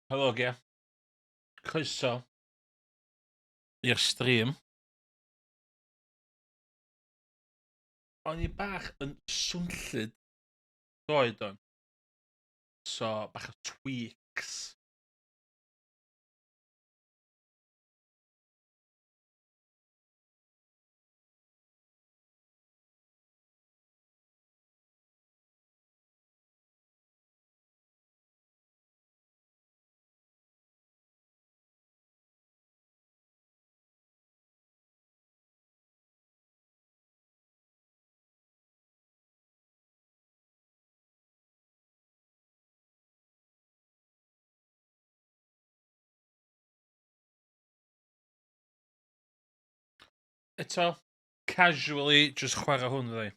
Helo Gia, croeso i'r Striim. O'n i bach yn swnllyd doed o'n, so bach o tweaks. Eto, casually, just chwarae hwn fydda i.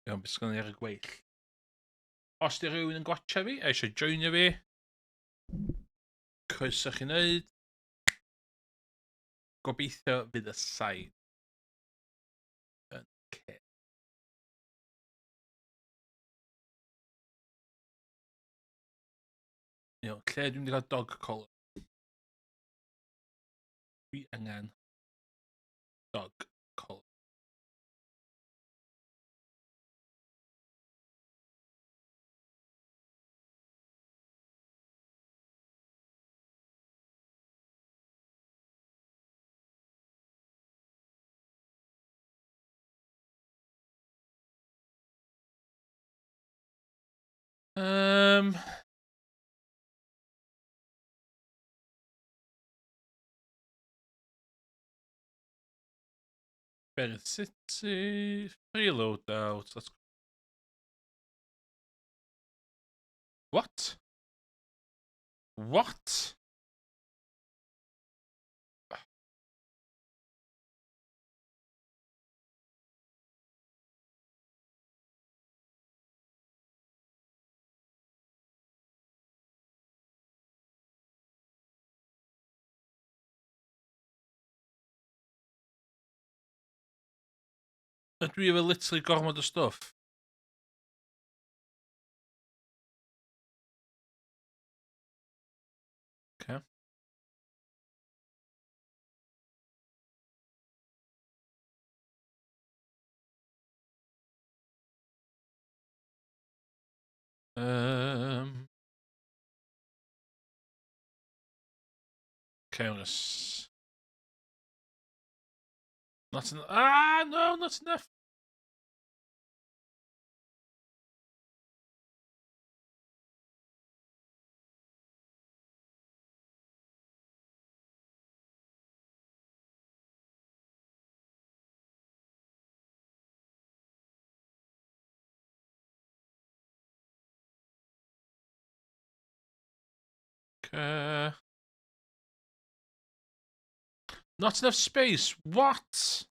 Iawn, beth sgan i ar y gweill. Os di rhywun yn gwatcha fi a eisiau joinio fi, croeso chi wneud. Gobeithio fydd y sain yn ce. Iawn, lle dwi'n mynd i gael dog collar? Dwi angen dog collar. Um, Berith City, free loadout. Let's go. What? What? Ydw i efo literally gormod o stwff? Okay. Okay, not enough. Ah, no, not enough. Okay. Not enough space. What?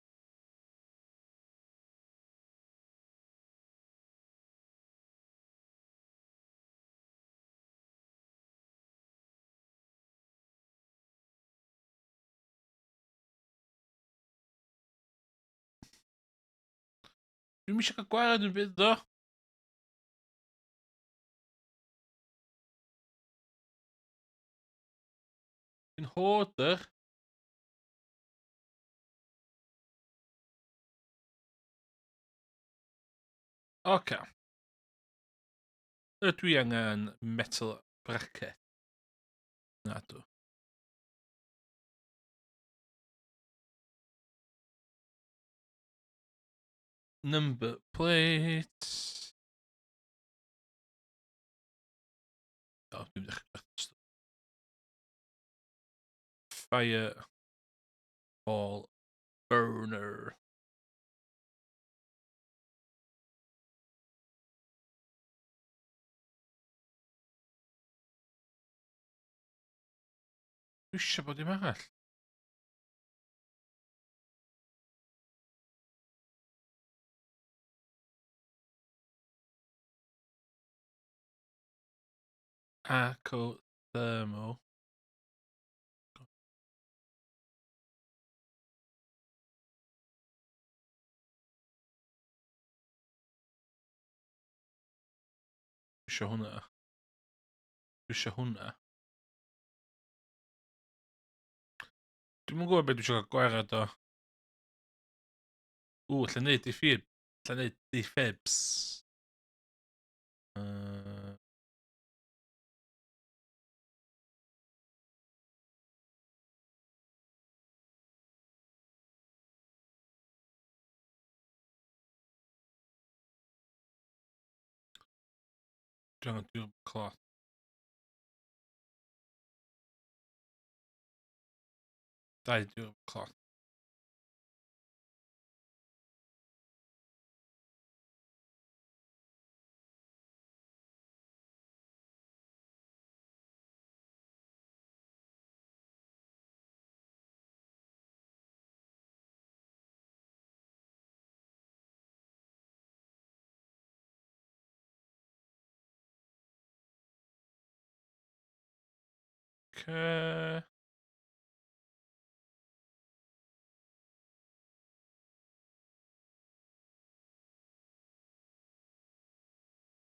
Dwi'n eisiau cael gwared yn byd, ddo. Dwi'n hoarder. Okay. Ydw i angen metal bracket? Na, dw. Number plate. O, dwi'n dechrau. Fire. Ball. Burner. Dwi eisiau bod dim arall. Acothermo. Dwi eisiau hwnna. Dwi eisiau hwnna. Dwi'm yn gwybod be dwi isio gael gwared o. Lle neud diffyb. Lle neud diffybs. Dwi angen durable cloth. Dau durable cloth. Okay.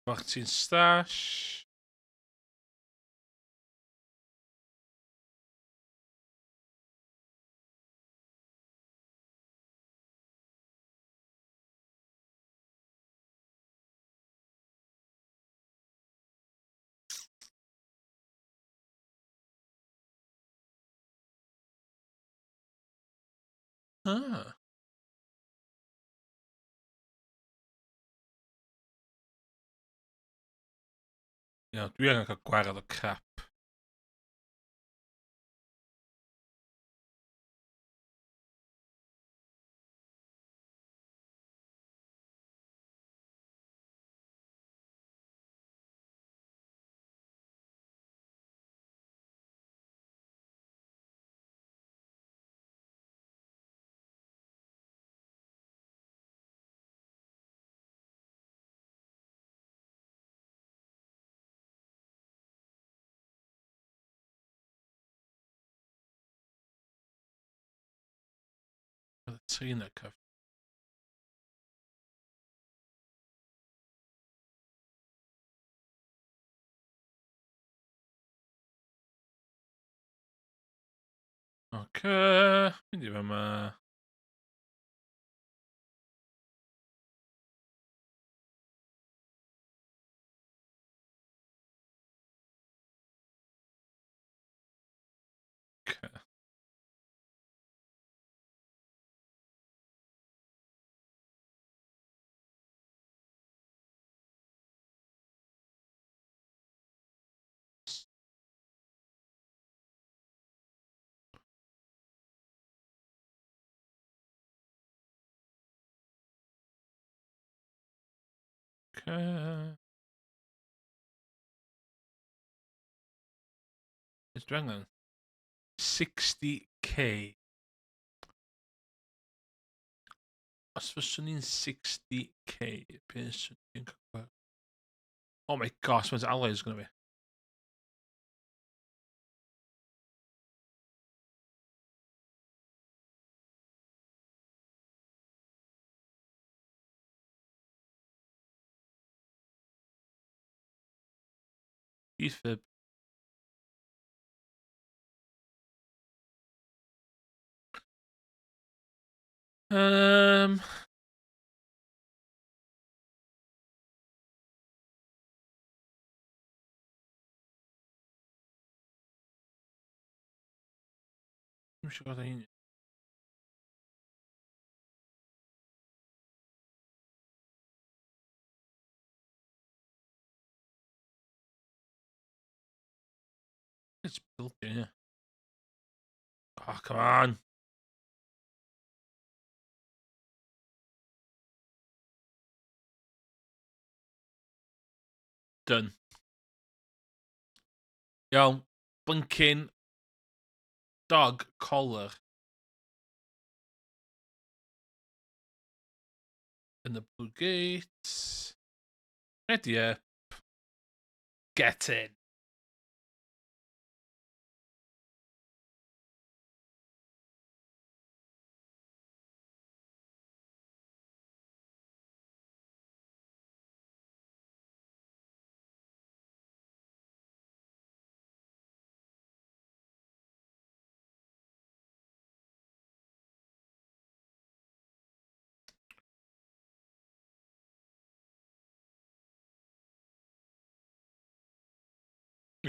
Martin Stash. Ah. Ia, dwi angen cael gwared o crap. Oedd y trin y cyff. Okay. Mynd i fe yma. Okay. Okay. Ys dwi angen 60k. Os fyswn ni'n 60k, beth swn i'n cael gwared? Oh my gosh, mae'n alloys gyda fi. Defib. Um, Dwi'n siŵr bod hyn. It's building, yeah. Oh, come on. Done. Iawn. Blinking dog collar in the blue gate. Ready up. Get in.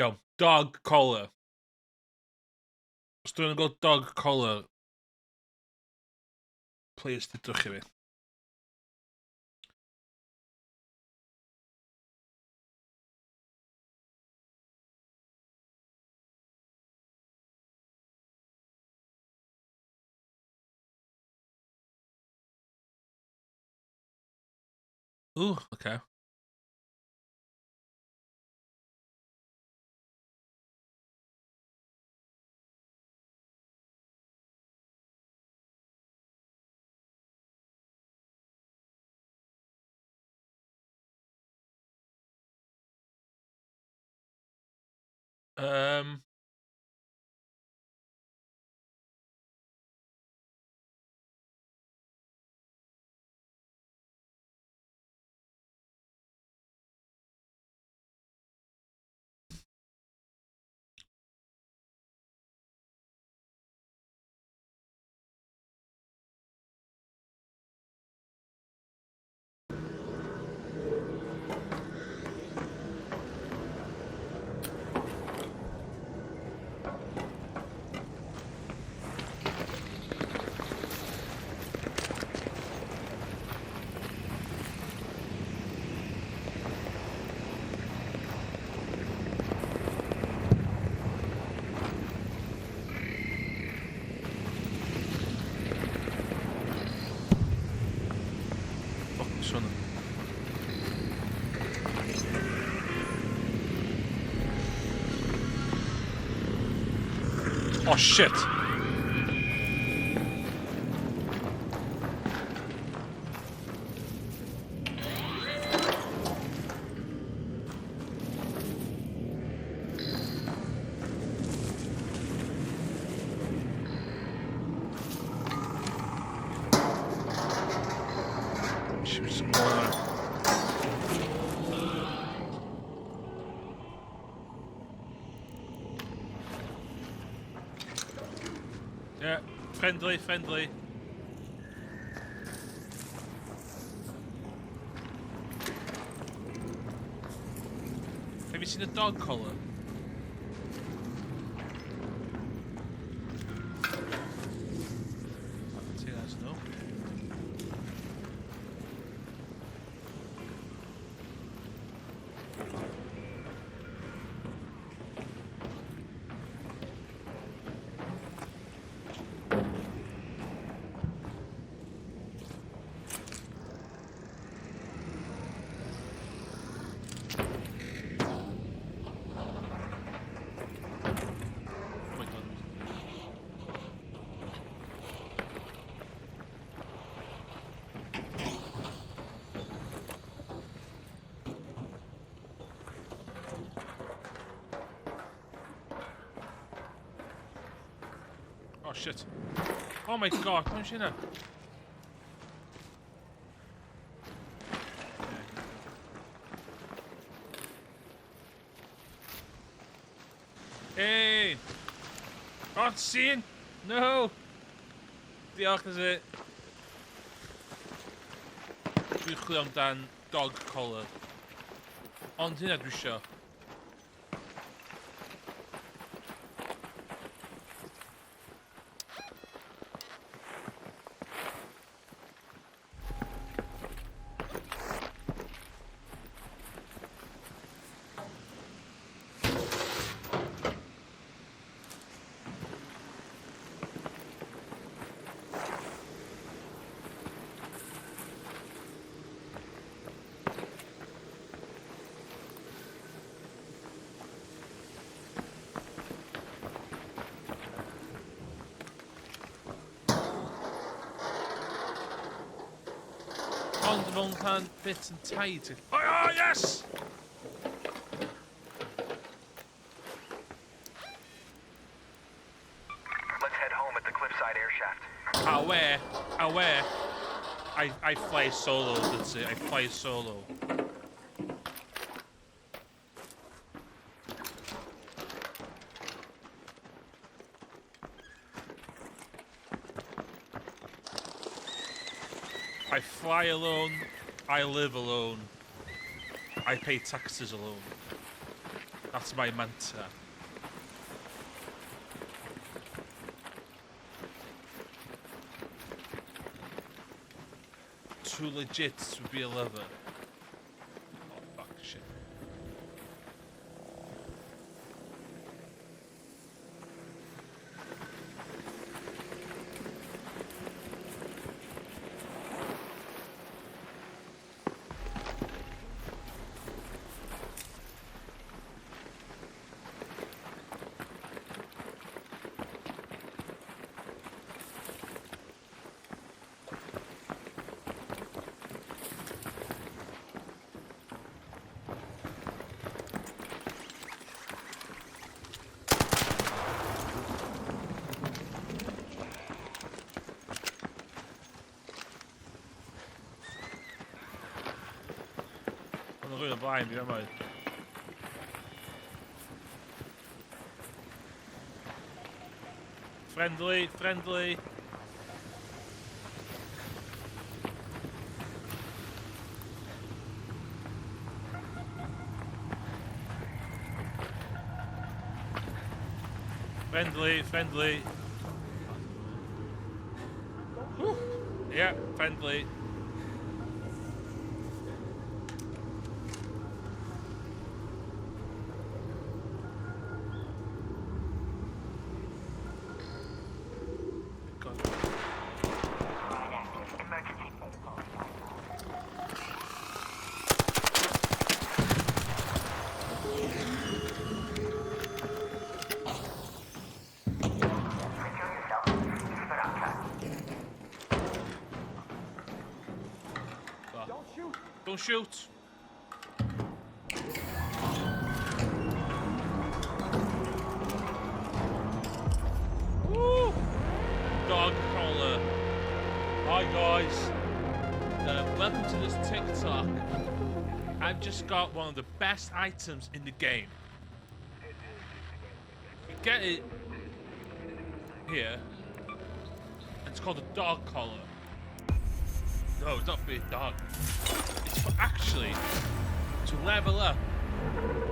Iawn, dog collar. Os dwi'n gweld dog collar, please dydwch i fi. Ooh, okay. Oh shit! Yeah, friendly. Have you seen a dog collar? I can say that's no. Oh shit. Oh my god, come on, now. Hey! Oh, seeing? No! Diolch is it. Dwi'n chwilio amdan dog collar. Ond hynna dwi isio. Ond mewn rhan bit yn tight. Oh, yes! Let's head home at the cliffside air shaft. Where? I fly solo, that's it. I fly solo. I fly alone, I live alone, I pay taxes alone. That's my mantra. Too legit to be a lover. Oh fuck shit. I'm going behind you, am I? Friendly, friendly. Friendly, friendly. Whew. Yeah, friendly. God. Don't shoot! Don't shoot. Woo! Dog collar. Hi guys. Welcome to this TikTok. I've just got one of the best items in the game. You get it here. It's called a dog collar. No, it's not for a dog. It's for actually to level up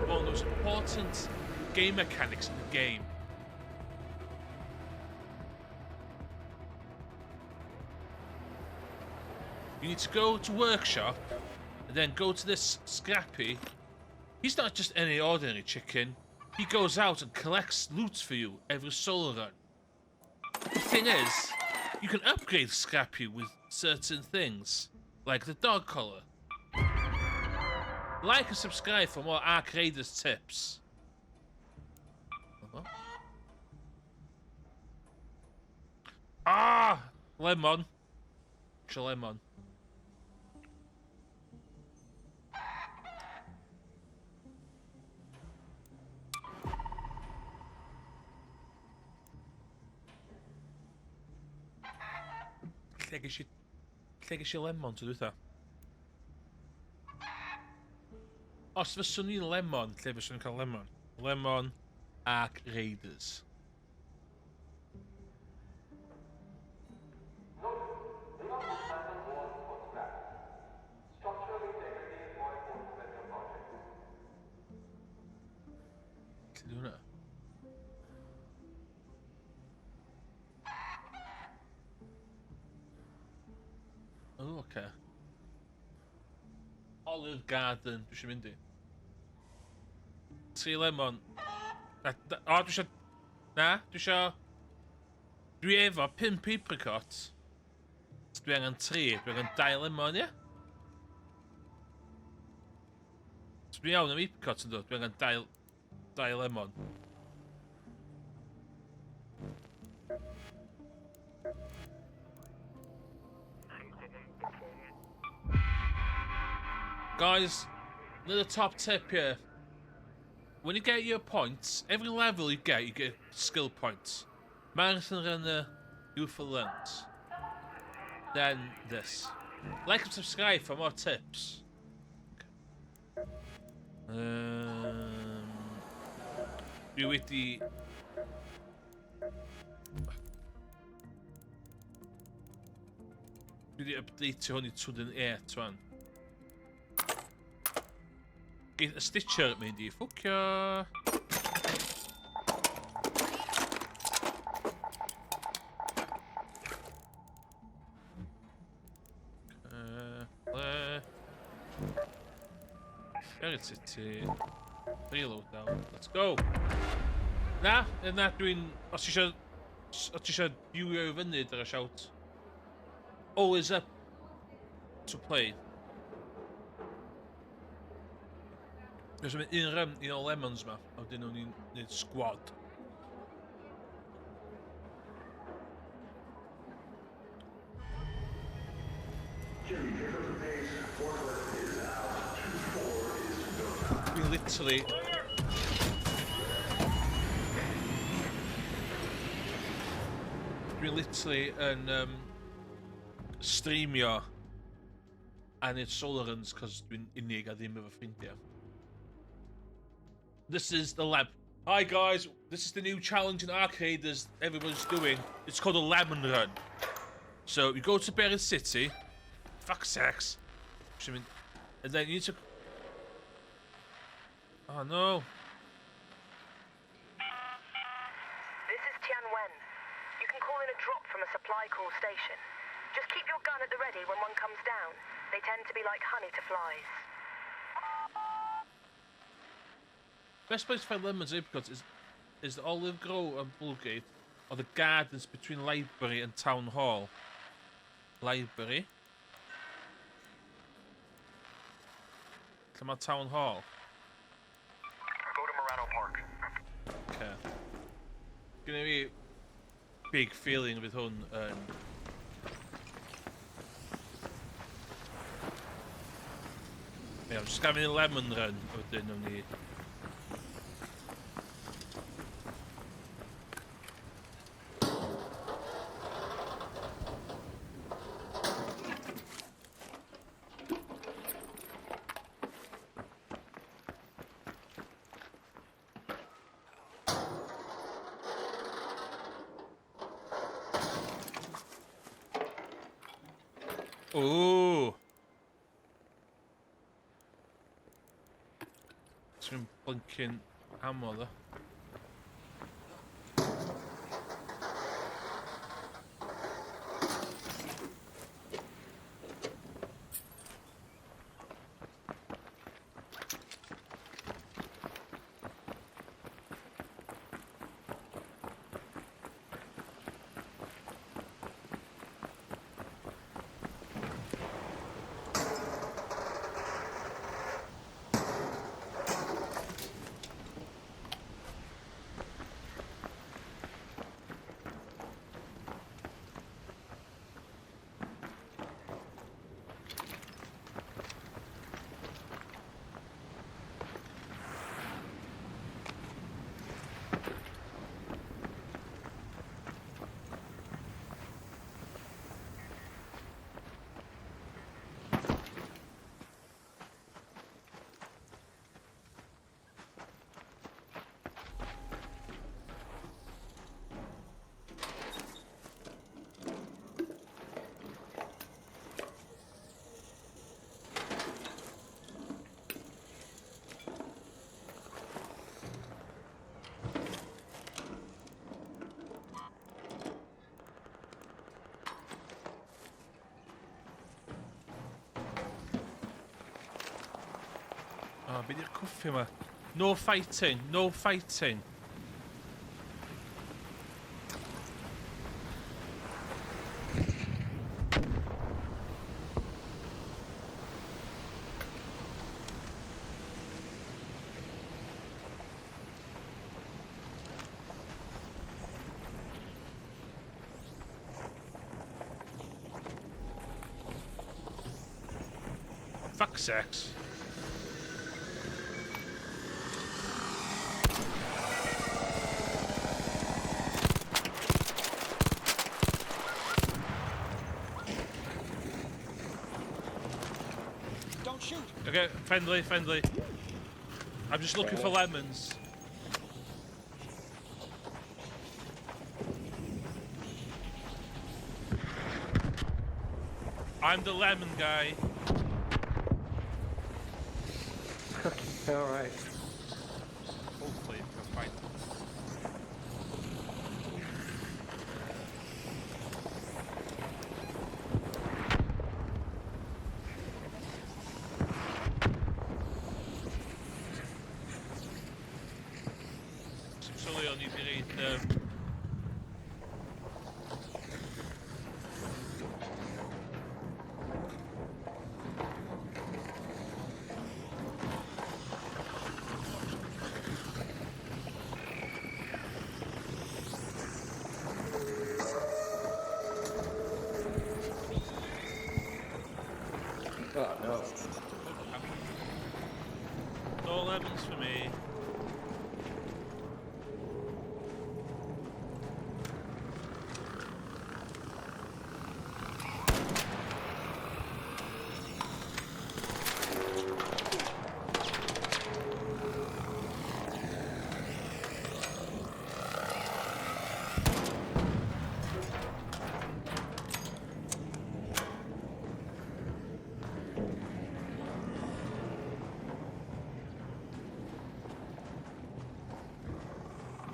one of those important game mechanics in the game. You need to go to workshop and then go to this Scrappy. He's not just any ordinary chicken. He goes out and collects loot for you every solo run. The thing is, you can upgrade Scrappy with certain things, like the dog collar. Like and subscribe for more Arc Raiders tips. Ah! Lemon. Lemon. Lle ges i lemon to dwytha? Os fyswn i'n lemon, lle fyswn i'n cael lemon? Lemon Arc Raiders. Lle di hwnna? Oh, okay. Olive Garden, dwi eisiau mynd i. 3 lemon. O, dwi eisiau... Na, dwi eisiau... Dwi efo 5 apricot. Dwi angen 3, dwi angen 2 lemon, ie? Dwi iawn am apricot yn dod, dwi angen 2 lemon. Guys, another top tip here. When you get your points, every level you get skill points. Marathon runner, youthful learns. Then this. Like and subscribe for more tips. Dwi wedi... Dwi wedi updatio hwn i 2.8 rwan. Get a stitcher at me, do you? Fuck ya. City. Reload down. Let's go. Na, na dwi'n... Os ti isio viewio i fyny, dyna shout. Always up to play. Dwi'n mynd un o lemons ma, a wedyn nhw'n neud squad. Dwi'n literally... Dwi'n literally yn streamio a neud solar runs cos dwi'n unig a ddim efo ffrindiau. This is the lab. Hi guys, this is the new challenge in arcade as everybody's doing. It's called a lemon run. So you go to Berry City, fuck sex, and then you need to... Oh no. This is Tianwen. You can call in a drop from a supply call station. Just keep your gun at the ready when one comes down. They tend to be like honey to flies. Best place to find lemons apricots is the Olive Grove and Bullgate, or the gardens between Library and Town Hall. Library. Come on, Town Hall. Go to Murano Park. Okay. Gonna be a big feeling with hwn yn... Yeah, I'm just having a lemon run wedyn nhw'n ni. Ooh. Some blinking ammo there. Oh, be di'r cwffi yma? No fighting, no fighting. Fuck sex. Don't shoot. Okay, friendly, friendly. I'm just looking for lemons. I'm the lemon guy. All right. Hopefully, we can find them. Sorry, on iedereen. Oh no. No lemons for me.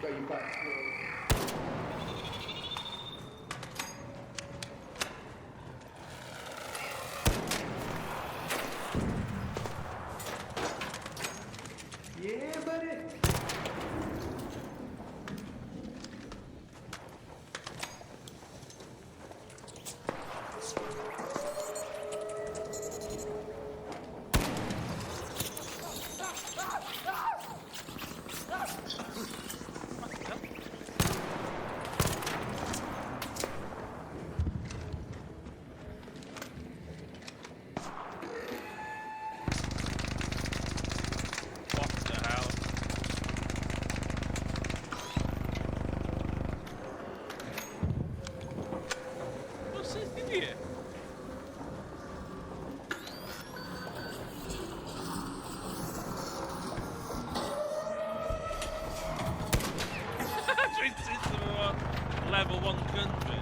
Got you back. Yeah, buddy. What the hell? What's this idiot? It's a level 1 country.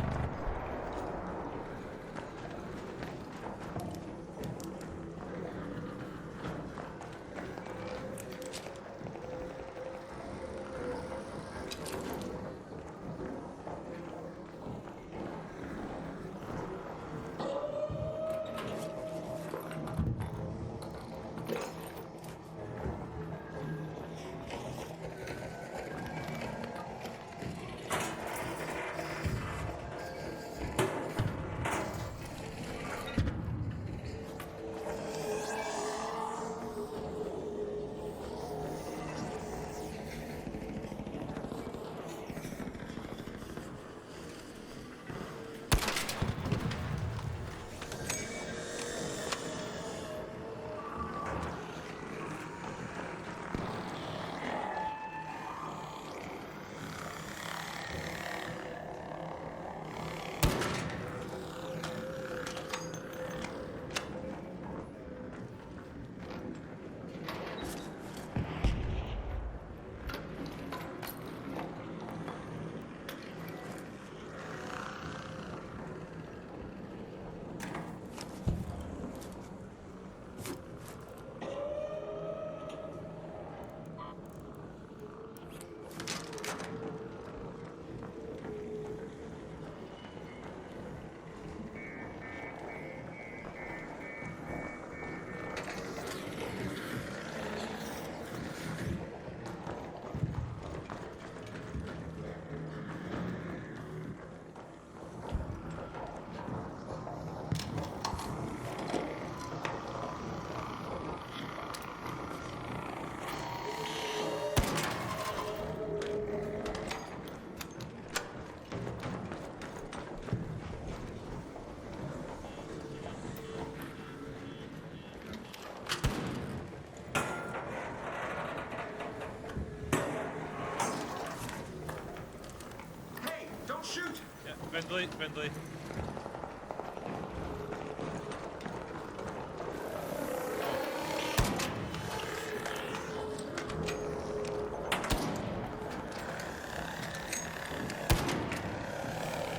Friendly, friendly.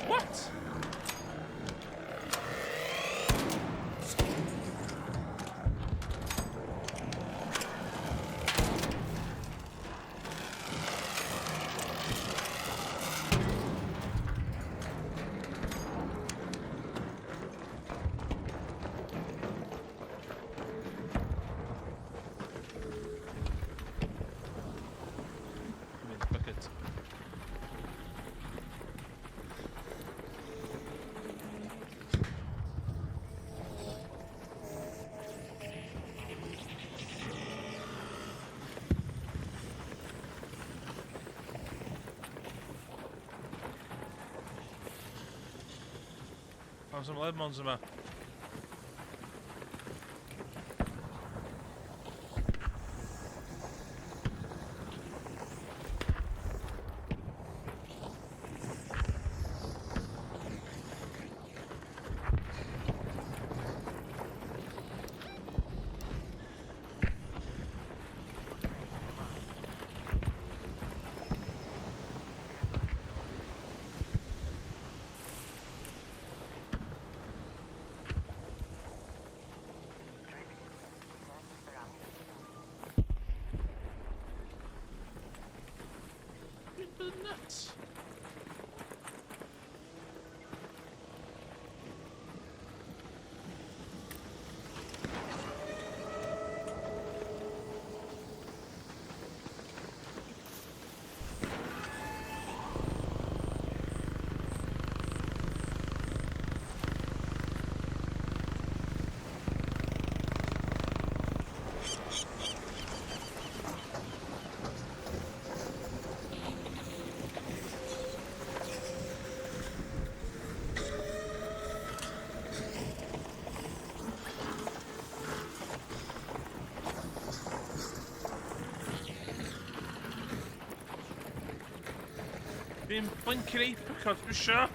What? Mam some lemons yma. Nuts. Fi'n blinking apricot, dwi isio.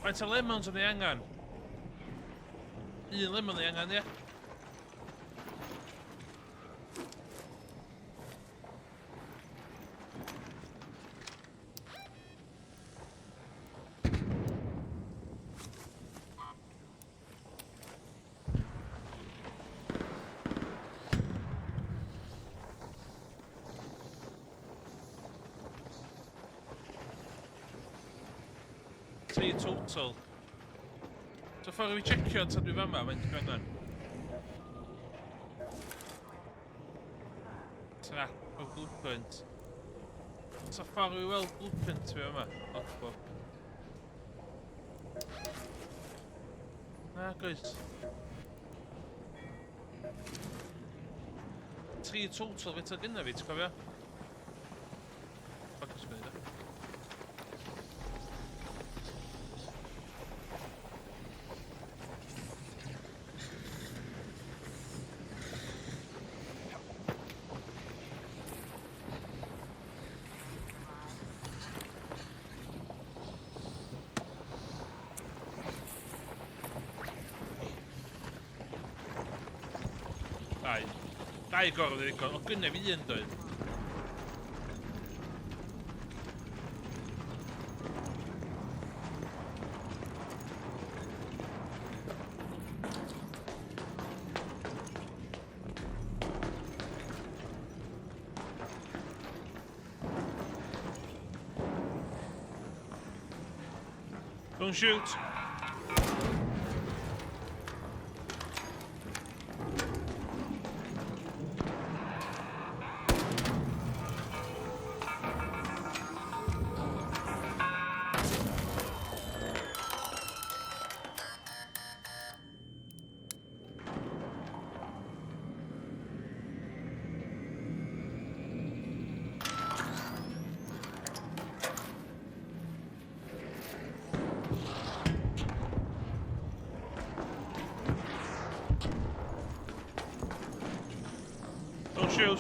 Faint o lemons o'n i angen? Un lemon o'n i angen, ie? Three total. So ffordd i checio tan dwi fama, faint dwi angen? Track o blueprint. So ffordd i weld blueprint fi fama? Off-bo. Na, gwrs. 3 total fe ta gynna fi, ti'n cofio? Fuck, ys gwneud e. Dau gorau ddigon, o gynna fi un doedd. Don't shoot!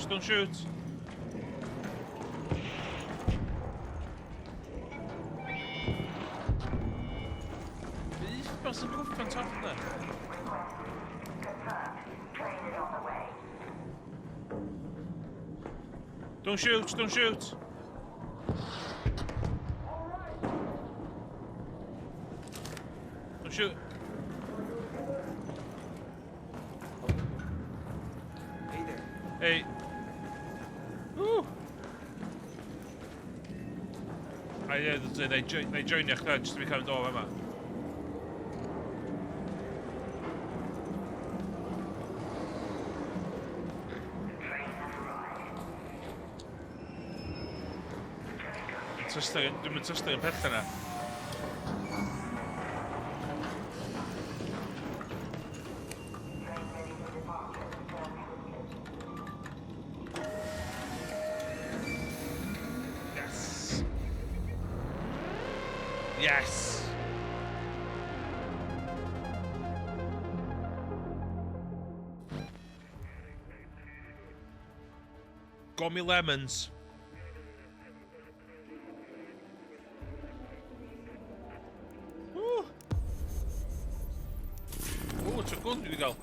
Don't shoot. These person put on top of that. Don't shoot, don't shoot. Don't shoot. Hey there. Hey. Woo. They join your club just to become door, Emma. Dwi'n trystio yn peth yna. Yes! Yes! Got me lemons. Gun dwi 'di ga'l.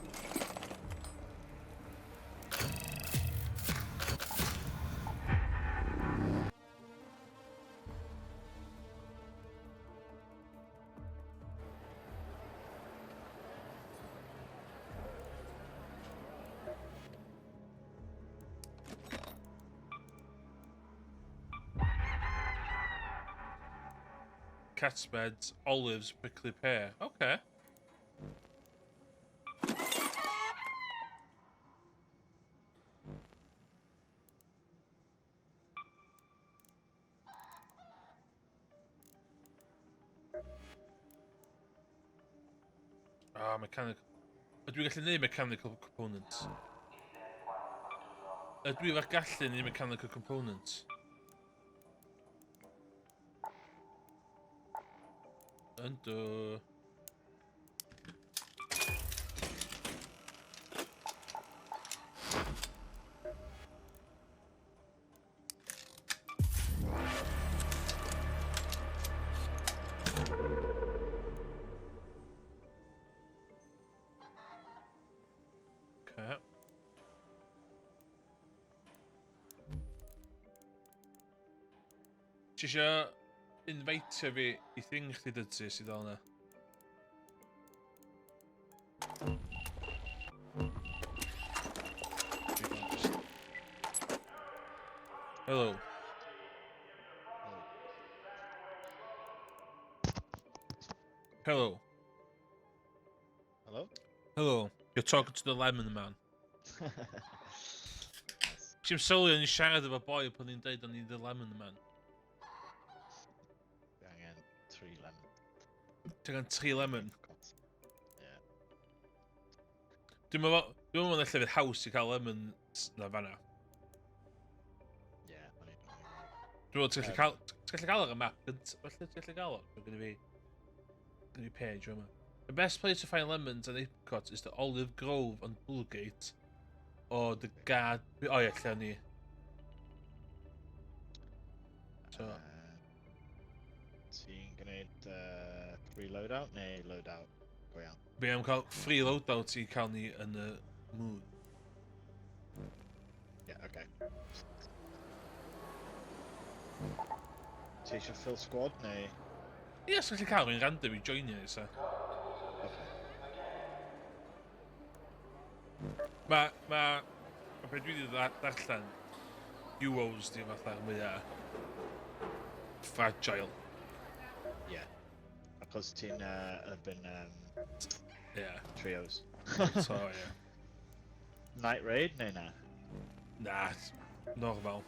Cat's beds, olives, prickly pear. Okay. Ah, mechanical. Ydw i'n gallu neud mechanical components? Ydw i'n gallu neud mechanical components? Yndw. Okay. Ti isio invitio fi I thing chdi dydsi sydd fel yna? Hello. Hello. Hello? Hello. You're talking to the lemon man. Ti'n sylwi o'n I siarad efo boi pan ni'n deud o'n i'n the lemon man. Dwi angen 3 lemon. Ti'n gan 3 lemon? Yeah. Dwi'n meddwl yn llefydd haws I cael lemons na fanna. Yeah, o'n i'n Dwi'n meddwl ti'n gallu cael ar y map gynt. Felly ti'n gallu cael o? Gyda fi page yma. The best place to find lemons and apricots is the Olive Grove on Bullgate. Or the Guard... Oh ie, lle ni. So... Ti'n gwneud free loadout neu loadout go iawn? Be am cael free loadout I cael ni yn y mood. Yeah, okay. Ti eisiau full squad neu? Ie, so gallu cael rhywun random I joinio ni, so. Okay. Ma' be dwi wedi darllen duos di fatha'r mwyaf fragile. Yeah. Achos ti'n erbyn Yeah. trios. So, yeah. Night raid neu na? Na, normal.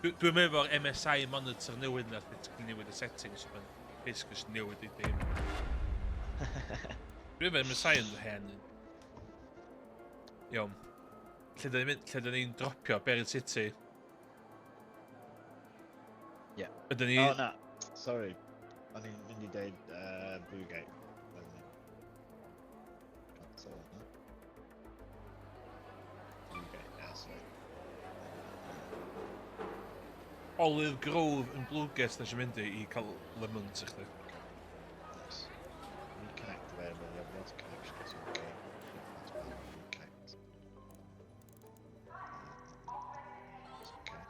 Dwi'n meddwl o'r MSI monitor newydd na ti'n newid y settings o'n basically just newid I dim. Dwi'n meddwl MSI yn hen. Iawn. Lle da ni'n dropio Berry City. Yeah. Ydyn ni... Oh na, sorry. O'n i'n mynd I deud Bluegate. Cancel hwnna. Bluegate, yeah, sorry. Olive Grove yn Bluegate na si'n mynd I cael lemons I chdi. Nice. Reconnect available, you have lost connection, it's okay. That's fine, reconnect. It's okay.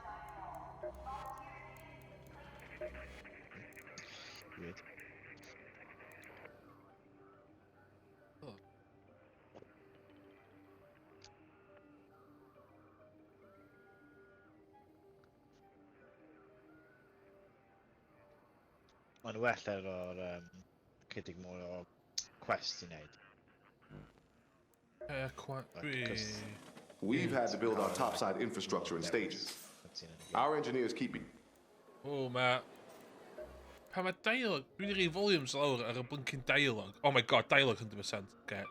Weird. Oh. Mae'n well o'r chydig mwy o quest i wneud. Quite Because- We've had to build our topside infrastructure in stages. Our engineers keeping. O, ma... Pa mae dialog... Dwi'n rhoi volumes lawr ar y blinking dialog. Oh my god, dialog 100%. Get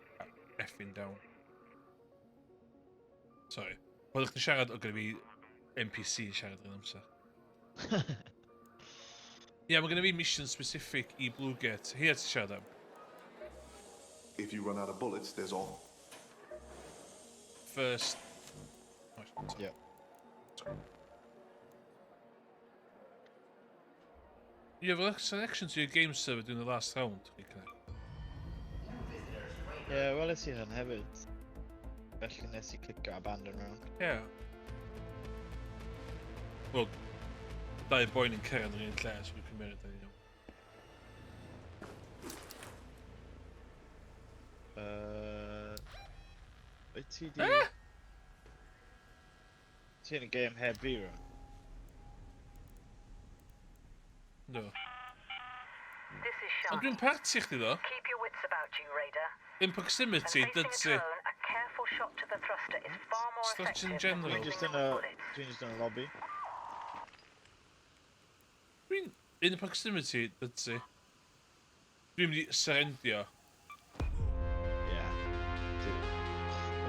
effing down. Sorry. Byddwch chi'n siarad o gyda fi NPC yn siarad yn amser. Ie, mae gyda fi mission specific i Bluegate. Here to siarad am. If you run out of bullets, there's all. First... Yep. You have a selection to your game server during the last round. Yeah, well, it's yn hefyd. Felly nes I clicio abandon round. Yeah. Wel, dau boen yn cyrraedd yn un lle, so dwi'n cymryd yn un. Wyt ti di... Ti yn y game heb fi rwan? No. This is Ond Sean. dwi'n parti chdi ddo. Keep your wits about you, Raider. In proximity, And dyd facing si. a drone, a careful shot to the thruster is far more Stretch in effective general. than Dwi'n just using yn your y... bullets. Dwi'n just yn y lobby. Dwi'n... In proximity, dyd si. Dwi'n mynd I surrendio. Yeah.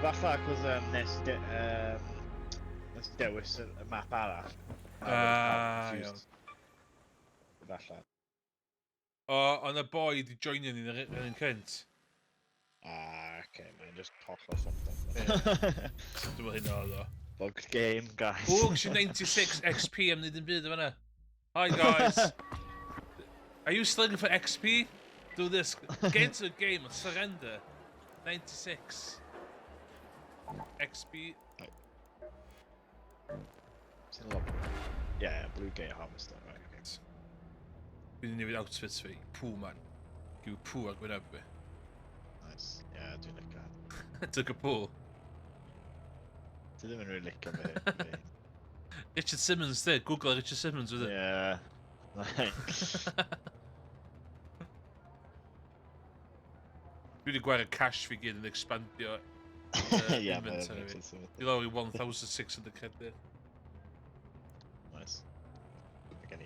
Falle acos nes dewis y map arall. Iawn. Falle. O, ond y boi di joinio ni yn un cynt. Okay, mae'n just holl o something. Dwi'n meddwl hynna oedd o. Bug game, guys. O, gysio 96 XP am wneud yn byd o fanna. Hi guys. Are you still looking for XP? Do this. Get into the game and surrender. 96 XP. It's in the lobby. Yeah, blue gate harvester, right, okay. Dwi'n newid outfits fi. Pŵ, man. Gyw pŵ ar gwyneb fi. Nice. Yeah, dwi'n licio. Took a pŵ. Dwi ddim yn really licio fe. Richard Simmons did. Google Richard Simmons with it. Yeah. Dwi wedi gwario cash fi gyd yn expandio Yeah, inventory fi. man. I lawr I 1,600 credit. Nice. Again,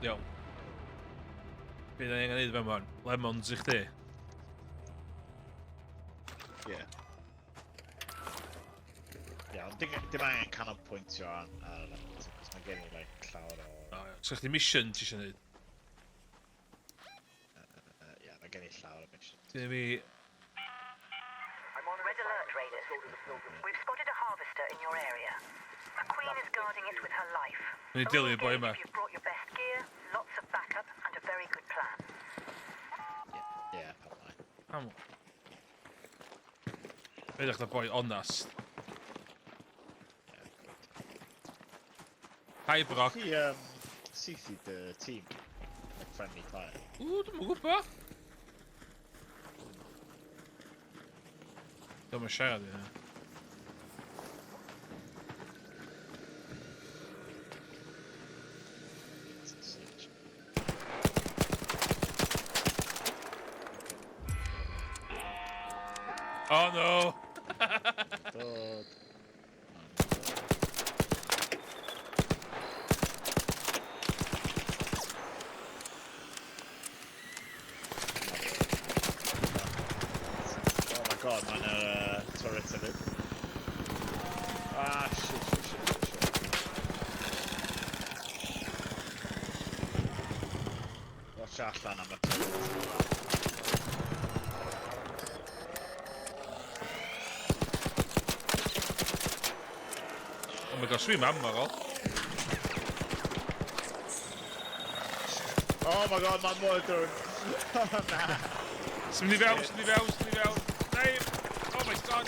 Iawn. Be da ni angen neud fe man? Lemons I chdi? Yeah. Yeah, ond dim angen canolbwyntio ar lemons, cos mae gen I like llawer o... O, ia. So chdi mission ti eisiau neud? Yeah, mae gen I llawer o missions. Ti'n fi... Red alert, Raiders. We've spotted a harvester in your area. A queen is guarding it with her life. Dwi'n dilyn y boi yma. You've brought your best gear, lots of backup, and a very good plan. Yeah, probably. Am. Edrych na boi onast. Hi Brock. Ti, syth I dy team, like friendly fire. Ww, dwi'n mwyn gwybod. Dwi'n mwyn siarad I hynna. Oh no! Dod. Oh my god, mae'n turret hefyd. Ah, shit. Watch allan am y turret. Oh my gosh, dwi'n ammo ro. Oh my god, mae'n mor drwn. Na. Sym ni fewn. Name! Oh my god!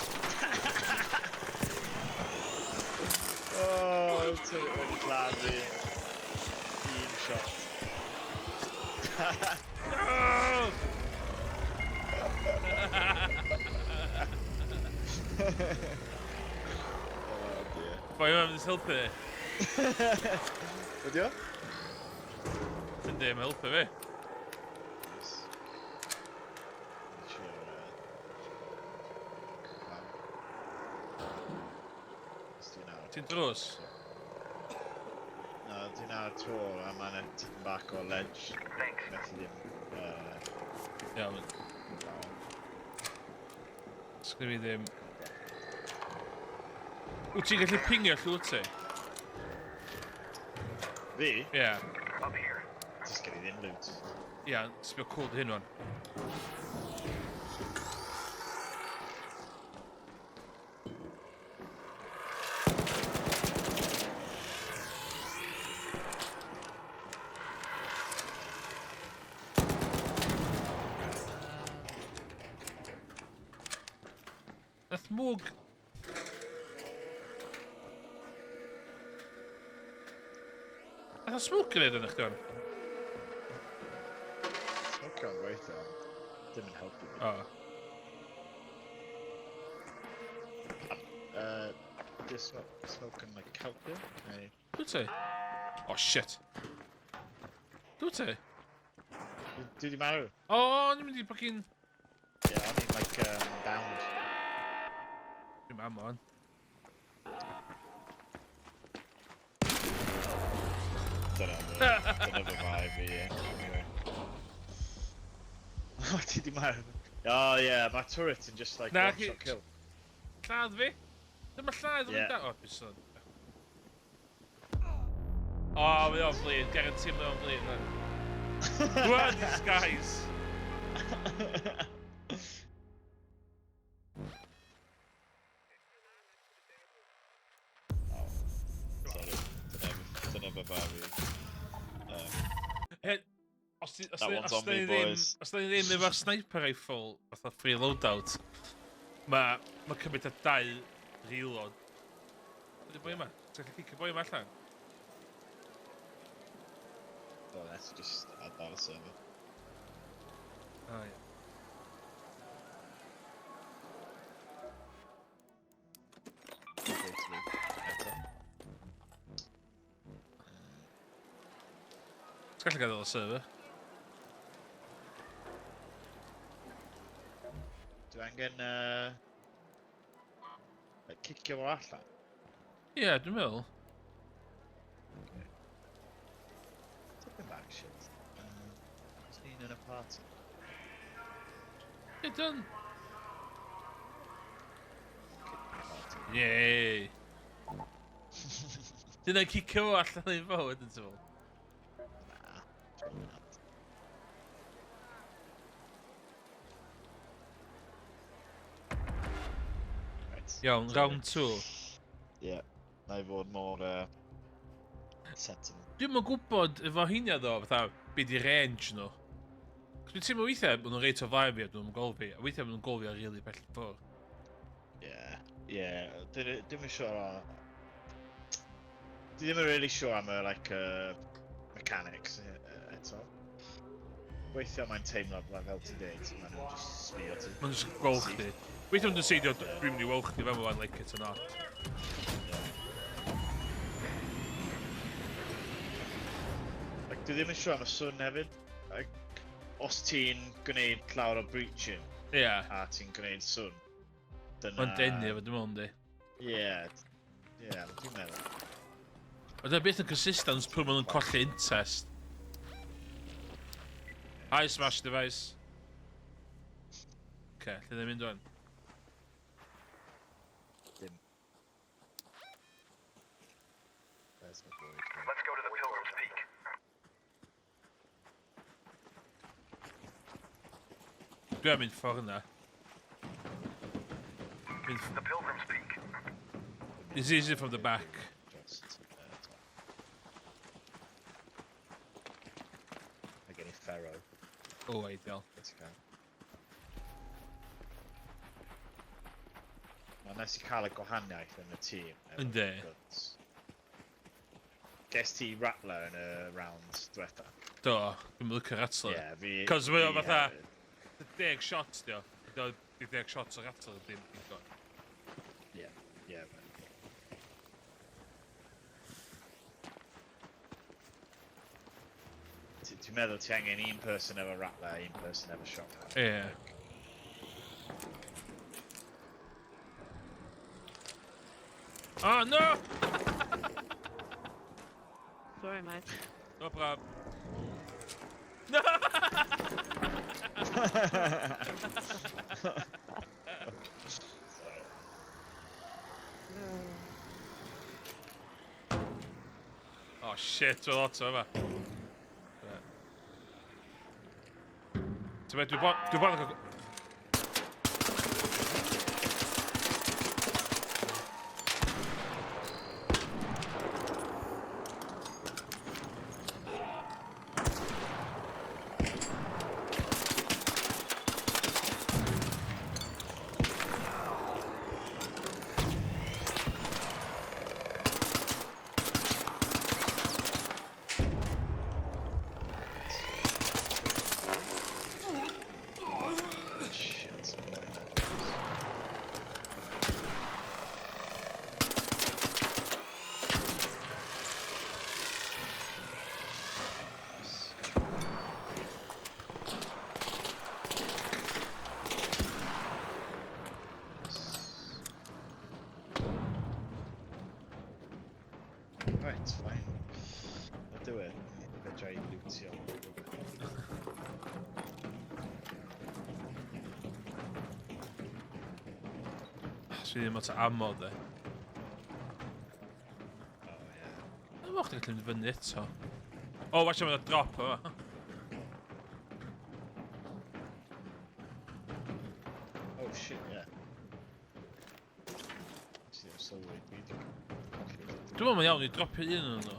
Oh, turret wedi claddu. Un shot. No! Oh dear. Vai mewn helpu fi. Ydy o? Yndi, mae'n helpu fi. Yes. Sure, Ti'n drws? No, dwi'n ar to a mae'n tipyn bach o ledge. Methu ddim... Iawn. Sgwni fi ddim. Wyt ti'n gallu pingio llw ti? Fi? Ie. Just gen i ddim loot. Ia, sbio cool dy hyn o'n. Nath mwg... Nath o smwg gynnydd yn eich diwn? Smoke o'n gweithio. Dim yn helpu fi. O. Does smoke yn like helpu? Neu... Dwi ti? Oh shit. Dwi ti? Dwi di marw? O, ni'n mynd i bacin... Yeah, I mean like bound. Dwi'n mam o'n. Dyna fy vibe fi, anyway. O, ti di marw? Oh yeah, my turret yn just like Na, one shot kill. Lladd fi? Dyma lladd o'n Ie. da... O, dwi'n sôn. O, mae o'n flin. Guarantee mae o'n flin. One disguise. Sorry, dyna fy vibe fi. Os That one's on da me, ni ddim... boys. Os da ni ddim efo sniper rifle, fatha free loadout, mae cymryd a 2 reload. Ydy boi yma? Ti'n gallu cicio boi yma allan? Oh, let's just add that a server. O, ie. Go to enter. Ti'n gallu gadael y server? Dwi angen cicio fo allan. Ie, dwi'n meddwl. Tipyn bach shit. Oes ni'n yn y party? Ie, dyn. Party. Yey. Dyna cicio fo allan i'n fawd yn tywel. Na, dwi'n not. Right. Iawn, round 2. Ie, na i fod mor sensible. Dwi'n yn gwybod efo hynny ddo, fatha, be di range nhw. Cos dwi'n teimlo weithiau bod nhw'n reit o flaen fi a dwi'n golfi, a weithiau bod nhw'n golfi ar rili bell ffwr. Ie, dim yn siŵr o... Dwi ddim yn really siŵr am y, like, mechanics eto. Weithio mae'n teimlo fel ti'n deud, maen nhw'n just sbio ti. Mae'n just gweld chdi. Weithiau mae'n decidio, dwi'n mynd i weld chdi fel mae'n like it or not. Like, dwi ddim yn siŵr am y swn hefyd. Like, os ti'n gwneud clawr o breaching Ie. a ti'n gwneud swn, dyna... Mae'n denu efo dim ond di. Ie, dwi'n meddwl. Ond dyna beth yn consistent pwy maen nhw'n colli interest. Hi, smash device. Oce, lle ddim mynd o'n? Dim. There's my boy. Let's go to the Pilgrim's Peak. Dwi'n mynd ffordd yna. The Pilgrim's Peak. It's easy from the back. Just, mae gen i Pharaoh. O, ideal. Let's go. Mae nes i cael y gwahaniaeth yn y tîm. efo Yndi. guns. Gest ti Rattler yn y round diwetha? Do, dwi'n lycio Rattler. Ie, fi... Cos mae o fi fatha... hefyd. 10 shots, dio. Do, 10 shots o Rattler ddim digon. Ie, ie. Ti'n meddwl ti angen un person efo Rattler, un person efo shotgun? Ie. Oh, no! Sorry, mate. No problem. No! Oh shit, dwi'n lot o yma. Dwi'n bod... Right, fine. I'll do it. Fedra I lwtio. Swi ddim lot o ammo, de. Oh, yeah. Dwi'n moch chi'n mynd fyny eto. O, watch am yna drop yma. Oh, shit, yeah. See, I'm so worried. Dwi'n meddwl mae'n iawn i dropio un yn nhw.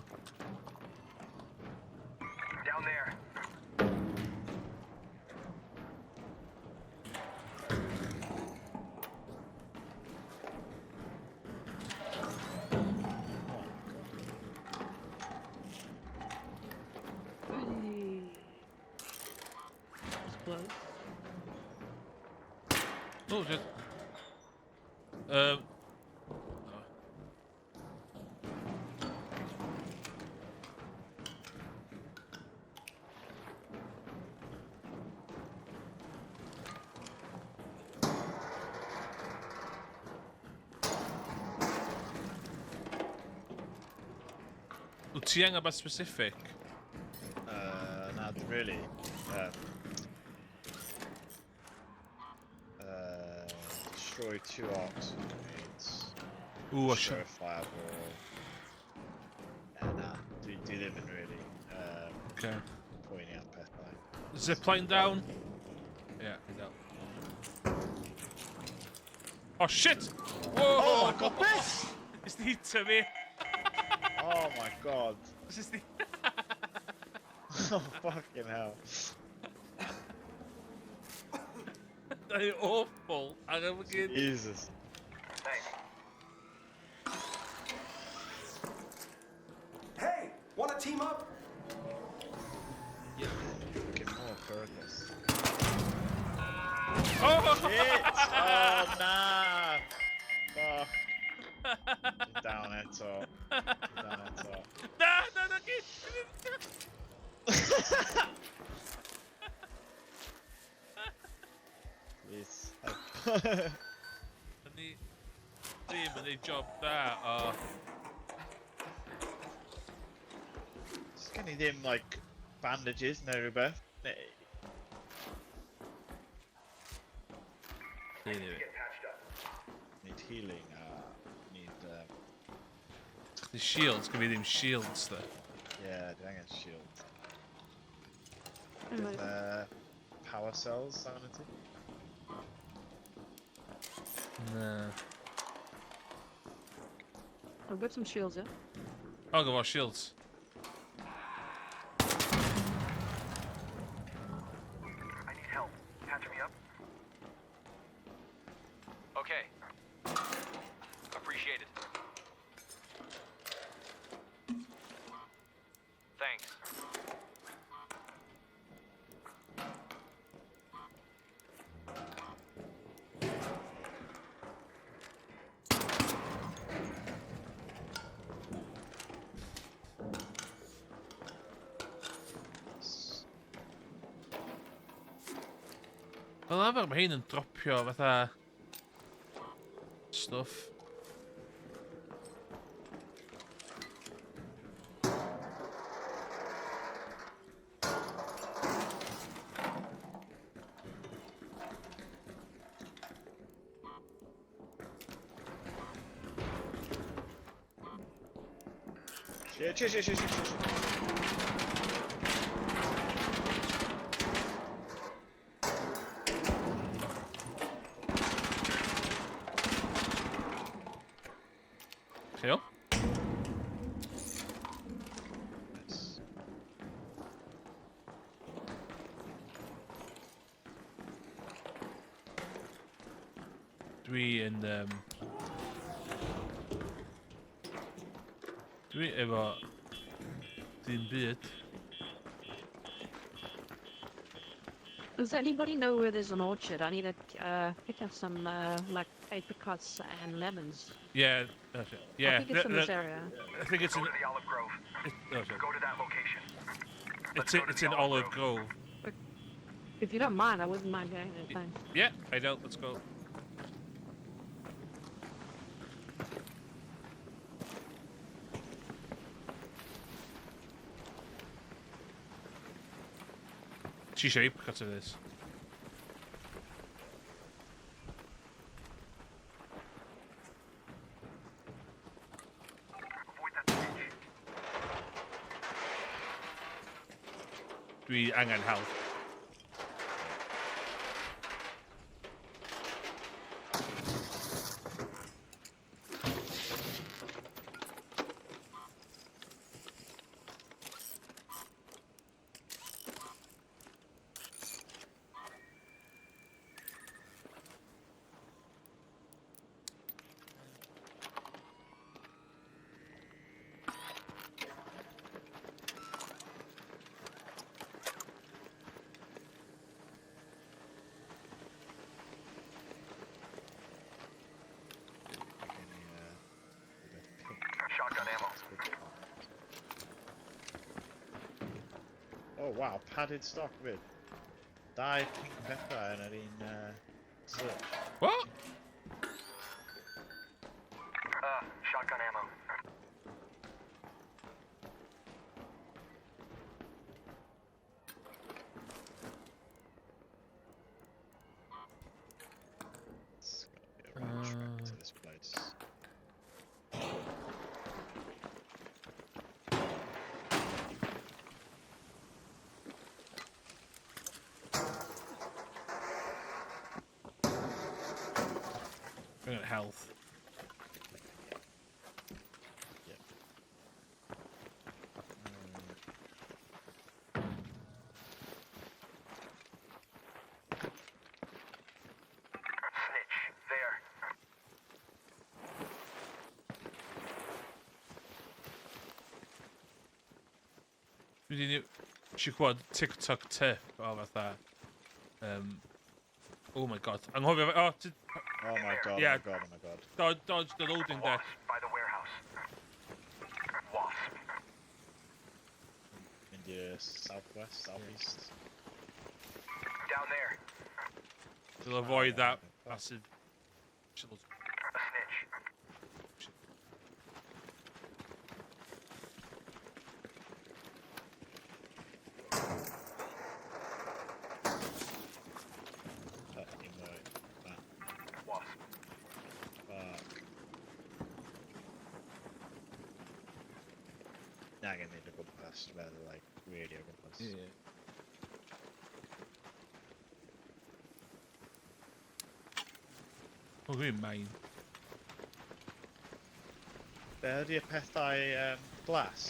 Down there. That's close. Oh, shit. Wyt ti angen beth specific? Not really. Destroy 2 orcs grenades. Ooh, a Destroy shot. a fireball. Nah, do them in really. Okay. Pointing at pethau. Zipline down? Yeah, he's out. Oh shit! Whoa! Oh my god, this! It's the heat to me. Oh my god. This is the... Oh fucking hell. They're awful. I never get... Jesus. Thanks. Hey, wanna team up? Yeah. Get more progress. Oh! Shit! Oh nah! Fuck. You're down at top. You're down at top. No, get... Please. I need... Striim yn ei job da, o... Sgen I ddim, like, bandages neu rhywbeth? Neu... Anyway. Get patched up. Need healing, need, The shields, gyda fi ddim shields, da. yeah, dwi angen shield. Anyway, Power cells, sanity? No. I've got some shields, yeah? I'll go for shields. I need help. Patching me up? Okay. Appreciate it. Wel, arfer mae hein yn dropio fatha... Stuff. Shit. Chi o? Nice. Dwi yn... Dwi efo... Dim byd. Does anybody know where there's an orchard? I need to pick up some like apricots and lemons. Yeah, that's it. I Yeah, think it's in this area. I think it's in... Go to the Olive Grove. That's it. Go to that location. It's in Olive Grove. If you don't mind, I wouldn't mind going there. Thanks. Yeah, I don't. Let's go. Ti eisiau apricot of this? Avoid that ditch. Dwi angen help. Shotgun ammo. Oh wow, padded stock with 2 pink pepper yn yr un switch. What? Shotgun ammo. It's gotta be a range track to this place. Bring it health. Yep. Snitch. There. Dwi wedi eisiau gwybod TikTok tip o fatha... oh my god. Anghofio... Oh, Oh my god, Yeah. oh my god. dodge the loading deck. Wasp by the warehouse. Wasp. In the southwest, southeast. Down there. To avoid that massive... A snitch. Fucking right. That Wasp. fuck. Now I'm gonna need to go past where the like radio goes. Yeah. Oh, dwi'n main. Be ydy'r pethau glas?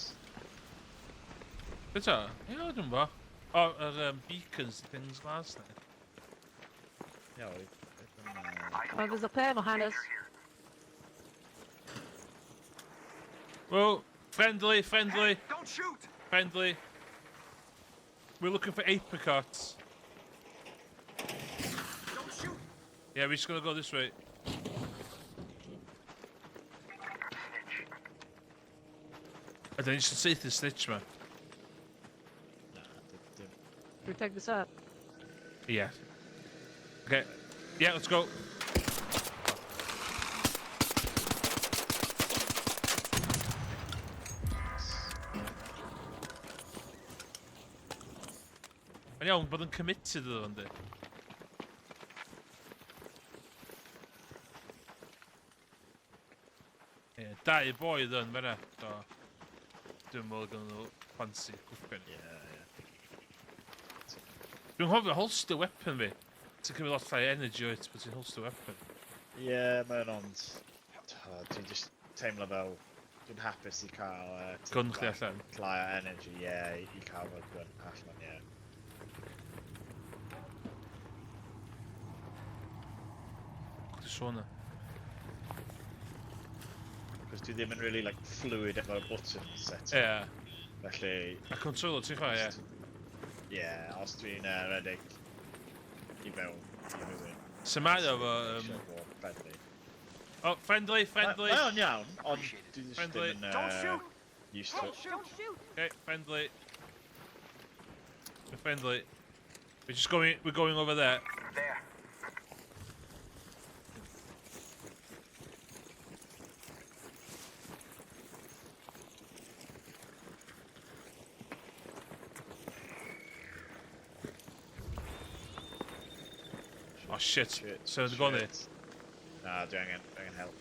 Beth o? Ie, o, dwi'n bo. O, yr beacons, things last night. Yeah, Oh, there's a player behind us. Whoa, friendly. Don't shoot! Friendly. We're looking for apricots. Don't shoot! Yeah, we're just gonna go this way. Snitch. I don't should say the snitch, man. nah, Should we take this up? Yeah. Okay. Yeah, let's go. Yn iawn bod yn committed iddo yndi? Ie, dau boedd yn fyna, so... Dwi'n meddwl gan nhw fancy gwpyn. Dwi'n hoffi holster weapon fi. Ti'n cymryd lot llai energy oed bod ti'n holster weapon. Ie, mae'n ond... Dwi'n just teimlo fel... Dwi'n hapus i cael... Gun chdi allan. Llai o energy, ie, i cael fod gun allan, ie. Di sôn Cos dwi ddim yn really, like, fluid efo'r buttons set. Ie. Felly... A controller ti'n chwa, ie? Ie, os dwi'n redig i mewn i rhywun. So mae o fo... Friendly. O, friendly, friendly! Mae o'n iawn, ond dwi just Friendly. ddim Don't yn shoot! used to it. Don't shoot! Okay, friendly. We're friendly. We're going over there. There. Oh shit. So they've gone here. Nah, dwi angen help.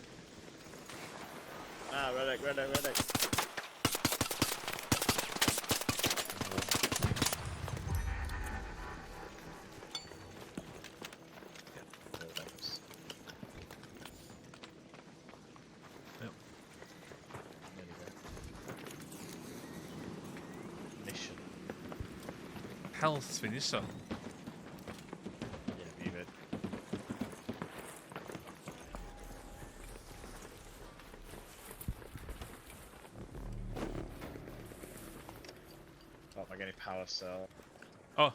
Ah, redeg. Yep. There we go. Mission. Health fi'n iso. Yeah, be good. Oh, mae gen I power cell. Oh,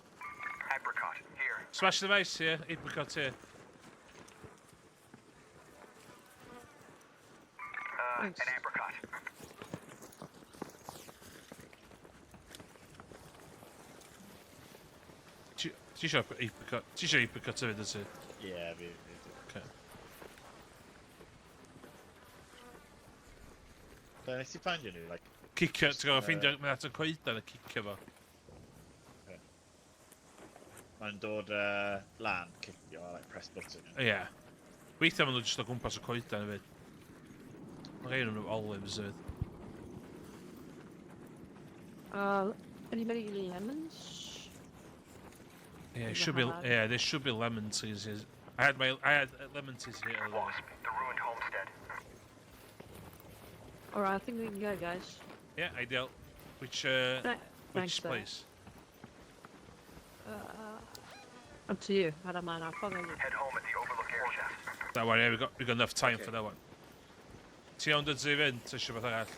Apricot, here. smash the base here. Apricot here. An apricot. Ti isio apricot? Ti isio apricot hefyd, ydw ti? Yeah, be Okay. So, nes ti ffindio nhw, like... Cicio, ti'n gofio ffeindio, mae'n at y coedan y cicio fo. Mae'n dod lan, cicio, like press button. Ie. Weithiau maen nhw jyst o gwmpas y coedan hefyd. Mae rhaid nhw olives hefyd. Anybody lemons? Yeah, there should be lemon trees here. I had lemon trees here earlier. Wasp, the ruined homestead. Alright, I think we can go, guys. Yeah, ideal. Which Thanks, though. place? Up to you. I don't mind. I'll follow you. Head home at the Overlook air shaft. That one, yeah, we got enough time for that one. Ti ond ydw i fynd, ti eisiau beth arall?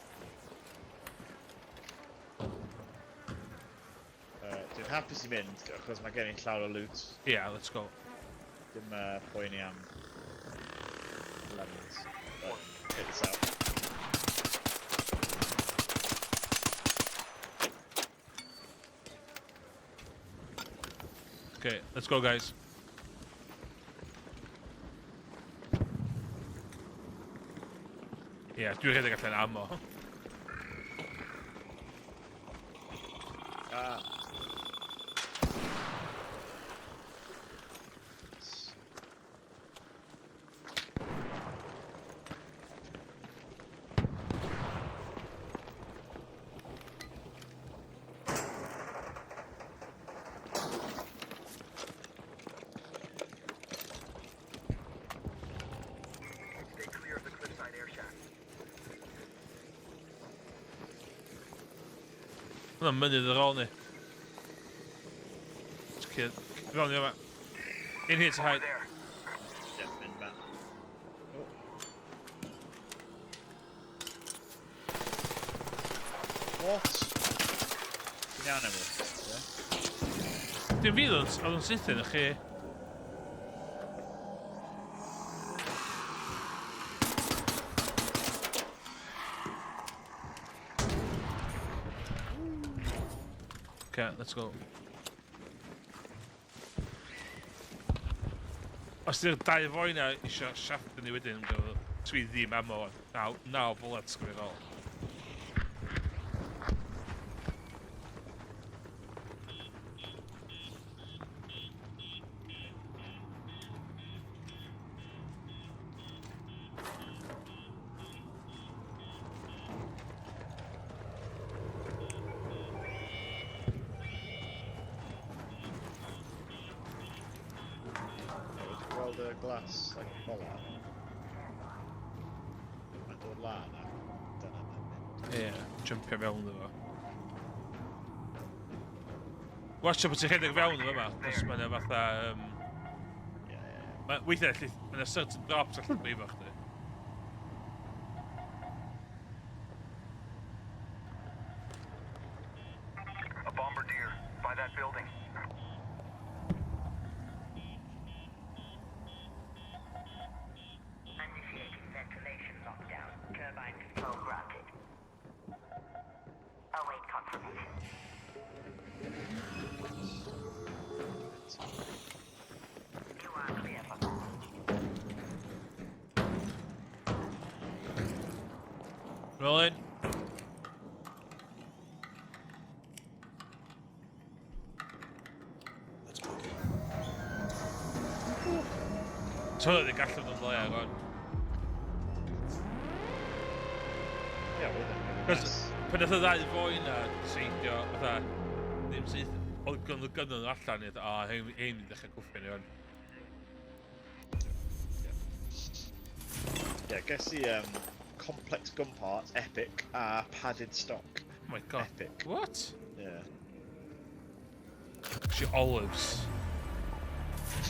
Dwi'n hapus i mynd, achos mae gen i llawer o loot. Yeah, let's go. Dim poeni am lemons. But hit this out. Okay, let's go, guys. Yeah, dwi'n rhedeg allan ammo. Stay clear of the cliffside air shaft. Hwnna'n mynydd ar ôl ni. Fewn i yma. In here to Over hide. there. Yeah, mynd back. What? Ti'n iawn efo? Dim fi oedd yn sythyn i chi. Okay, let's go. Os di'r dau foi na eisiau siafft yn ei wedyn, dwi ddim am o. Naw bullets gyda'r ôl. Gweld y glas, like, bola. Mae'n dod lan a dyna mynd. Ie, jumpio fewn iddo fo. Watcha bod ti'n rhedeg fewn iddo yma, os mae'n fatha... Weithiau, mae'n certain drops allan brifo chdi. A bombardier by that building. Initiating ventilation lockdown. Turbine control granted. Await confirmation. You are clear for Rolling. So they gallu fod yn leia, gwan. Ie, wedyn. Cos pan nath y ddau foi na seidio, fatha, ddim sydd, oedd gynnu allan i, hein yn dechrau cwffio ni hwn. Yeah, ges i complex gun parts, epic, a padded stock. Oh my god. Epic. What? Yeah. Actually, olives.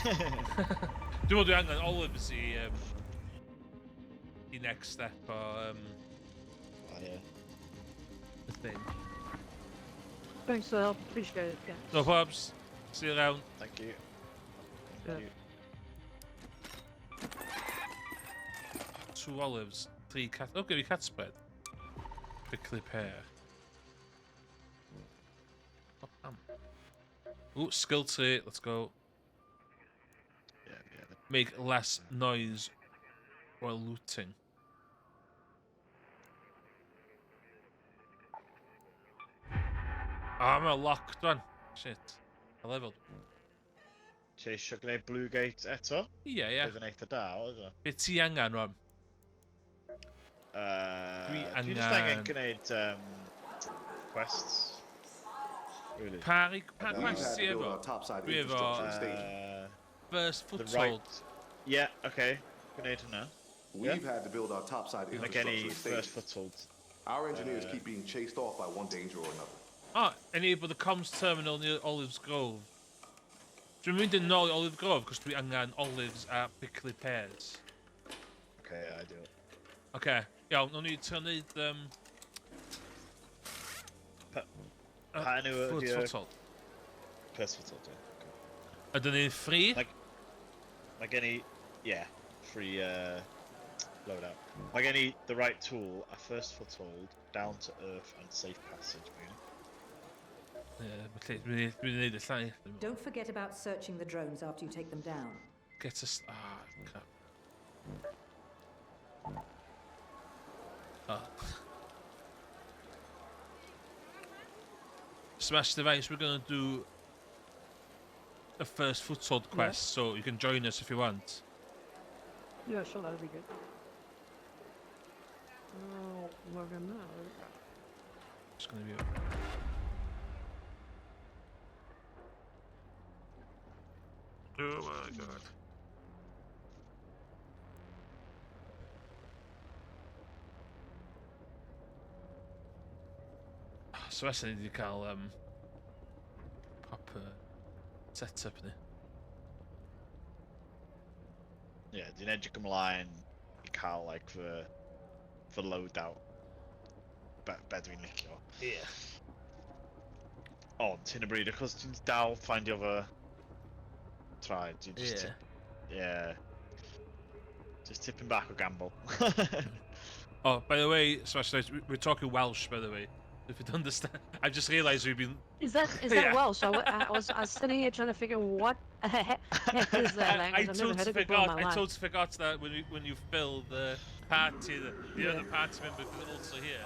Dwi'n meddwl dwi angen olives i next step o Oh, yeah. the thing. Thanks for the help. Appreciate it, guys. No probs. See you around. Thank you. Yeah. Thank you. 2 olives, 3 cat... Oh, give me cat spread. Prickly pear. Oh, ooh, skill tree, let's go. Yeah. Make less noise while looting. I'm locked one. Shit. I leveled. Ti eisiau gwneud Blue Gate eto? Ie. Bydd yn eitha da, oedd o? Be ti angen, Ron? Dwi just angen gwneud quests. Really. Pa We've quest had ti to build efo? our topside Dwi efo infrastructure and staging. first The foothold. right... Yeah, okay. Gwneud hynna. We've had to build our topside Like infrastructure any and first staging. foothold. Our engineers keep being chased off by one danger or another. Oh, enable the comms terminal near Olives Grove. Dwi'n mynd yn ôl i Olive Grove cos dwi angen olives a prickly pears. Okay, I do. Okay, iawn, nhw'n ni tynnu Pa enw ydy'r... foothold. First foothold, yeah. Ydyn ni'n free? Mae gen i... Yeah, free loadout. Mae gen i the right tool, a first foothold, down to earth and safe passage. Ie, dwi'n neud y llai. Don't forget about searching the drones after you take them down. Get us... Ah, crap. Ah. Smash device, we're gonna do a first foothold quest, so you can join us if you want. Yeah, sure, that'd be good. Oh, we're gonna... It's gonna be... Oh my god. So esa ni wedi cael proper set-up ni. Yeah, dwi'n edrych ymlaen I cael, like, fy loadout. Be dwi'n licio. Yeah. Ond, hyn y bryd, achos dwi'n dal ffindio fy Trydydd, dwi'n just... Yeah. Just tipping back o gamble. Oh, by the way, Smash Dice, we're talking Welsh, by the way. If you don't understand, I just realised we've been. Is that Yeah. Welsh? I was sitting here trying to figure what the heck is that language. I've never heard it before in my I life. totally forgot that when you fill the party, the Yeah. other party member is also here.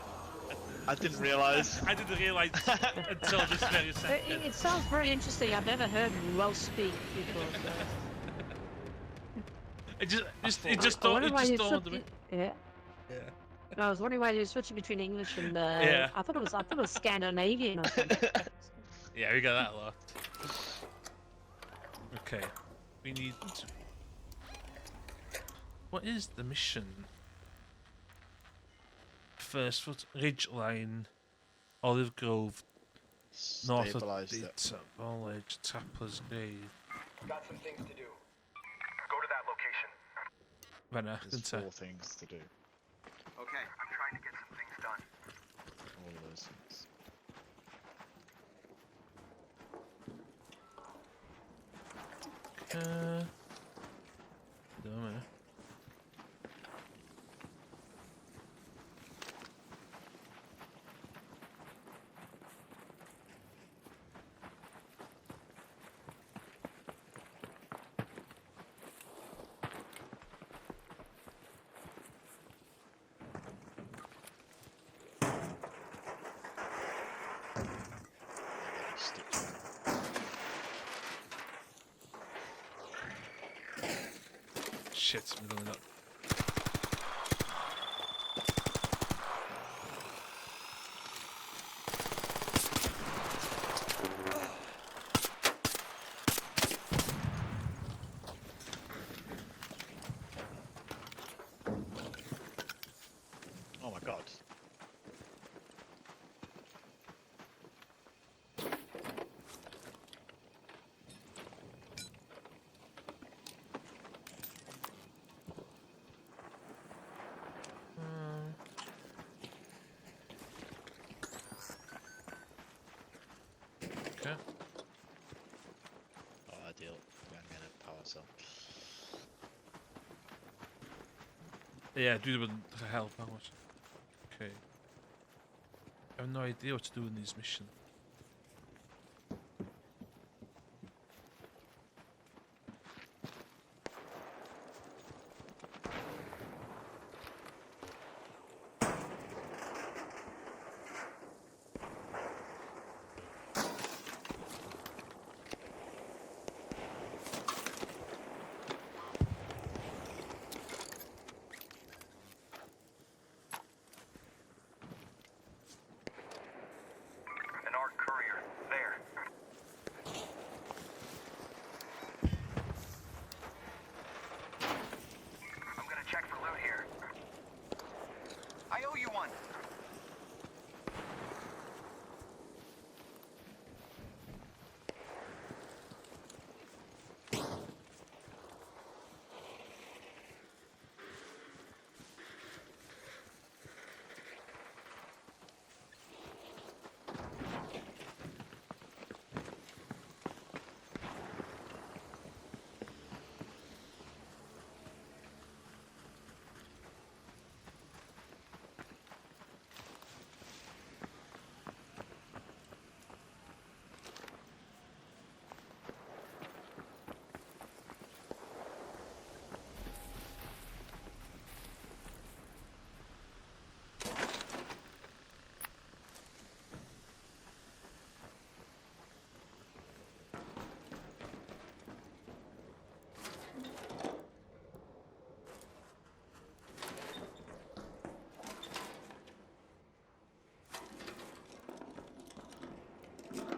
I didn't realise. I didn't realise until this very It, second. it sounds very interesting. I've never heard Welsh speak before. So. It just I dawned wonder why you on me. Yeah. Yeah. No, I was wondering why you're switching between English and Yeah. I thought it was Scandinavian or something. Yeah, we got that a lot. Okay, we need to. What is the mission? First foot ridge line, Olive Grove, north of Stabilised it. Data, Knowledge, Tapler's Grave. Got some things to do. Go to that location. Renner, There's Gyntaf. 4 things to do. Okay. I'm trying to get some things done. All of those things. Don't know. Stitch. Shit, we're going up. Oh my god. Okay. Oh, ideal. I'm gonna power cell. Yeah, do the help. How much? Okay. I have no idea what to do in these missions. An ARC courier. There. I'm gonna check for loot here. I owe you one.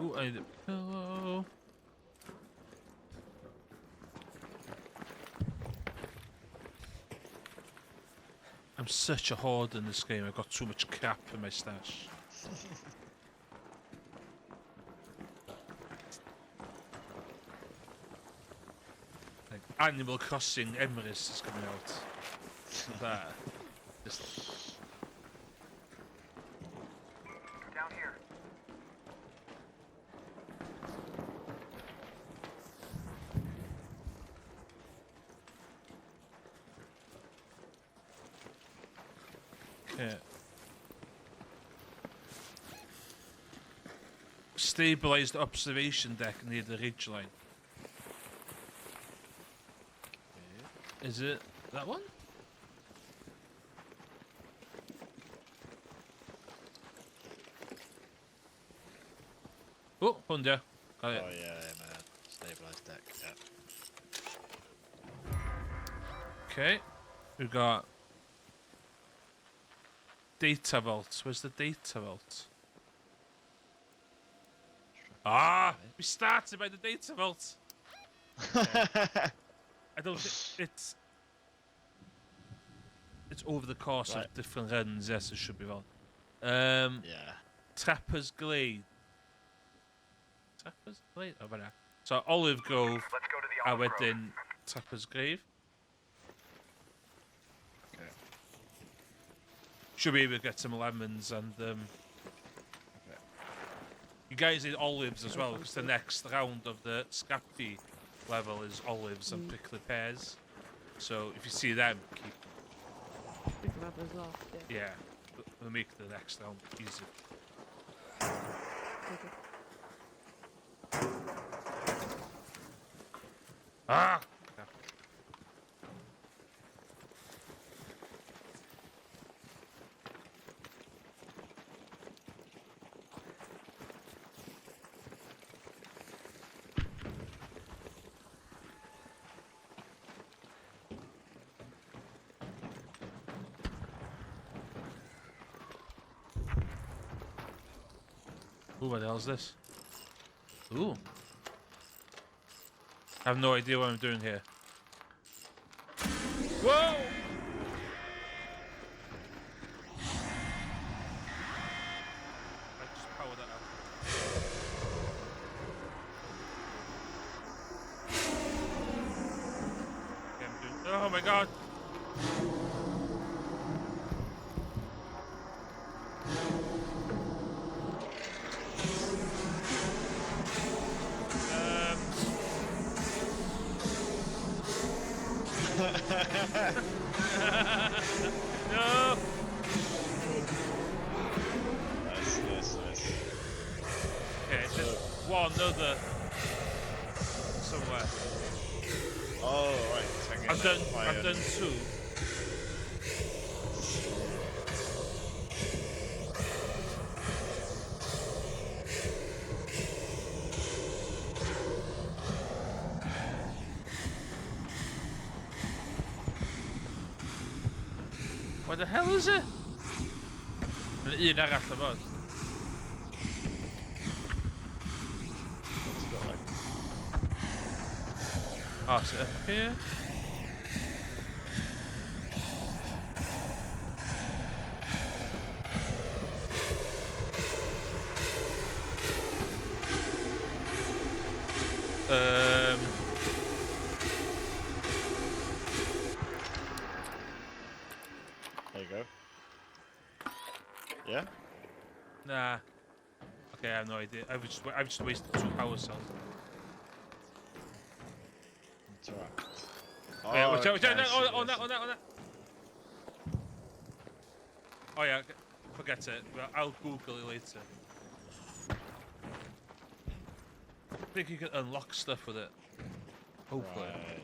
Ooh, I need a pillow. I'm such a hoarder in this game. I've got too much crap in my stash. Like Animal Crossing Emirates is coming out. That just Down here. okay. Stabilize the observation deck near the ridgeline. Is it that one? Oh, under. Got it. Oh yeah, man. Stabilized deck. Yeah. Okay. We got data vault. Where's the data vault? Ah, we started by the data vault. I don't think it's over the course of different runs. Yes, it should be wrong. Yeah. Trapper's Glade. Trapper's Glade? Oh, better. So Olive Grove. Let's go to the I Olive went Grove. in Trapper's Grave. Okay. Should be able to get some lemons and you guys need olives as well because the next round of the scrappy level is olives and prickly pears. So if you see them, keep. Pick them up as well. Yeah. Yeah, we'll make the next round easy. Okay. Ah! Ooh, what the hell is this? Ooh. I have no idea what I'm doing here. Whoa! I just powered that up. Okay, I'm doing. Oh my god! No! Nice. Okay, there's one other somewhere. Oh, right. I've done two. What the hell is it? Un arall y bod. Oh, is it up here? There you go. Yeah? Nah. Okay, I have no idea. I've just wasted 2 power cells. It's alright. Oh, yeah, watch out, okay, I see on this. that. Oh yeah, forget it. I'll Google it later. I think you can unlock stuff with it. Hopefully. Right.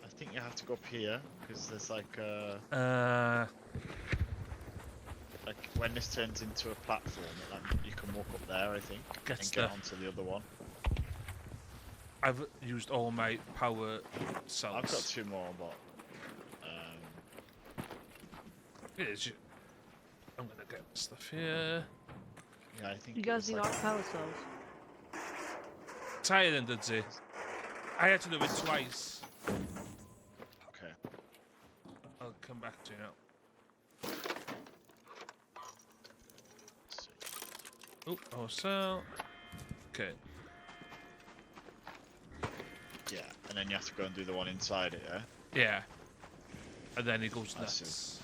I think you have to go up here because there's like when this turns into a platform, you can walk up there. I think Get and stuff. get onto the other one. I've used all my power cells. I've got 2 more, but It is. I'm gonna get stuff here. yeah, I think You it guys was do like, like power cells. Tired and did it. I had to do it twice. okay. I'll come back to you now. Let's see. Oh, power cell. Okay. Yeah, and then you have to go and do the one inside it. Yeah. Yeah. And then it goes I nuts.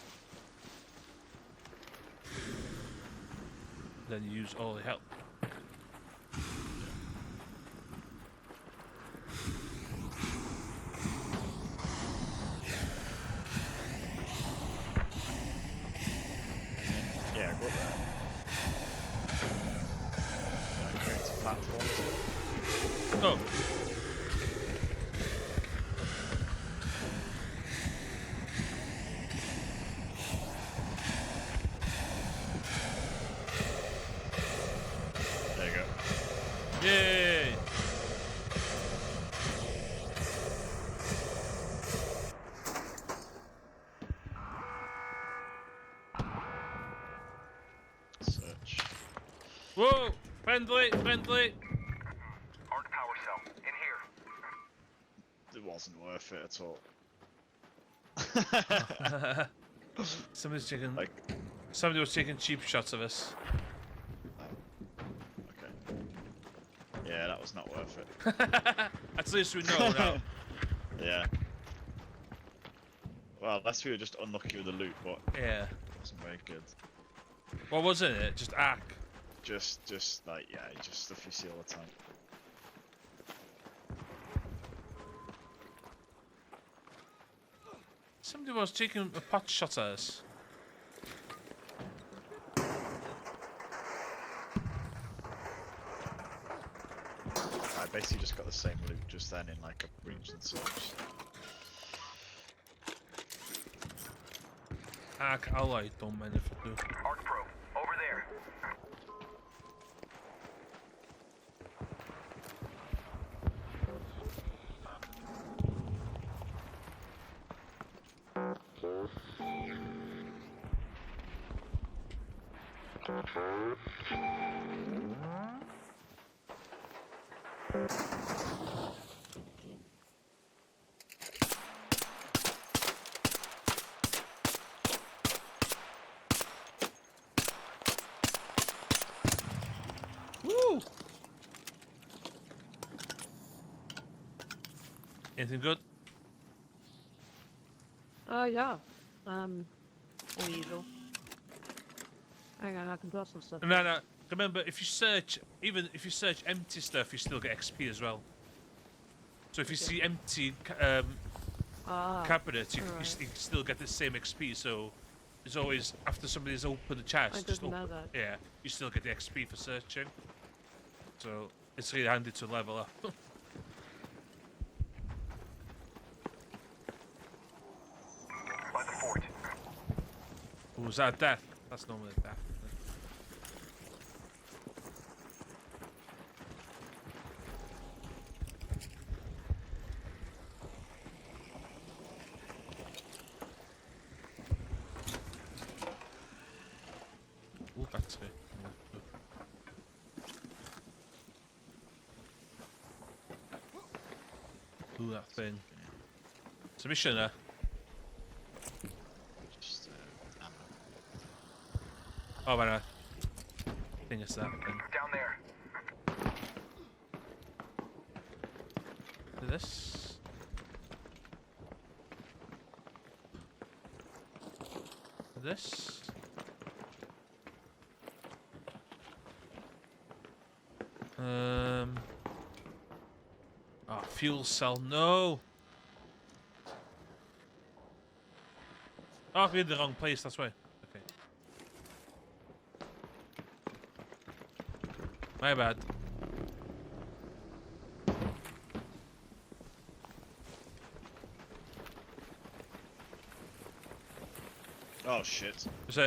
Then you use all the help. Yeah, go up there. go. There you go. Yay! Search. Whoa! Friendly, friendly. Arc power cell. In here. It wasn't worth it at all. Somebody's taking. Like, Somebody was taking cheap shots of us. okay. Yeah, that was not worth it. At least we know now. Yeah. Well, unless we were just unlucky with the loot, but Yeah. it wasn't very good. What was in it? Just arc. Just like, yeah, just stuff you see all the time. Somebody was taking a pot shot at us. I basically just got the same loot just then in like a breach and such. Arc ally, don't mind if I do. Arc probe. Over there. Woo! Anything good? Yeah. All usual. Hang on, I can draw some stuff. No. Remember, if you search, even if you search empty stuff, you still get XP as well. So if you see empty cabinets, you alright. you still get the same XP. So it's always after somebody's opened the chest. I just didn't know open- that. Yeah, you still get the XP for searching. So it's really handy to level up. By the fort. Oh, was that death? That's normally a death. Ooh, that's it. Ooh, that thing. It's a mission there. Just ammo. Oh, man, I think it's that thing. Down there. This. This. Oh, fuel cell, no! Oh, we're in the wrong place, that's why. Okay. My bad. Oh shit. Is it? I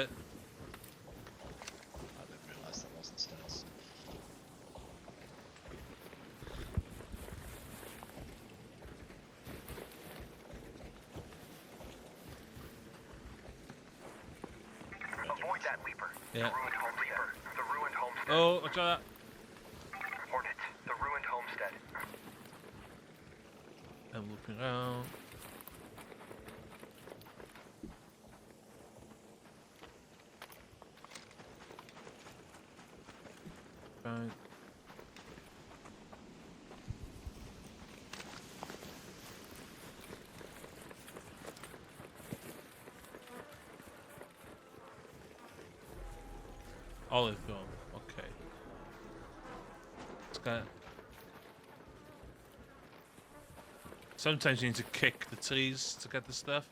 didn't realise that wasn't stairs. Avoid that leaper. Yeah. The ruined home leaper. The ruined homestead. Oh, watch out. Hornet. The ruined homestead. I'm looking around. Right. Olive film. Okay. It's got. Sometimes you need to kick the trees to get the stuff.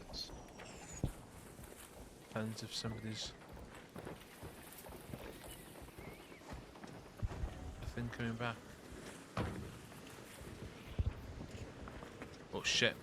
Yes. Depends if somebody's. anything coming back. Oh shit.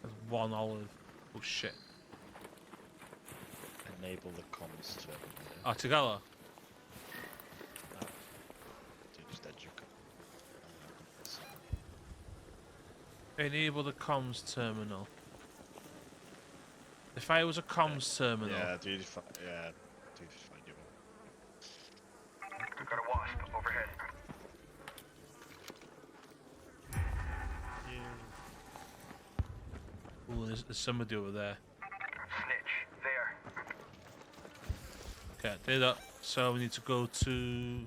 There's one olive. Oh shit. Enable the comms terminal. Ah, together. Just edge your Enable the comms terminal. If I was a comms terminal. Yeah, do you find you We've got a wasp overhead. Oh, there's somebody over there. Snitch. There. Okay, did that. So we need to go to.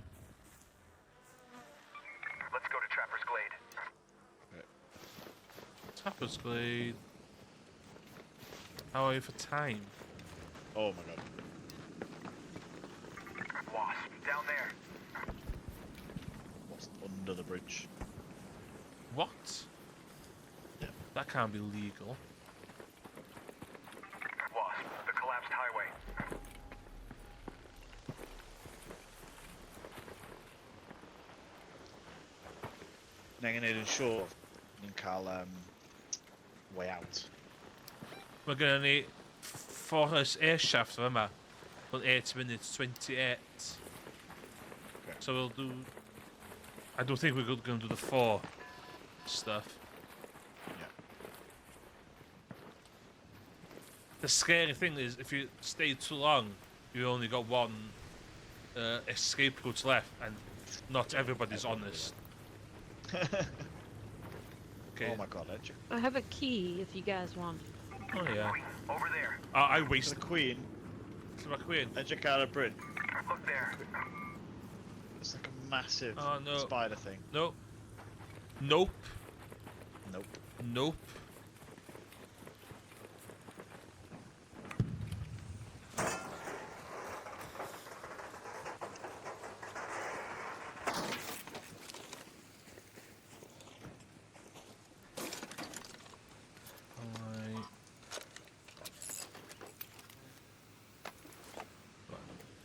Let's go to Trapper's Glade. Tapper's Glade. How are you for time? Oh my god. Wasp. Down there. What's under the bridge? What? Yeah. That can't be legal. Wasp. The collapsed highway. Nengen yn siŵr ni'n cael way out. We're gonna need for us air shaft yma. Well, 8 minutes 28. Okay. So we'll do. I don't think we're gonna do the 4 stuff. Yeah. The scary thing is, if you stay too long, you only got one escape route left, and not everybody's honest. Okay. Oh my god, edge. I have a key if you guys want. Oh yeah. Over there. I The wasted. Queen, To my queen. edge out of bridge. Look there. It's like a massive Oh, no. spider thing. Nope. Nope. Nope. Nope. Alright.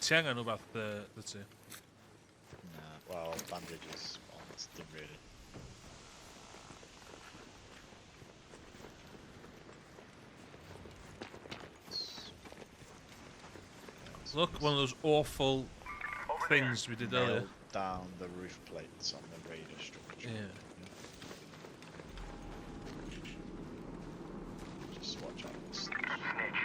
Ti angen rhywbeth the ti? Nah, well, bandages. Well, it's dim really. Look, one of those awful Over things we did earlier. Nailed down the roof plates on the radar structure. Yeah. Just watch out. for snitch. there. Snitch.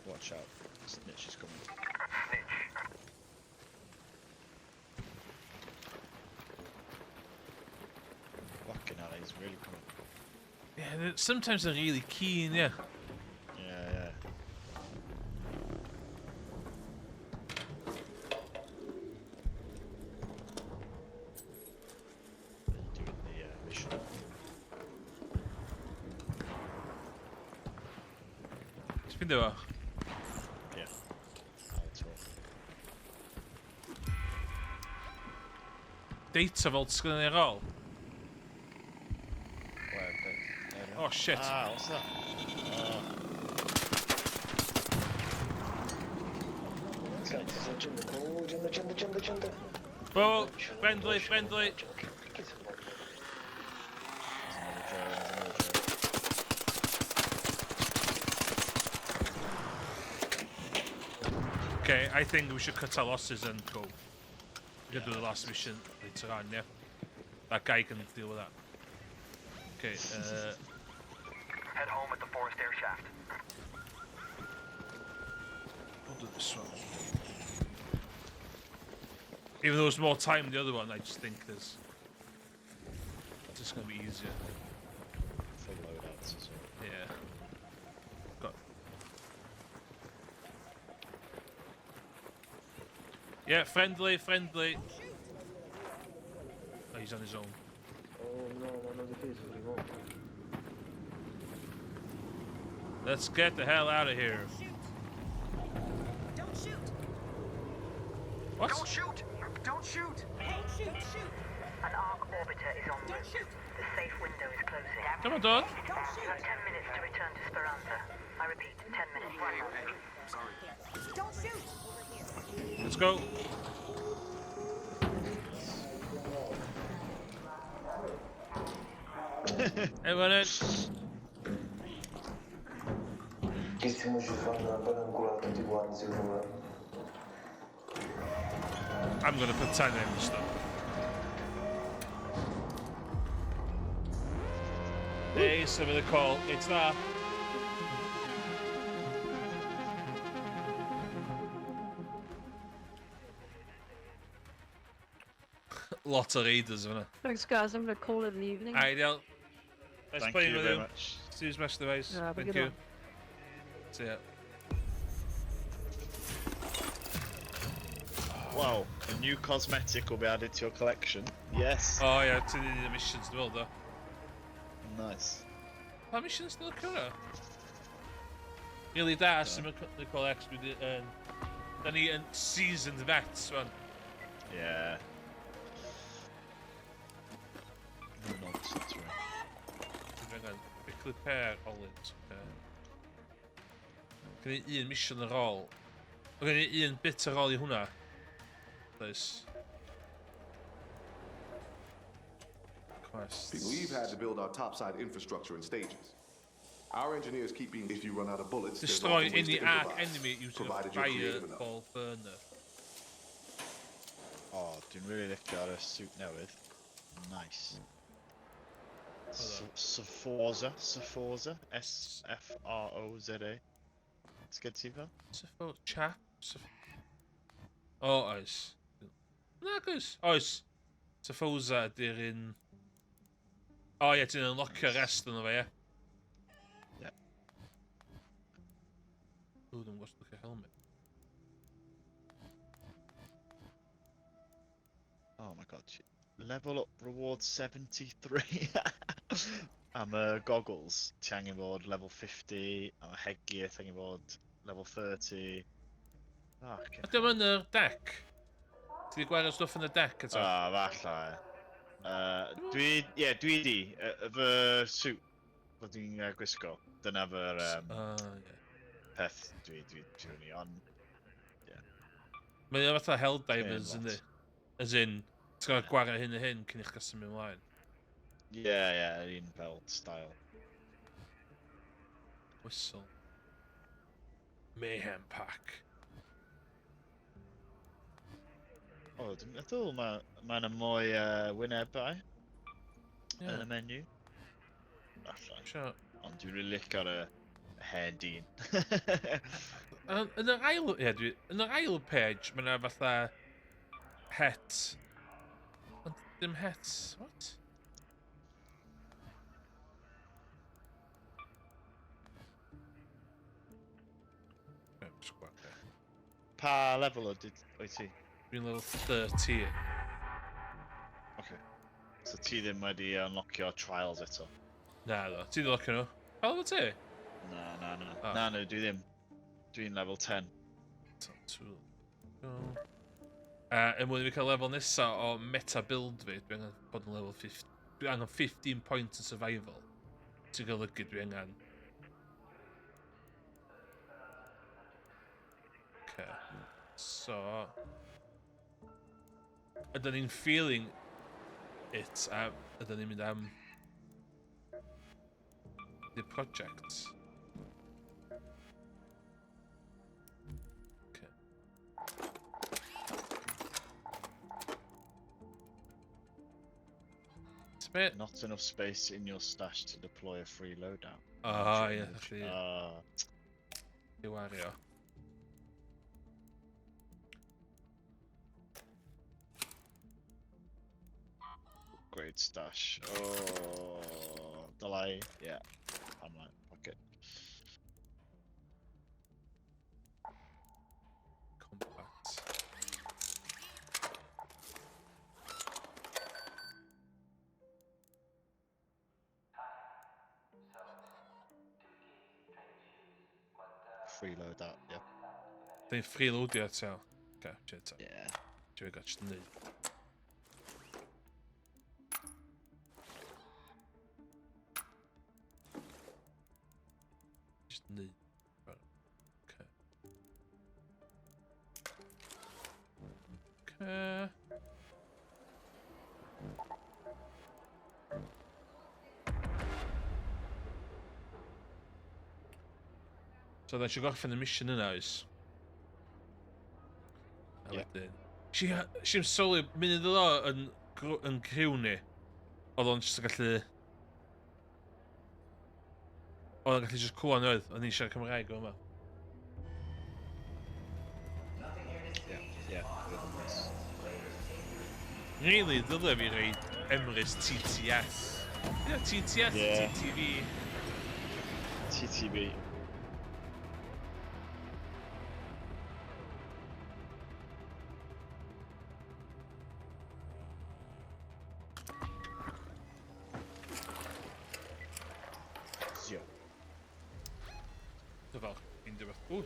Watch out. Snitch is coming. Snitch. Fucking hell, he's really coming. Yeah, sometimes they're really keen, yeah. Yeah. Doing the mission. Spin det va? Yeah. I'll talk. Dates of old skin in roll. Where, Oh shit. Ah, what's that? Whoa, friendly, friendly. Okay, I think we should cut our losses and go. We can do the last mission later on, yeah. That guy can deal with that. Okay, Head home at the forest air shaft. we'll do this one. Even though it's more time than the other one, I just think there's. It's just gonna be easier. Full loadouts as well. Yeah. Got. Yeah, friendly, friendly. he's on his own. Let's get the hell out of here. Don't shoot! What? Don't shoot! Don't shoot! Don't shoot! An arc orbiter is en route. The safe window is closing. Come on, Don. You have 10 minutes to return to Speranza. I repeat, 10 minutes. I'm sorry. Don't shoot! Let's go. Everyone in. I'm gonna put Tanya in the stuff. Hey, some of the call. It's that. Lots of readers, isn't it? Thanks, guys. I'm gonna call it an evening. Alright, Del. Nice Thank playing you with very you. much. See you smash the race. Yeah, have a Thank good you. one. See ya. Wow, a new cosmetic will be added to your collection. Yes. Oh yeah, to the missions as well though. Nice. That mission's still cool. Really that some they call X with it and then he seasoned vets one. Yeah. No, that's right. Hang on, quickly pair olives. Kan ni un mission ar ôl? O gen ni un bit ar ôl I hwnna. Does. Quests. We've had to build our topside infrastructure in stages. Our engineers keep being, if you run out of bullets, there's Destroy often ways any to arc improvise, enemy using a provided you're creative enough. fireball burner. Oh, dwi'n really licio ar y suit newydd. Nice. Sforza. S-F-R-O-Z-A. It's good to see that. Syffo chap. O oes. Nag oes. Oes. Syffosa ydy'r un... O ie, ti'n unlockio rest yn o fe, ie? Ie. Ooh, dwi'n gwrs look a helmet. Oh my god. Level up reward 73. Am y goggles, ti angen bod level 50. Am y headgear, ti angen bod level 30. Oh, okay. Ydym yn y deck? Ti di gwario stwff yn y deck eto? Falle. Dwi di. Fy suit. Fy dwi'n gwisgo. Dyna fy'r Ie. peth dwi ni, ond... Mae'n fatha Helldivers, Lot. yndi? As in, ti'n gael gwario hyn a hyn cyn i'ch gysym ymlaen. Ie, yr un fel style. Whistle. Mayhem Pack. O, dwi'n meddwl mae yna mwy wynebau yn y menu. Falle. Sure. Ond dwi'n really licio'r hen dyn. Yn yr ail... Ie, yn yr ail page, mae yna fatha... Het. Ond dim het... What? Pa level oed ti? Dwi'n level 13. Okay. So ti ddim wedi unlockio trials eto? Na, do. Ti'n look nhw? Fel efo ti? Na, Ah. Na, dwi ddim. Dwi'n level 10. Er mwyn I fi cael lefel nesa o meta build fi, dwi angen bod yn level 50. Dwi angen 15 points in survival. Ti'n golygu dwi angen. Okay. So... Ydyn ni'n feeling it, ydyn ni'n mynd am... The project. Okay. It's a bit... Not enough space in your stash to deploy a free loadout. Ah, ie, actually. I wario. Great stash. Oh, delay. Yeah. I'm like, okay. Compact. freeload that, yeah. Dwi'n freeloadio eto. Okay, eto. Yeah. Dwi'n gael just neud. Just neud. Right. Okay. Okay. So then she gorffen y mission yna oes. A wedyn. Si'n sylwi, munud o yn criw ni. Oedd o'n jyst yn gallu... Oedd o'n gallu jyst clwan oedd. Oedd ni'n siarad Cymraeg o yma. Yeah. Really, dyle fi reid Emrys TTS. Yeah, TTS, Yeah. TTV. TTV. Dyfal, un dyfal. Ww,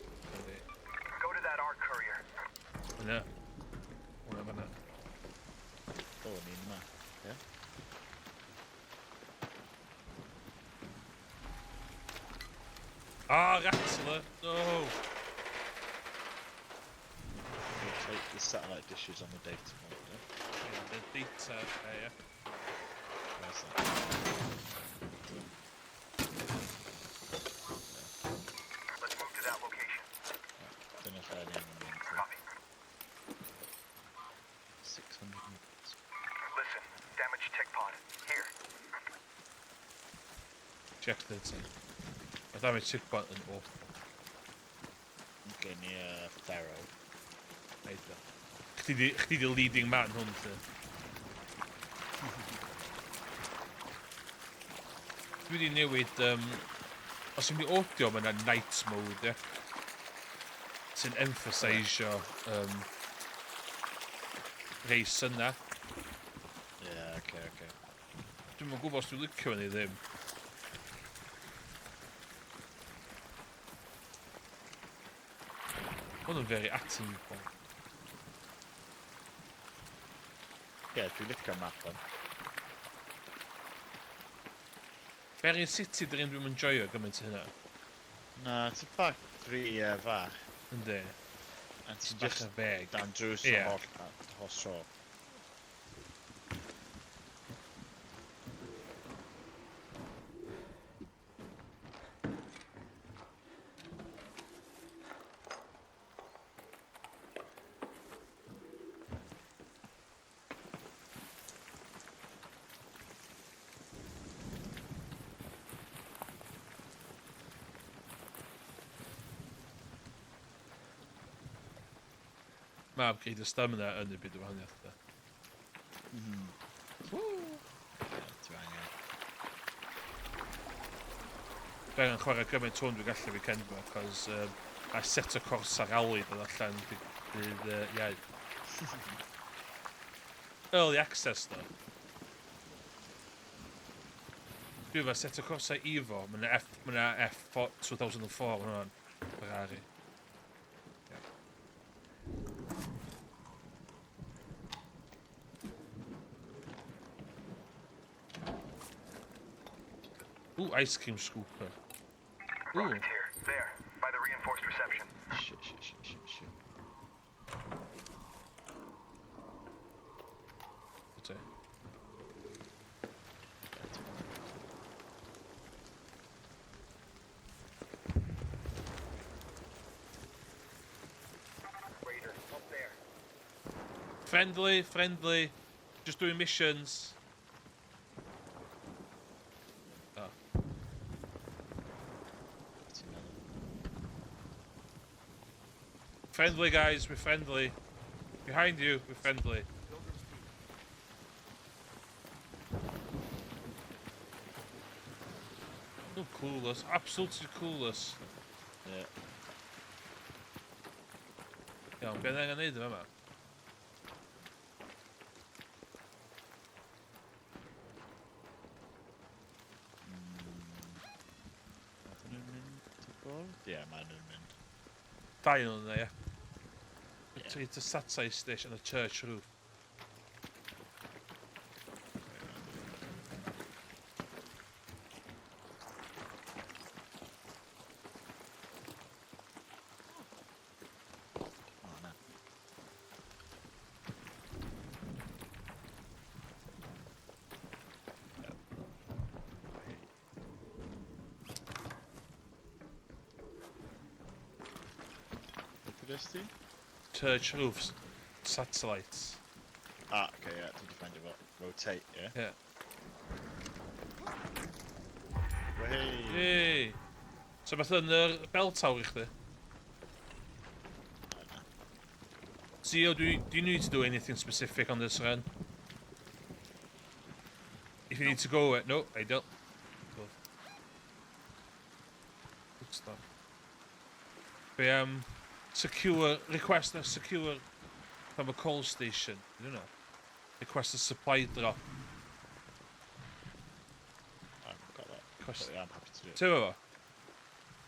Go to that art courier. yna. Hwna fanna. O, ni'n yma. Yeah. Ah, Rattler! No! We'll take the satellite dishes on the data mode, yeah? Yeah, the data, yeah. Where's that? Let's move to that location. Don't know if I had anything in for Copy. 600 meters. Listen, damaged tick pod. Here. Check the thing. I thought we took button off. Okay, near Pharaoh. Right there. Chdi di leading man hwn, te. Dwi wedi newid, os yw'n mynd audio, mae yna night mode, ie. Sy'n emphasisio reis yna. Yeah, okay. Dwi'n mwyn gwybod os dwi'n licio ni ddim. Hwn yn very attenbol. Yeah, dwi'n licio map on. Berry City, dyn ni'n dwi'n enjoyo gymaint hynna. Na, ti'n factory fach. Ynddi. A ti'n Bach just o feg. dan drws Ie. o holl tro. Mae upgrade y stamina yn y byd o wahaniaeth da. Ti'n angen. Fe yn chwarae gymaint hwn dwi'n gallu fi cend ma, cos a set o cors ar alwyd oedd allan bydd iau. Early access do. Dwi'n fa set o cors ar Evo, mae yna F 2004 hwnna'n Ferrari. Ooh, ice cream scooper. Ooh. Rocket's here. There, by the reinforced reception. Shit. What's it? Raider, up there. Friendly. Just doing missions. Oh. Friendly, guys, we're friendly. Behind you, we're friendly. Oh, clueless. Absolutely clueless. Yeah. Iawn, be angen neud yma? Maen nhw'n mynd to bwrdd? Ie, maen nhw'n mynd. dau on there, yeah? It's a satellite station on a church roof. Church roofs, satellites. Ah, okay, yeah. Did you find it? What? Rotate, yeah. Yeah. Hey. So beth yn bell tower I chdi? CEO, do you need to do anything specific on this run? If you need to go, no, I don't. Good. Good stuff. But, request a secure from a coal station, you know. Request a supply drop. I haven't got that. Request. But yeah, I'm happy to do it. Two.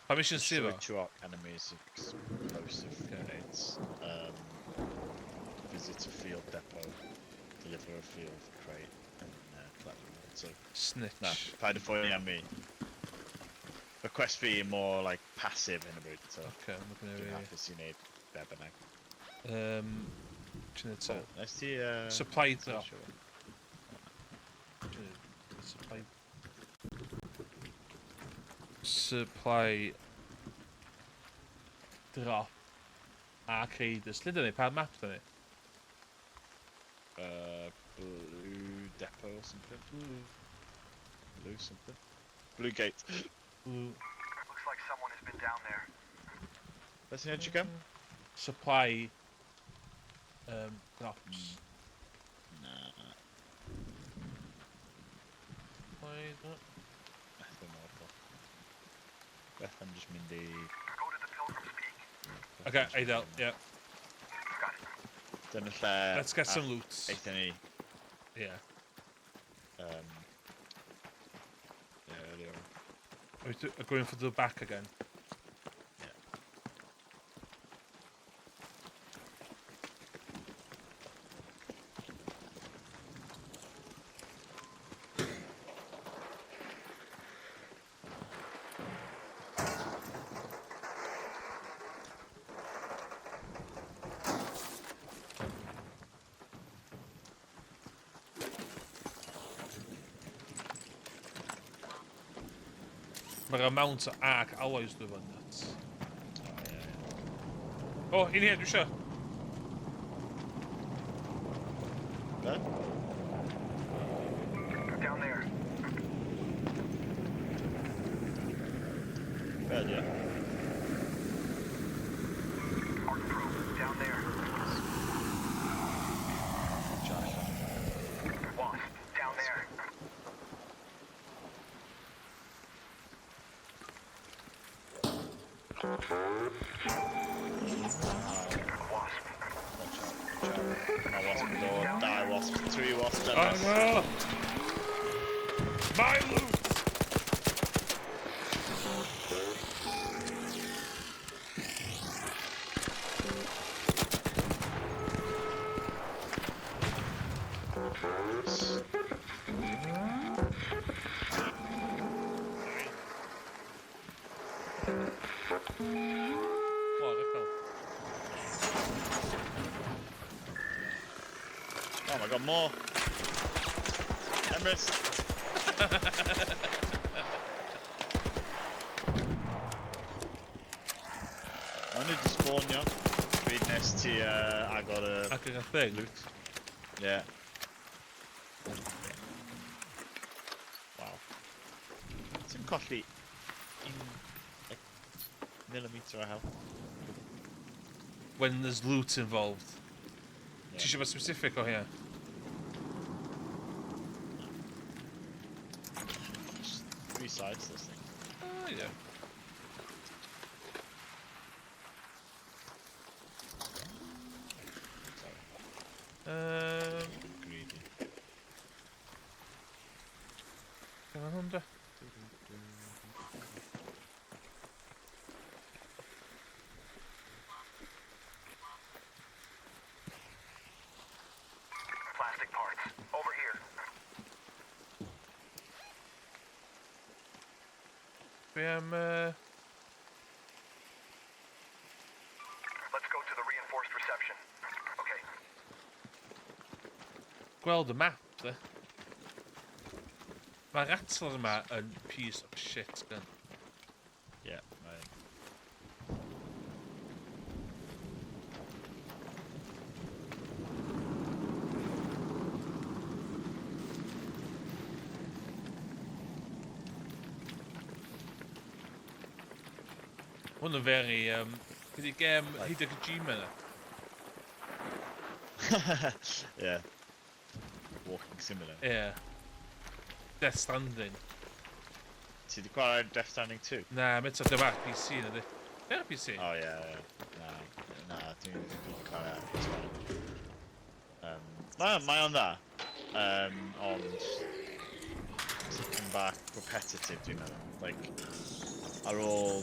Permission zero. To our enemies explosive grenades. Visit a field depot. Deliver a field crate. And collect them. So Snitch. no, find a phone on me. Request fee more like passive in a bit. So Okay, I'm looking you over have to see need better now. here. So let's see. Supply drop. Supply drop. Arcade. Lle dyn ni? Pa map dyn ni? Blue depot or something. Blue something. Blue gate. Blue. Looks like someone has been down there. Let's see how you come. Supply drops. Nah. Supply drop. Beth, I'm just mean the. Go to the Pilgrim's Peak. Okay, I don't. Yeah. Got it. Then if, Let's get some loot. Any. Yeah. Yeah, earlier. Are we going for the back again? Mae'r amount o arc alloys dwi'n fan nuts. Oh, in here, dwi isio. There? Down there. There, yeah. Arc probe. Down there. Wasp. Down there. Wasp. My wasp door, die wasp, 3 wasps. Oh no! My loot! Oh my god, more! Emrys! I need to spawn you. Feed nest here, I got a Ac yn thing. loot. Yeah. Wow. Ti'n colli 1 millimetre o health. When there's loot involved. Yeah. Ti eisiau fod specific o hynna? Just 3 sides this thing. Oh, yeah. Greedy. Can I wonder? am... Let's go to the reinforced reception. Okay. Gweld y map, de. Mae'r Rattler yma yn piece of shit, gun. Yeah, mate. Hwn yn very, gyda gem Hideo Kojima na. Yeah. Walking simulator. Yeah. Death Stranding. Ti 'di chwarae Death Stranding 2? Na, mae eto dyma PC na di. Dyma PC? Oh yeah, yeah. Na, dwi'n chwarae ar PS1. Mae o'n dda. Ond... Tipyn bach repetitive, dwi'n meddwl. Like, ar ôl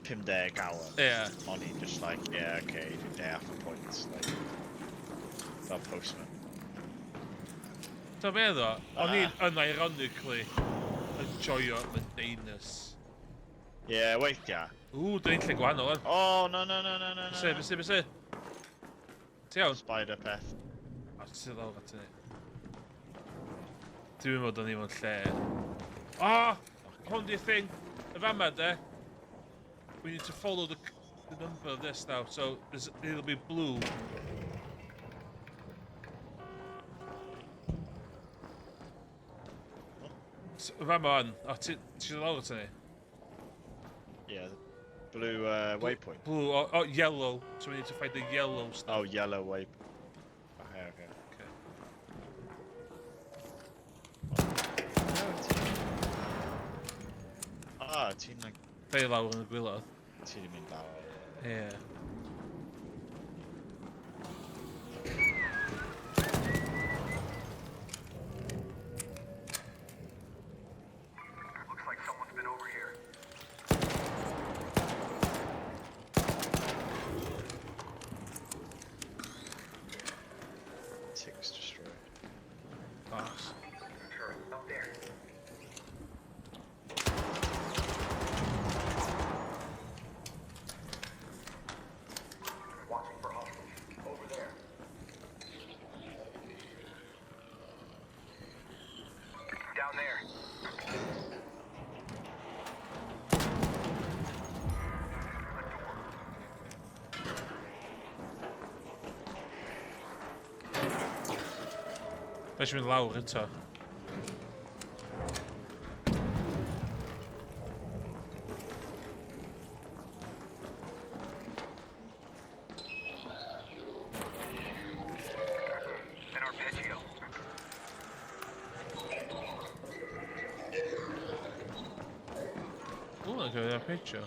50 awr. Yeah. O'n i just like, yeah, okay, dwi'n deall y pwynt. Like, fel postman. So fe ddo, o'n i'n unironically yn joio mundaneness. Yeah, weithia. Ww, dwi'n lle gwahanol yn. Oh, no. Byse. Ti iawn? Spider peth. O, ti lawr at hynny. Dwi'n meddwl o'n i mewn lle. Oh! Hwn di'r thing. Y fama, de. We need to follow the number of this now, so it'll be blue. Y fama on. O, ti lawr at hynny? Yeah, the blue waypoint. Blue, oh, yellow. So we need to find the yellow stuff. Oh, yellow waypoint. Okay. Ti'n like... Fe lawr yn y gwylodd. Ti di mynd lawr. Ie. Looks like someone's been over here. Ticks destroyed. Pass. Sure, up there. Watching for hostiles. Over there. Down there. Weź mi lawr eto. An arpeggio. Ooh, look at that picture.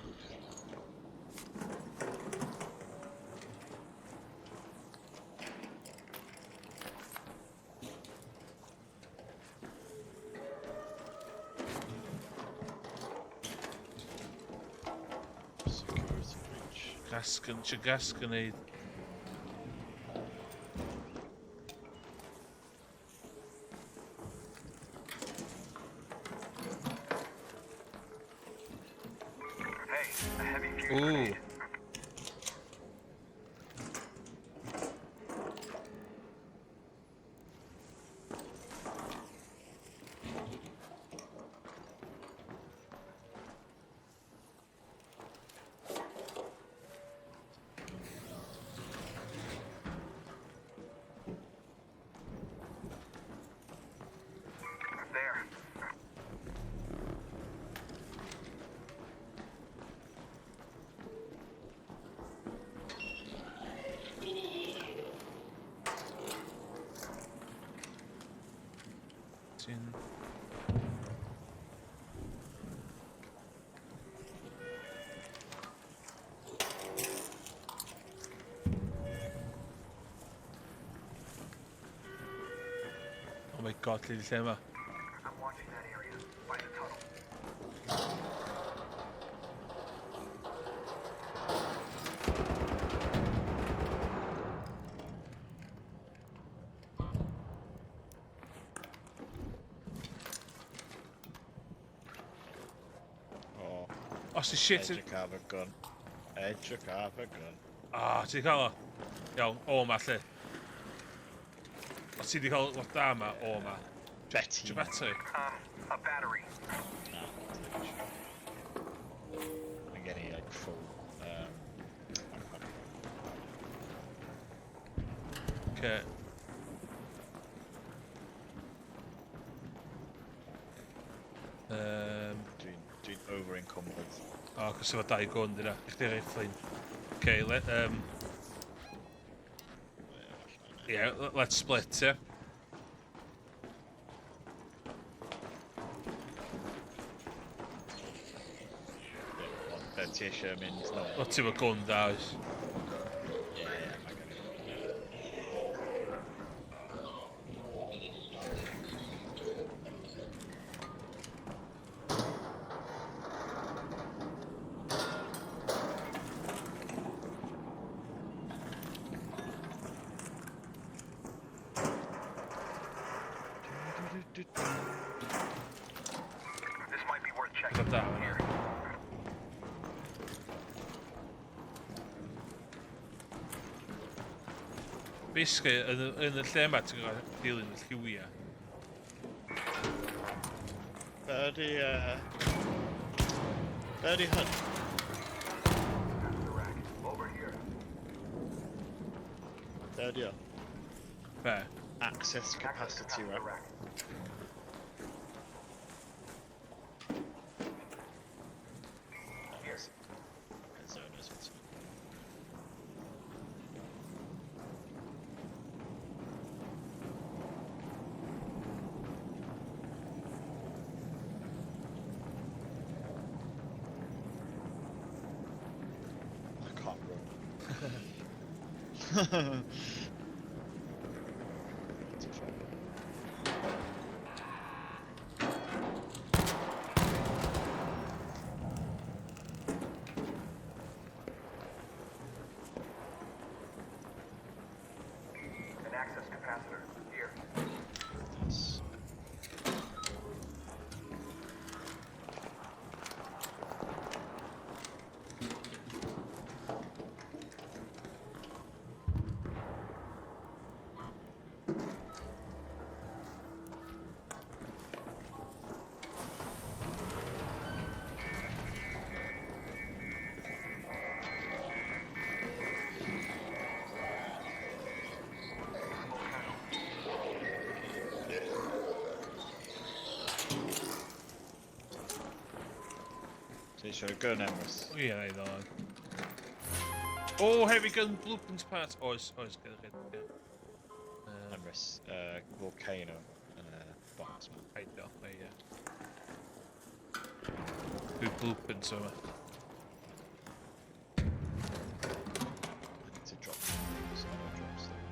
Security breach. Gas grenade. Hey, a heavy fuse Ooh. grenade. There. Tin. Oh my god, lili lle yma. I'm watching that area. By the tunnel. Oh. Os di shit... Edrych ar fy gun. Edrych ar fy gun. Ti di cael o? Iawn, o ma lle. Os ti di cael lot da ma, o ma. Betty. Ti'n battery? A battery. Na, I'm getting like full. Okay. Dwi'n over encumbered. O, cos efo 2 gun dyna. I chdi riflin. Okay, yeah, let's split, yeah. Ti eisiau mynd nôl? O, ti efo gun da, oes. This might be worth checking. Da, hwnna. Basically, yn y lle yma, ti'n gwybod dilyn y lliwia. Be ydi hyn? Over here. Be ydi o? Be? Access capacity rack. I can't run. An access capacitor. Here. Yes. Ti eisiau gun Emrys? Ie, na i ddod. O, heavy gun blueprints part. Oes, gyda chi. Emrys, volcano yn y box ma. Heidio, ie. Dwi'n blueprints yma. I need to drop things, so I'll drop stuff.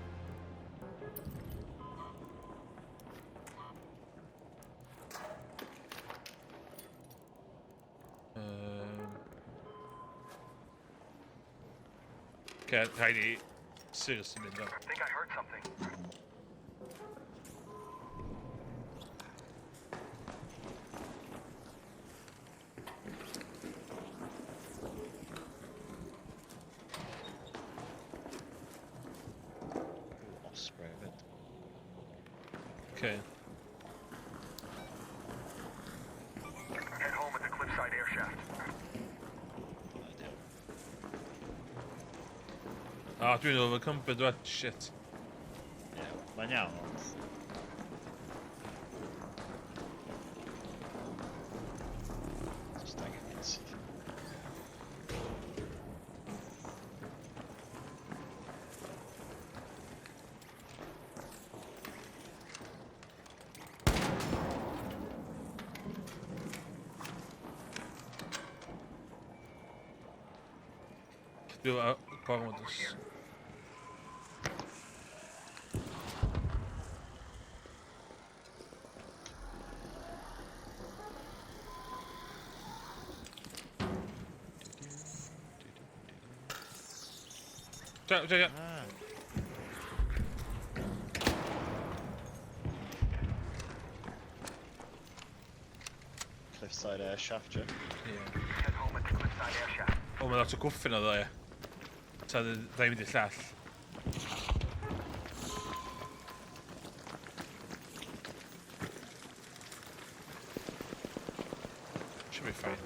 Okay, rhaid i seriously mynd o. I think I heard something. Osprey of it. Okay. Head home at the cliffside air shaft. Dwi'n overcumbered, what? Shit. Ie, mae'n iawn, ond... Just angen mynd. Dwi'n gormod ys... Ja. Ah. Cliffside air shaft, yeah. Ie. Head home at the cliffside Allied airshot. O, mae lot o gwffin o ddo, ie. Ta ddau mynd i'r llall. Should be fine.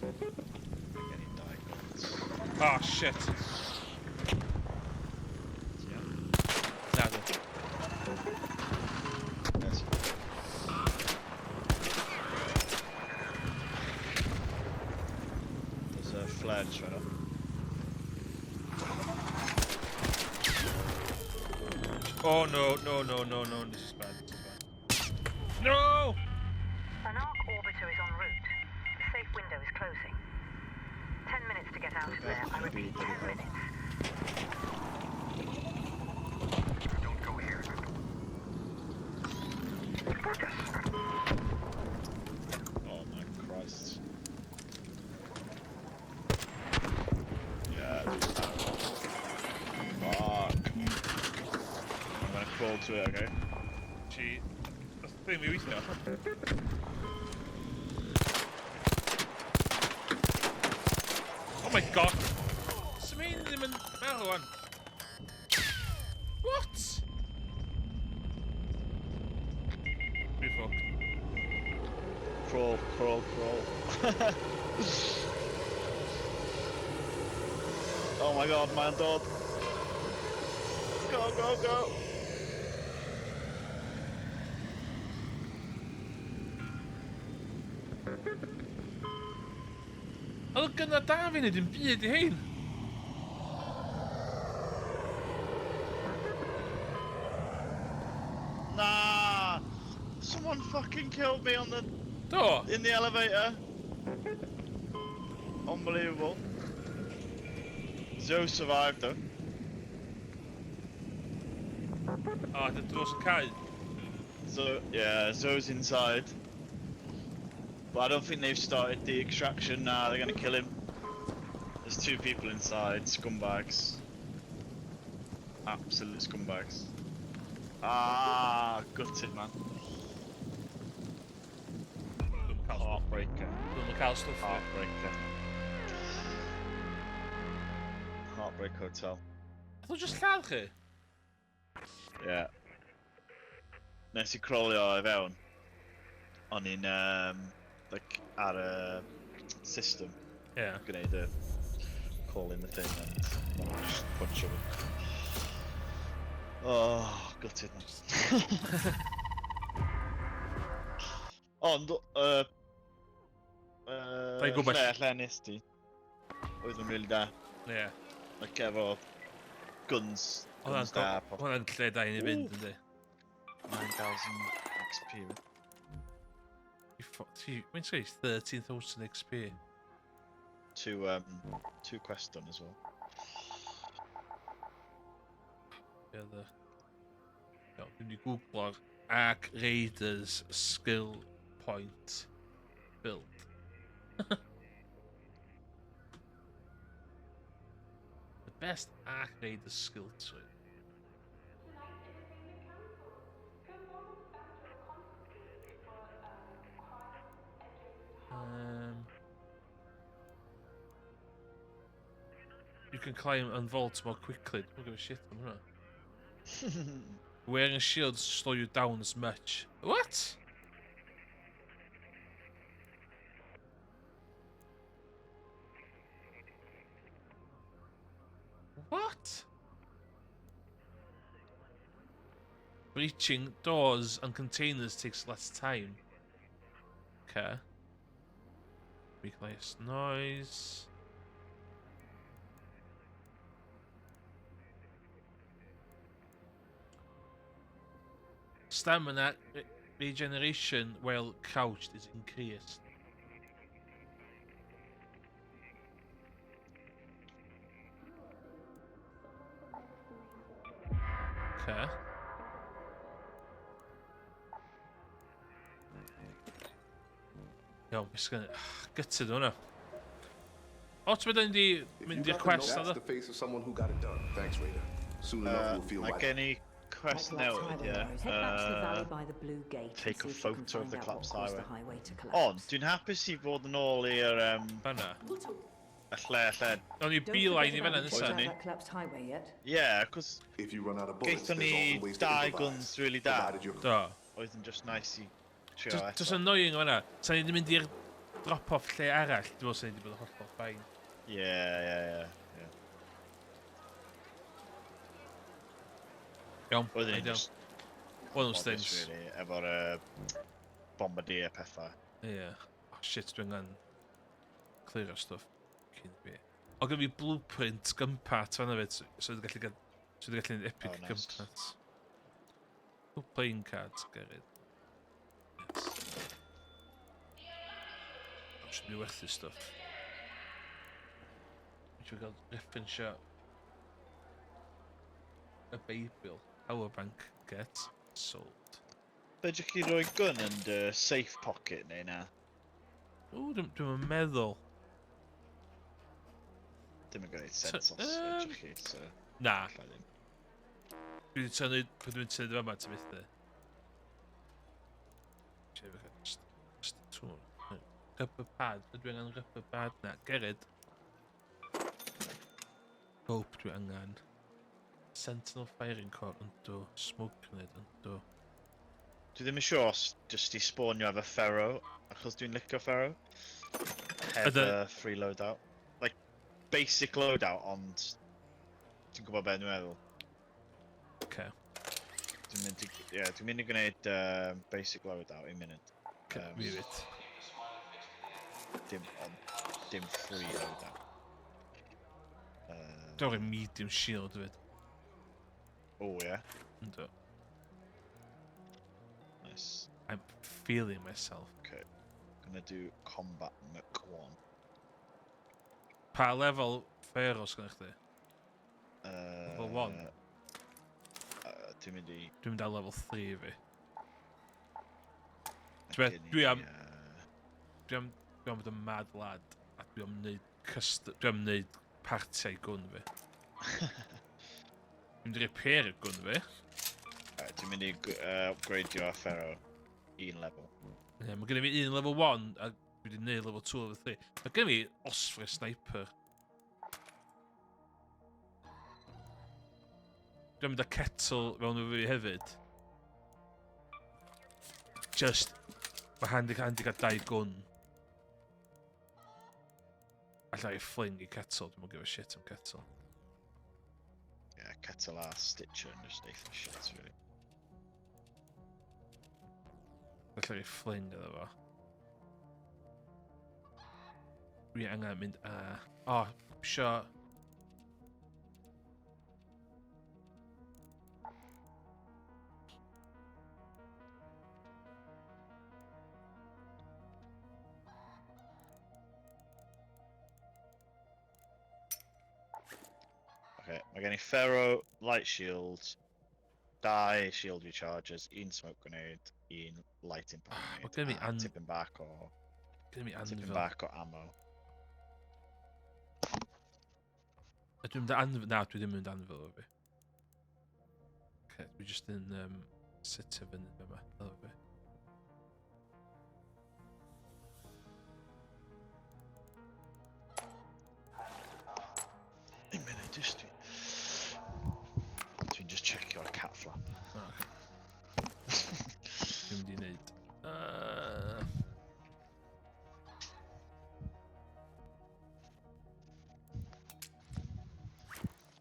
Getting diagonals. Oh, shit. Yeah. Nada. Yes. There's a flare just right up. Oh, no, no, no, no, no. This is bad. This is bad. No! An arc orbiter is en route. The safe window is closing. 10 minutes to get out of there. I repeat, 10 minutes. Don't go here. Oh my Christ. Yeah, just fuck. I'm gonna crawl to it, okay? Gee. That's the thing we weithio. Oh my god! Smain ddim yn marw wan. What? We fucked. Crawl, crawl, crawl. Oh my god, man, dog. Go, go, go. Oedd gynna da fi wneud yn byd i hein. Nah! Someone fucking killed me on the Do? in the elevator. Unbelievable. Zoe survived though. O, dy dros y cae. So yeah, Zoe's inside. But I don't think they've started the extraction. Nah, they're gonna kill him. There's two people inside, scumbags. Absolute scumbags. Ah, gutted, man. Heartbreaker. Dwi'n cael stwff fi. Heartbreaker. Heartbreak Hotel. Oedd just lladd chi? Yeah. Nes I crawlio I fewn. O'n i'n like ar y system. Ie. Gwneud y call in the thing and just punch him. Oh, gutted man. Ond Dau gwbell. lle nes ti? Oedd yn rili da. Ie. Like efo guns Oedd da. hwnna'n lle da i ni fynd, yndi? 9,000 XP. Mae'n sgwrs 13,000 XP. Two quests done as well. Ie, dda. Iawn, dwi'n i googlo'r Arc Raiders Skill Point Build. The best Arc Raiders skill tree. You can climb and vault more quickly. Don't give a shit on that. Wearing a shield to slow you down as much. What? What? Breaching doors and containers takes less time. Okay. Make less noise. Stamina regeneration while crouched is increased. Okay. Yo, just gonna gutted hwnna. O, ti'n mynd i If mynd you i'r got the quest note, na that's the face of someone who got it done. Thanks, Raider. Soon enough, we'll feel Mae like gen i quest Like Collapsed noted, Highway yeah. arrows. Head back to the valley by the blue gate. Take and a see if you can photo of find the out collapsed what caused highway. the highway to On, collapse. dwi'n hapus I fod yn ôl i'r Fanna. lle. O'n i Don't beeline forget i fanna about checking nesa. out Ni. that collapsed highway yet. Yeah, cos If you run out of bullets, gaethon there's ni often ways to dau improvise. guns really da. Provided you're Do. Oedd yn just nice i trio Just eto. annoying o fanna. Sa'n ni'n mynd i'r drop-off lle arall. Dwi'n meddwl sa'n ni wedi bod yn hollol ffain. Yeah. Iawn, Oedden ni'n ideal. just One of those modest, things. really, efo'r bombardier pethau. Yeah. Oh shit, dwi'n gan clear o stuff. Cyn fi. O gyda fi blueprint gympart fanna fyd. So dwi'n gallu neud epic Oh, nice. gympart. Oh, playing cards, Gerrit. Yes. Oh, should be worth this stuff. Which we got reference shot. A Bible. Power bank gets sold. Fedrwch chi roi gun yn dy safe pocket neu na? O, dwi'n meddwl. Dim yn gwneud sens os yym, fedrwch chi, so... Na. Alla ddim. Dwi'n tynnu fama ti fyth. Just tŵn. Rubber pad. Ydw i angen rubber pad na. Gerrit. Hope dwi angen. Sentinel firing core yn do. Smoke grenade yn do. Dwi ddim yn siŵr os jyst i spawnio efo Pharaoh, achos dwi'n licio Pharaoh. Heb free loadout. Like, basic loadout, ond... Ti'n gwybod beth dwi'n meddwl? Okay. Dwi'n mynd i gwneud basic loadout in munud. Leave it. Dim free loadout. Dwi'n rhaid medium shield fyd. Oh, yeah. Ynddo. Nice. I'm feeling myself. Okay. Gonna do combat Mach 1. Pa lefel Pharaoh sgynnych chdi? Level 1? Dwi'n mynd i... Dwi'n mynd ar level 3 fi. Dwi am bod yn mad lad a dwi am neud partiau gwn fi. Dwi'n mynd i repair y gwn fi. Dwi'n mynd i upgradeio a Pharaoh un level. Ie, mae gen i fi un level 1 a dwi wedi neud level 2 level 3. Mae gen i fi osfre sniper. Dwi'n mynd â kettle fewn o fi hefyd. Just, mae handi gael 2 gwn. Alla i fling i kettle, dwi'n mwyn give a shit am kettle. Yeah, Kettle a Stitcher yn just eitha shit, really. Alla i fling iddo fo. Dwi angen mynd a... O, sio... Okay, mae gen i Pharaoh, Light Shield, 2 Shield Rechargers, 1 Smoke Grenade, 1 Light Impact Mae gen i Grenade, a an- Tipping Back o... Gen i Tipping anvil. Back o ammo. Dwi'n mynd anvil... Na, dwi ddim yn mynd anvil o fi. Okay, dwi just yn sitio fyny fe yma, o fi. Un munud, just dwi... Dwi'n just checio'r cat flap. Dwi'n mynd i neud...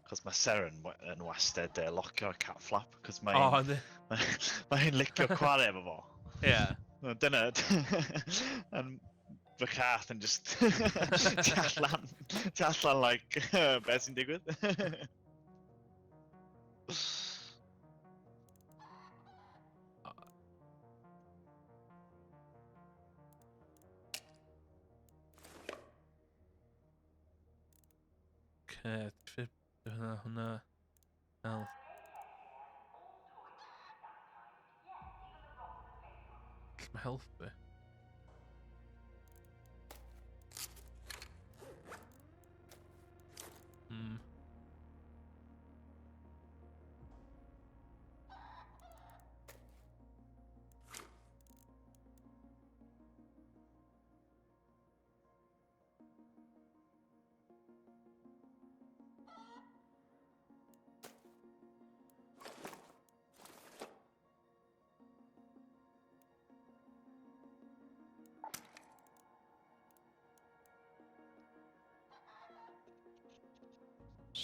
Cos mae Seren yn wastad locio'r cat flap, cos O, mae'n... ne. Mae hi'n licio chwarae efo fo. Ie. Dyna... Yn fy cath yn just... tu allan, like, beth sy'n digwydd? Okay, hwnna... Hel. Lle mae health fi?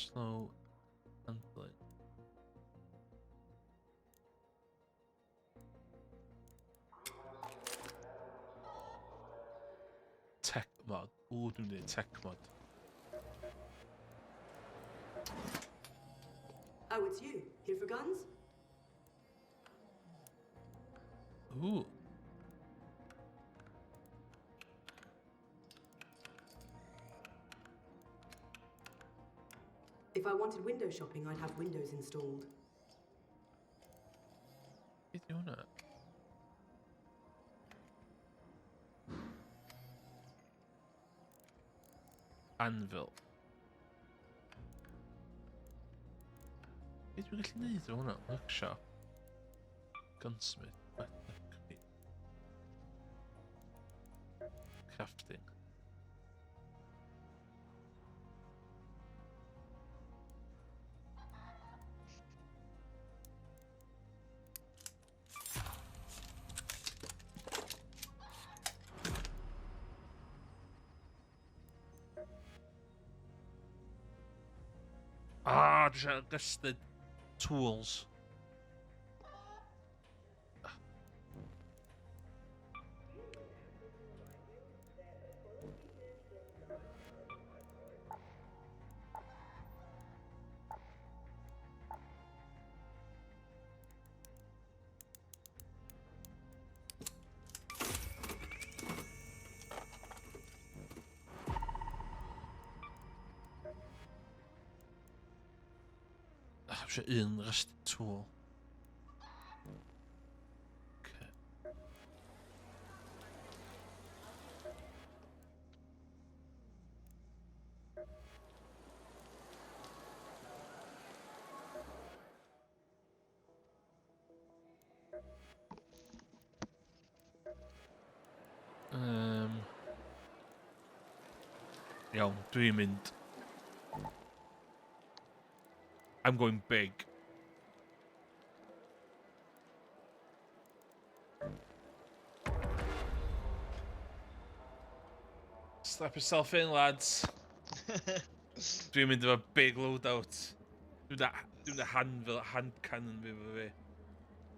Slow handling. Tech mod. Ooh, do the tech mod. Oh, it's you. Here for guns? Ooh. If I wanted window shopping, I'd have windows installed. What are you doing that? Anvil. Beth dwi'n gallu neud o hwnna? Workshop. Gunsmith. Crafting. Ah, just the tools. Heb je een rusty tool? Okay. Iawn, dwi'n mynd. I'm going big. Strap yourself in, lads. Dwi'n mynd efo big loadout. Dwi'n hand cannon fi efo fi.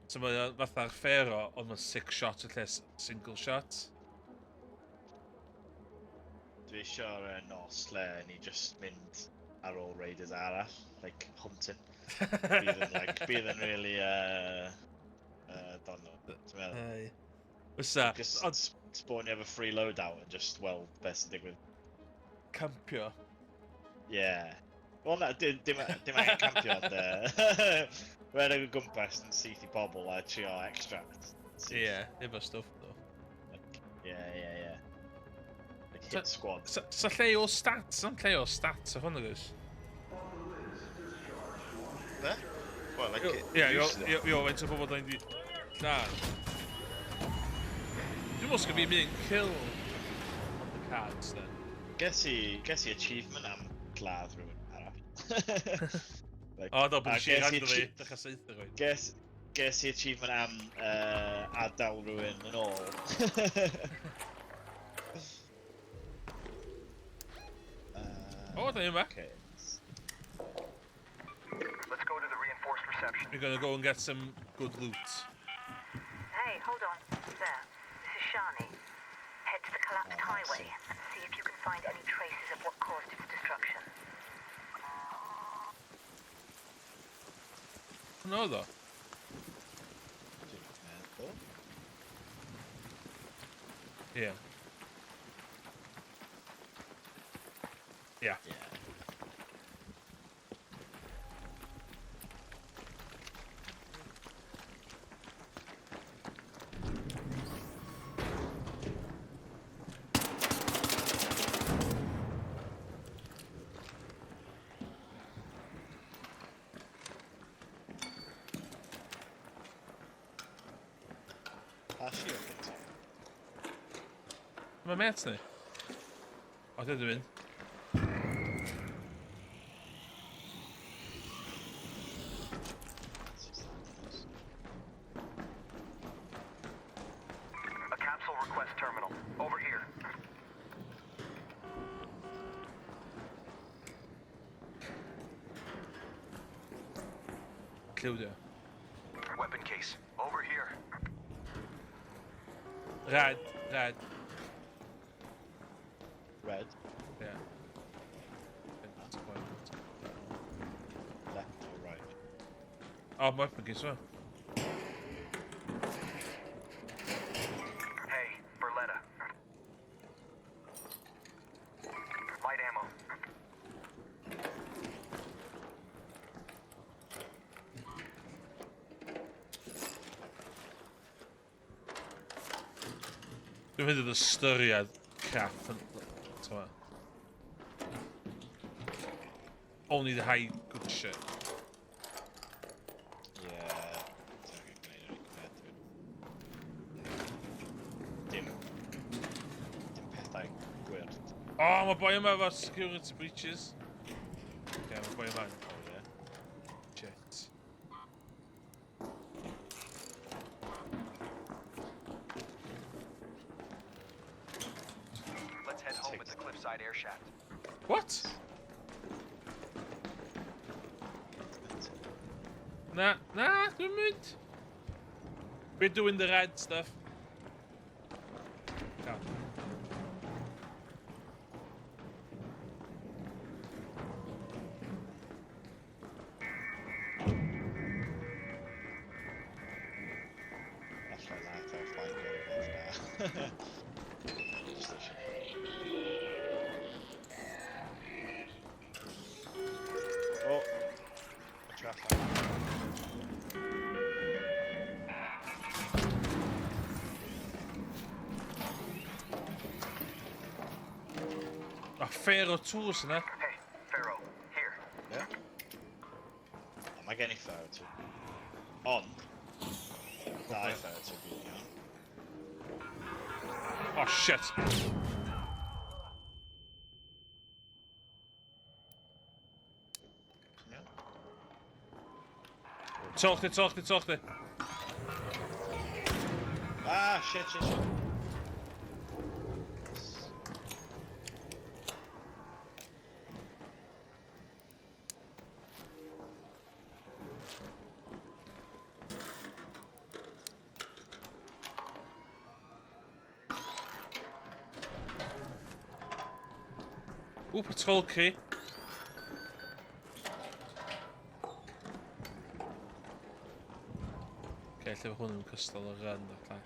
So mae fatha'r Pharaoh, ond mae'n 6 shots y lle single shot. Dwi eisiau'r nos lle ni just mynd ar ôl raiders arall, like hunting. Bydd yn really don't know. Ti'n meddwl? Fysa? Just spawn efo free loadout and just weld beth sy'n digwydd. Campio. Yeah. Wel na, dim angen campio, ond rhaid o gwmpas yn syth i bobl a trio extract. Yeah, efo stuff though. Yeah. Like hit squad. So lle o stats, am lle o stats o hwnna gys? Be? Well, like Yo, faint o bobl da'n di... Na. Dwi'n mwysg fi mynd kill on the cards then. Ges i achievement am gladd rhywun arall. O, do, bod eisiau rando fi, dechrau seithio gweud. Ges i achievement am adael rhywun yn ôl. O, da ni'n back. Okay. Let's go to the reinforced reception. We're gonna go and get some good loot. Hey, hold on. There. This is Shani. Head to the collapsed highway and see if you can find any traces of what caused its destruction. No, though. Yeah. Yeah. Mae met ni? O, dyn dwi'n mynd. A capsule request terminal. Over here. include it. Weapon case. Over here. Red, red. Red. Yeah. Left or right? Oh, my weapon case, well. Hey, Berletta. Light ammo. Dwi'n mynd i'r ystyried crap yn... Only the high good shit. Yeah. Dim pethau gwyrdd. Oh, mae boi yma efo security breaches. Okay, mae boi yma. Oh yeah. Shit. Let's head home at the cliffside air shaft. What? Nah, dwi'n mynd. We're doing the red stuff. Yeah. That's like that, I'll find it over. Oh, traffic. A Pharaoh tools yna. Hey, Pharaoh, here. Yeah. Am I getting photo to? On. Die photo to be on. Oh shit. Yeah. Talk to. Ah, shit. Ooh, patrol key. Okay, lle mae hwn yn cystal o run o plan.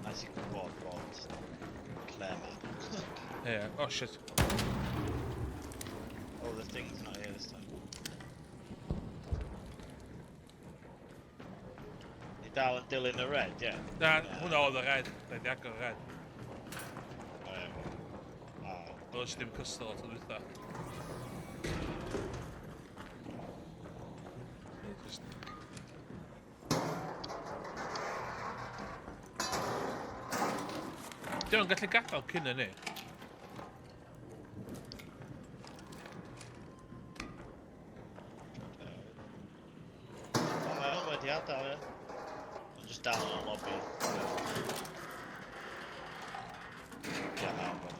As you can walk bod Claire man. Yeah, oh shit. Oh, the thing's not here this time. You dal yn dilyn y red, yeah? Na, hwnna oedd y red. Na, di agor y red. Oh, yeah. Ah, Oes dim cystal o to dwytha. Diolch yn gallu gadael cyn ni. oh, mae o'n wedi adael, ie? Mae'n just dal yn y lobby. Yeah, na, bod.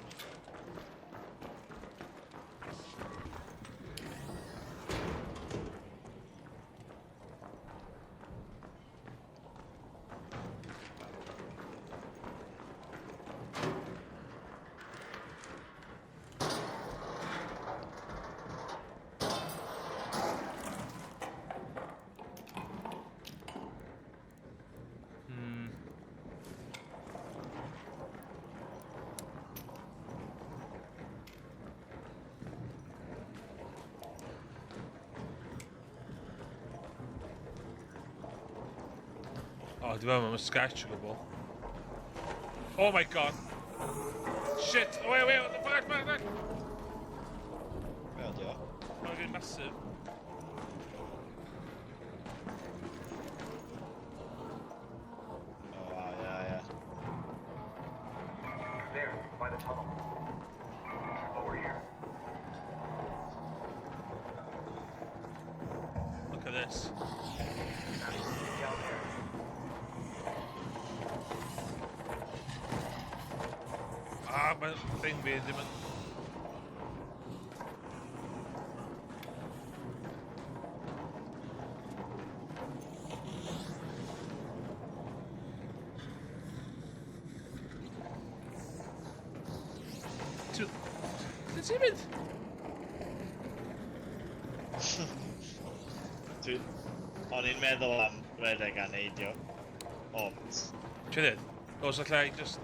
Oh, dwi'n meddwl mae'n sketch o gwbl. Oh my god. Shit. Oh, wait, what the fuck, man? Wel, dio. Mae'n gwneud masif. Oh, wow, yeah. There, by the tunnel. Over here. Look at this. Down there. mae'n thing fi ddim yn... Ti'n mynd? O'n i'n meddwl am redeg a neidio, ond... Ti'n dweud? Os allai just...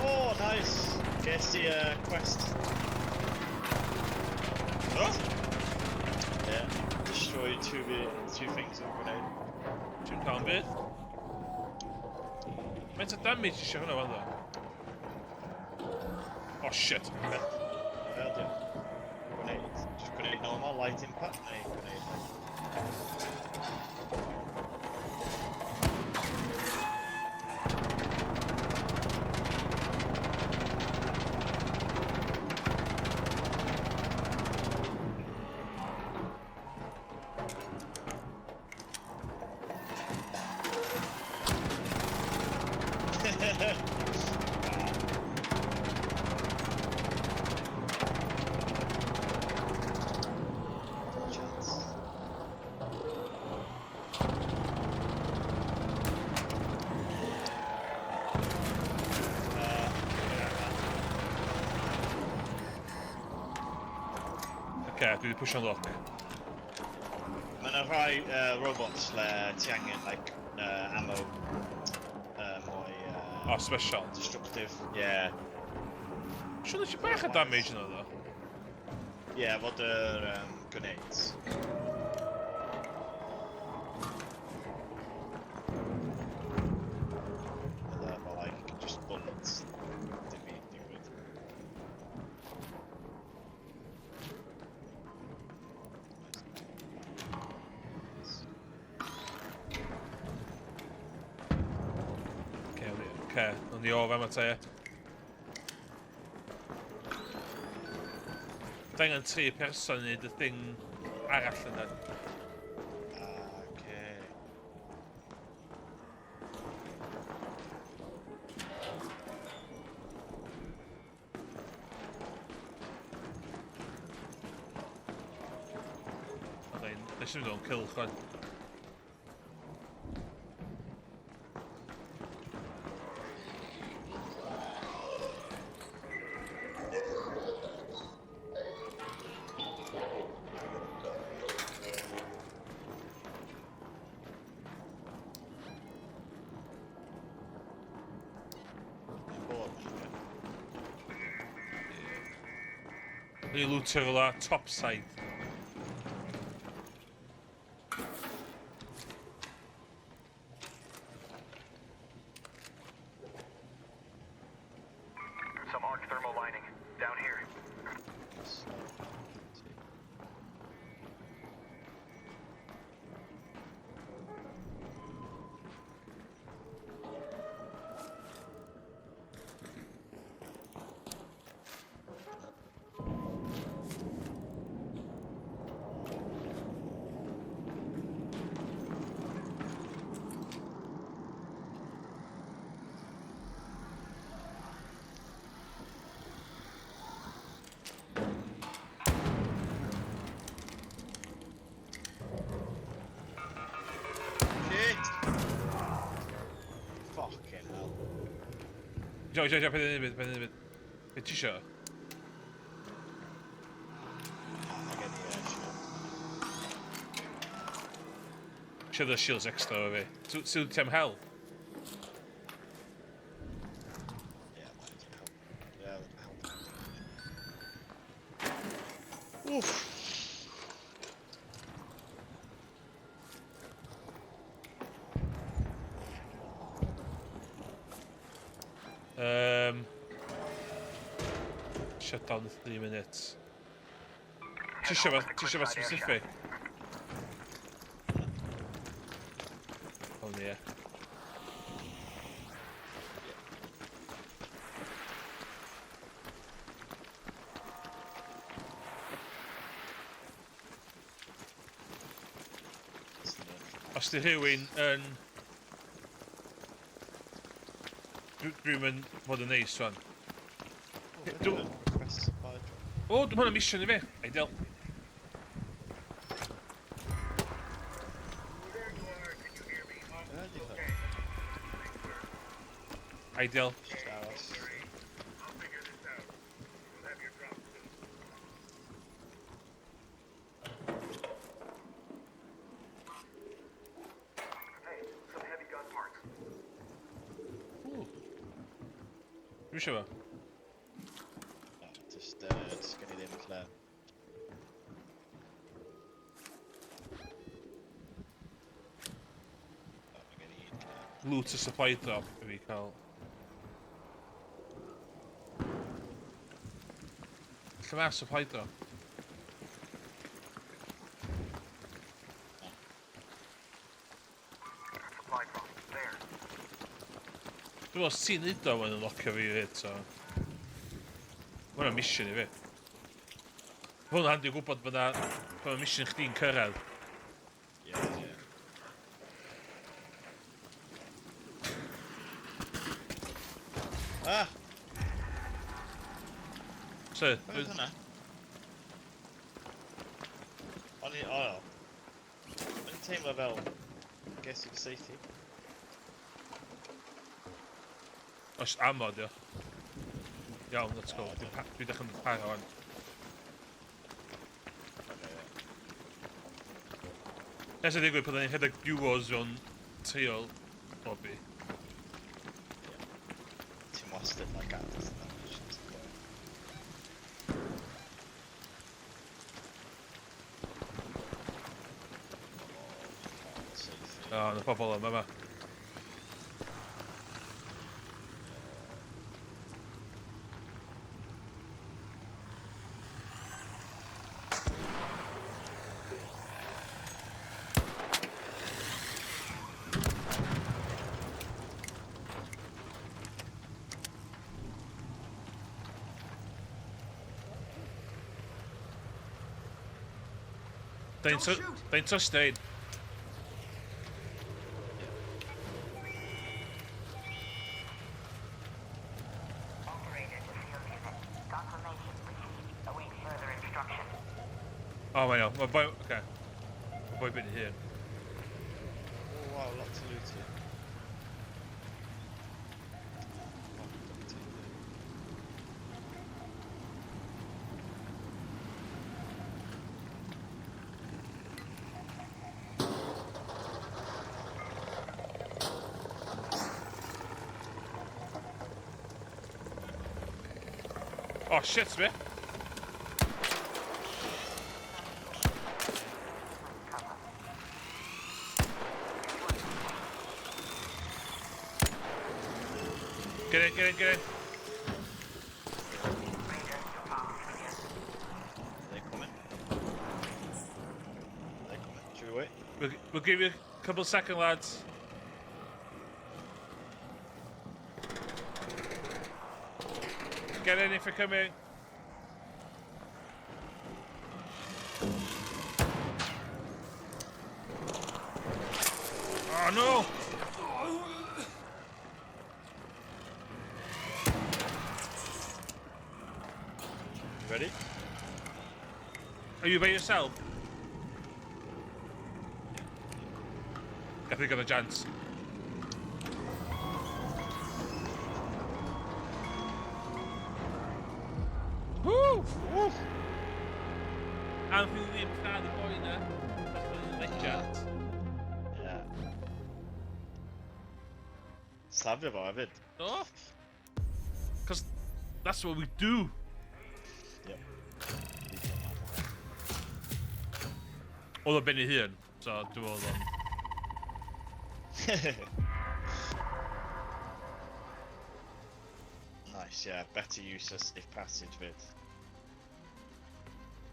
Oh, nice! Ges i quest. Oh? Yeah, destroy two things with a grenade. Ti'n cael yn byd? Faint o damage eisiau hwnna fan dda? Oh shit. Well, yeah. Grenade. Just grenade normal, light impact, grenade. Okay, dwi wedi push on lock. Mae yna rhai robots le ti angen, like, ammo mwy... Oh, special. Destructive, yeah. Siwr eisiau bach o damage yna ddo? Yeah, fod yr grenades. Efo, like, just bullets. Digwydd. Okay, on the over, I'll tell you. Dangen 3 person i dy thing arall yna. Okay. Nes i'n dod yn kill chwan. Ni looter fel a top side. Some arc thermal lining down here. Fucking hell. Jo, pen yn byd. Be ti isio? Isio the shields extra o fi. Sy'n ti am hel? Yeah, help. Oof. Shut down in 3 minutes. Ti isio fa specific? Oh yeah. os di rhywun yn dwi'n mynd fod yn neis rwan. Press supply drop. O, dwi'n hwnna mission i fi. Ideal. Ideal. Just ours. Hey, some heavy gun parts. Dwi'n siŵr. No, just get it in clear. Oh, we're gonna eat clear. Loot a supply drop i fi cael. Lle mae'r supply drop? Supply drop. There. Dwi'n meddwl, os ti'n neud o, mae'n locio fi fyd, so... Mae hwnna'n mission i fi. Mae hwnna'n handi o gwybod bod yna mission chdi'n cyrraedd. Yeah. Ah! So, Be oedd hwnna? O'n i'n teimlo fel EGSGLWSIF. os amod, ia. Iawn, let's go. Dwi'n dechrau'n para o'n. Nes y digwydd byddwn ni'n rhedeg duos o'n teol Bobby. Ti'n wastad like that. O, yn y pobol yma. Da'n trustyn. Operator to field unit. Confirmation received. Await further instruction. O, mae'n iawn. Mae boi... Oce. Mae boi byd i hyn. Oh wow, lot to loot here. Oh, shit, me. Get in. Are they coming? Should we wait? We'll give you a couple of seconds, lads. Get in if you're coming. Oh no! Ready? Are you by yourself? I think I've got a chance. Woo! Woo! Anthony ddim car y boi na. That's what he's legend. Yeah. Safio fo hefyd. No? Because that's what we do. Yep. Oedd o ben I hun, so dwi'n oedd o'n... Nice, yeah. Better use of safe passage bit.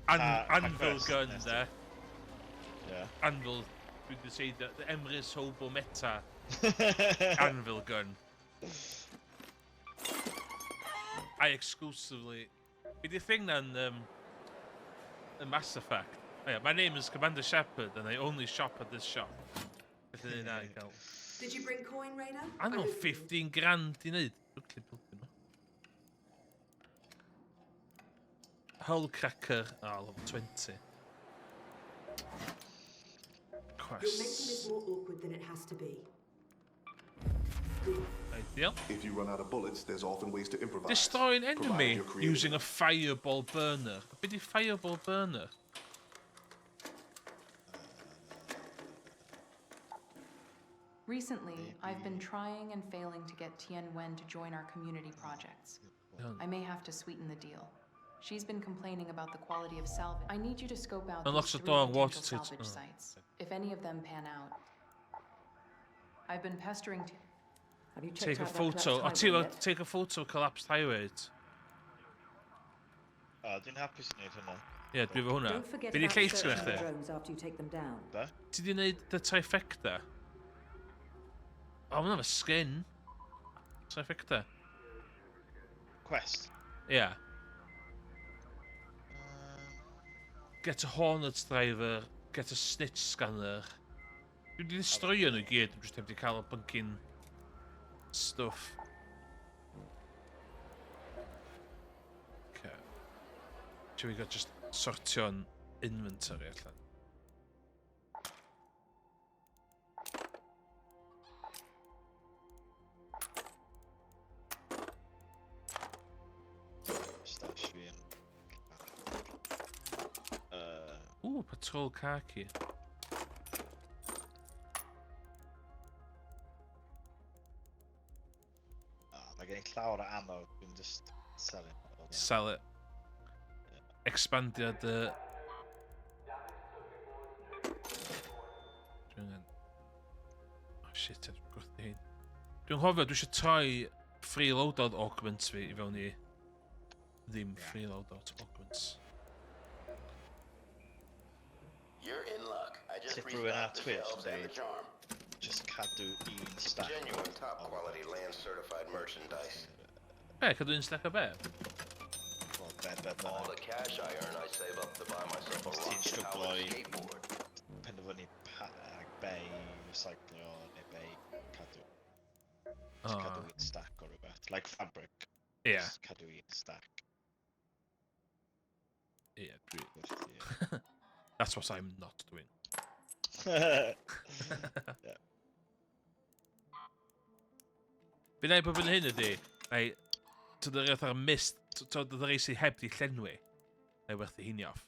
Anvil gun Nest. there. Yeah. Anvil, we could say the Emrys Hobo Meta Anvil gun. I exclusively... Be the thing then, the Mass Effect. Oh, yeah, my name is Commander Shepard and I only shop at this shop. Did you bring coin, Raina? I know hope you did. 15 grand i wneud. Hole cracker, level 20. You're making this Quests. more awkward than it has to be. Ideal. If you run out of bullets, there's often ways to improvise. Destroy an provided enemy you're creative using a enough. fireball burner. Be di fireball burner? Recently, I've been trying and failing to get Tian Wen to join our community projects. I may have to sweeten the deal. She's been complaining about the quality of salvage. I need you to scope out Unlocks these the 3 door and potential water treats- salvage sites. If any of them pan out, I've been pestering to... Have you checked Take a out that collapsed photo. highway yet? Take a photo of collapsed highway. Dwi'n hapus i wneud hynna. Ie, dwi efo hwnna. Don't forget Be di about ceisio searching the chdi? drones after you take them down. Be? Ti di wneud y trifecta? O, mae'n efo skin. Trifecta. Quest. Ie. Get a Hornet driver, get a snitch scanner. Dwi wedi destroyo nhw i gyd, dwi'n just heb di cael y bunkin stuff. Okay. Shall we go just sortio'n inventory allan? Stash fi yn... Ooh, patrol khaki. Mae gen i llawer o ammo, dwi'n just selling. Sell it. Expandiad y... Oh shit, dwi'n gwrthi hyn. Dwi'n hofio, dwi eisiau troi free loadout augments fi i fewn i ddim free loadout augments. You're in luck. I just Tip rhywun ar restocked the Twitch shelves yn and the deud, charm. just cadw un stack. Genuine top quality land certified merchandise. Be, cadw un stack o be? Wel, be All ma... the cash I earn, I save up to buy myself a Os ti'n rocket stryglo powered i skateboard. penderfynu be i recyclio neu be i cadw. Just Oh. cadw un stack o rhywbeth. Like fabric. Ie. Just cadw un stack. Ie, dwi... Yeah. That's what I'm not doing. Yeah. Fi'n ei bod fy'n hyn ydi, ei, tyd yr eitha mist, tyd yr ei sydd heb di llenwi, ei werth i hynny off.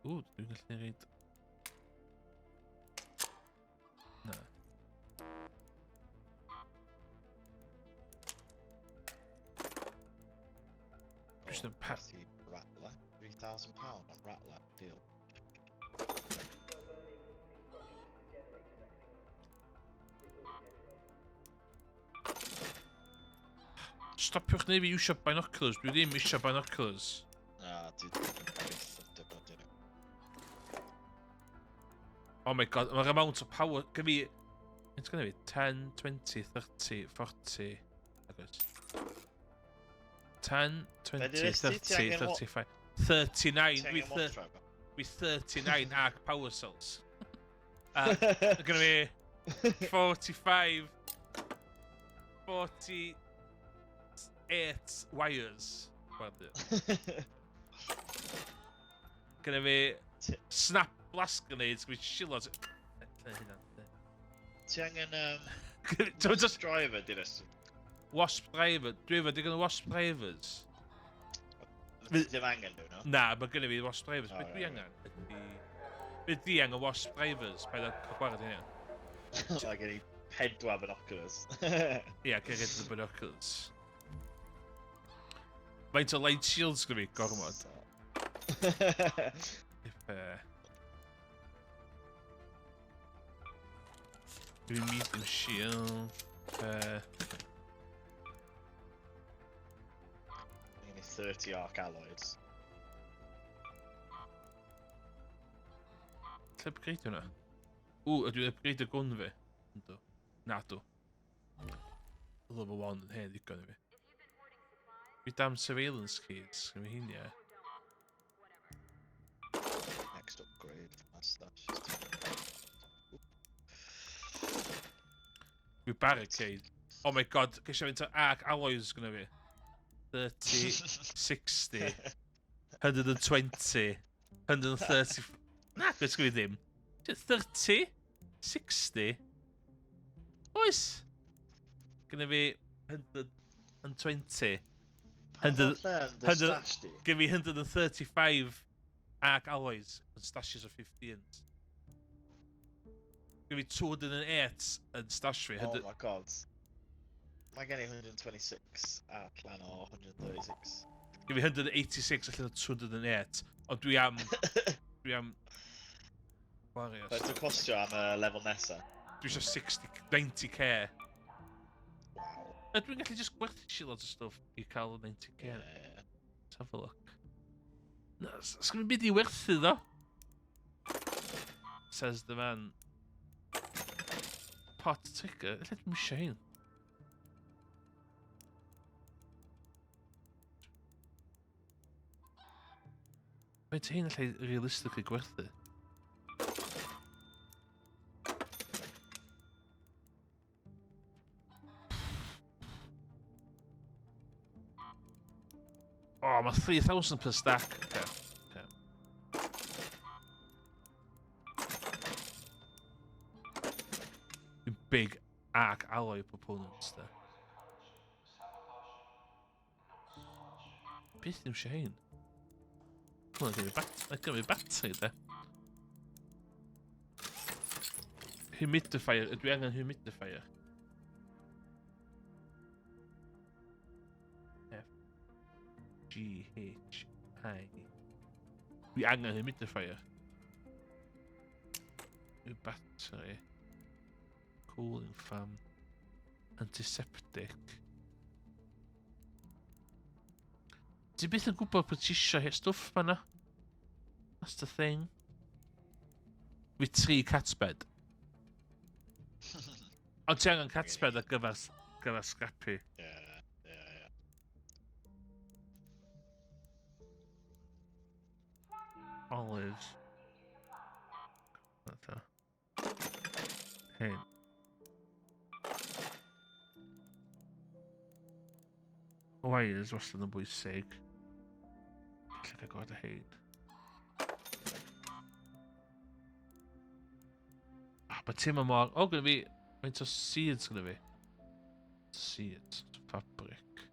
Dwi'n gallu reid... Na. Just yn pa... Werth i Rattler. £3,000 on Rattler. Deal. Stopiwch neu fi iwsio binoculars, dwi ddim isio binoculars. Na, dwi'n byth yn dybod nhw. Oh my god, mae'r amount of power, gyfi... It's gonna be 10, 20, 30, 40... Agos. 10, 20, Be 'di nes ti? 30, Ti angen 35... 39, Ti angen monster efo? with 39 arc power cells. They're gonna be 45, 48 wires. Gonna be snap blast grenades with shitloads of... Ti angen Just driver, di nes? wasp driver. Dwi efo digon o wasp drivers. Ti ddim angen nhw, no? Na, mae gynnu fi wasp drivers. Be Oh, dwi right. angen? Be di angen wasp drivers? Paid o gwared hynny. Mae gen i pedwar binoculars. Ie, gyrraedd y binoculars. Faint o light shields gyda fi, gormod. Dwi'n medium shield. Gen i 30 arc alloys. Lle upgrade hwnna? Ydw i'n upgrade y gwn fi? Yndw. Na, dw. Level 1 yn hen ddigon i fi. Fi damn surveillance keys, gyda fi hyn, ie. next upgrade for my stash. We barricade. Oh my god, because you're into arc alloys is gonna be 30, 60, 120, 130. Nah, it's gonna be them. 30, 60. Oh, it's gonna be 120. 100, give me 135 arc alloys and stashes of 15. Give me 208 and stash rate. Oh my god. Am I getting 126 arc lan or 136? Give me 186 and 208. Or do we warriors? But to cost you, I'm a level Nessa. Do we just 60, 90k? Wow. Do we actually just worth shitloads of stuff? You call it 90k. Yeah. Let's have a look. No, it's gonna be the worth it though. Says the man. Pot ticker, let me shine. Mae'n tein allai realistically gwerthu. Oh, mae 3,000 per stack. Okay. Big arc alloy proponents there. Beth yw'n Shane? Well, I'll give me battery there. Humidifier, ydw i angen humidifier? F-G-H-I. Dwi angen humidifier. Battery. Cooling fan. Antiseptic. Ti byth yn gwybod bod ti eisiau stwff fan'na? That's the thing. With 3 cat's bed. Ond ti angen cat's bed ar gyfer scrappy. Yeah. Olives. Hyn. Wires wastad yn bwysig. Lle I got a hyn. But Tim and Mark, oh, gonna be into seeds, gonna be seeds, fabric.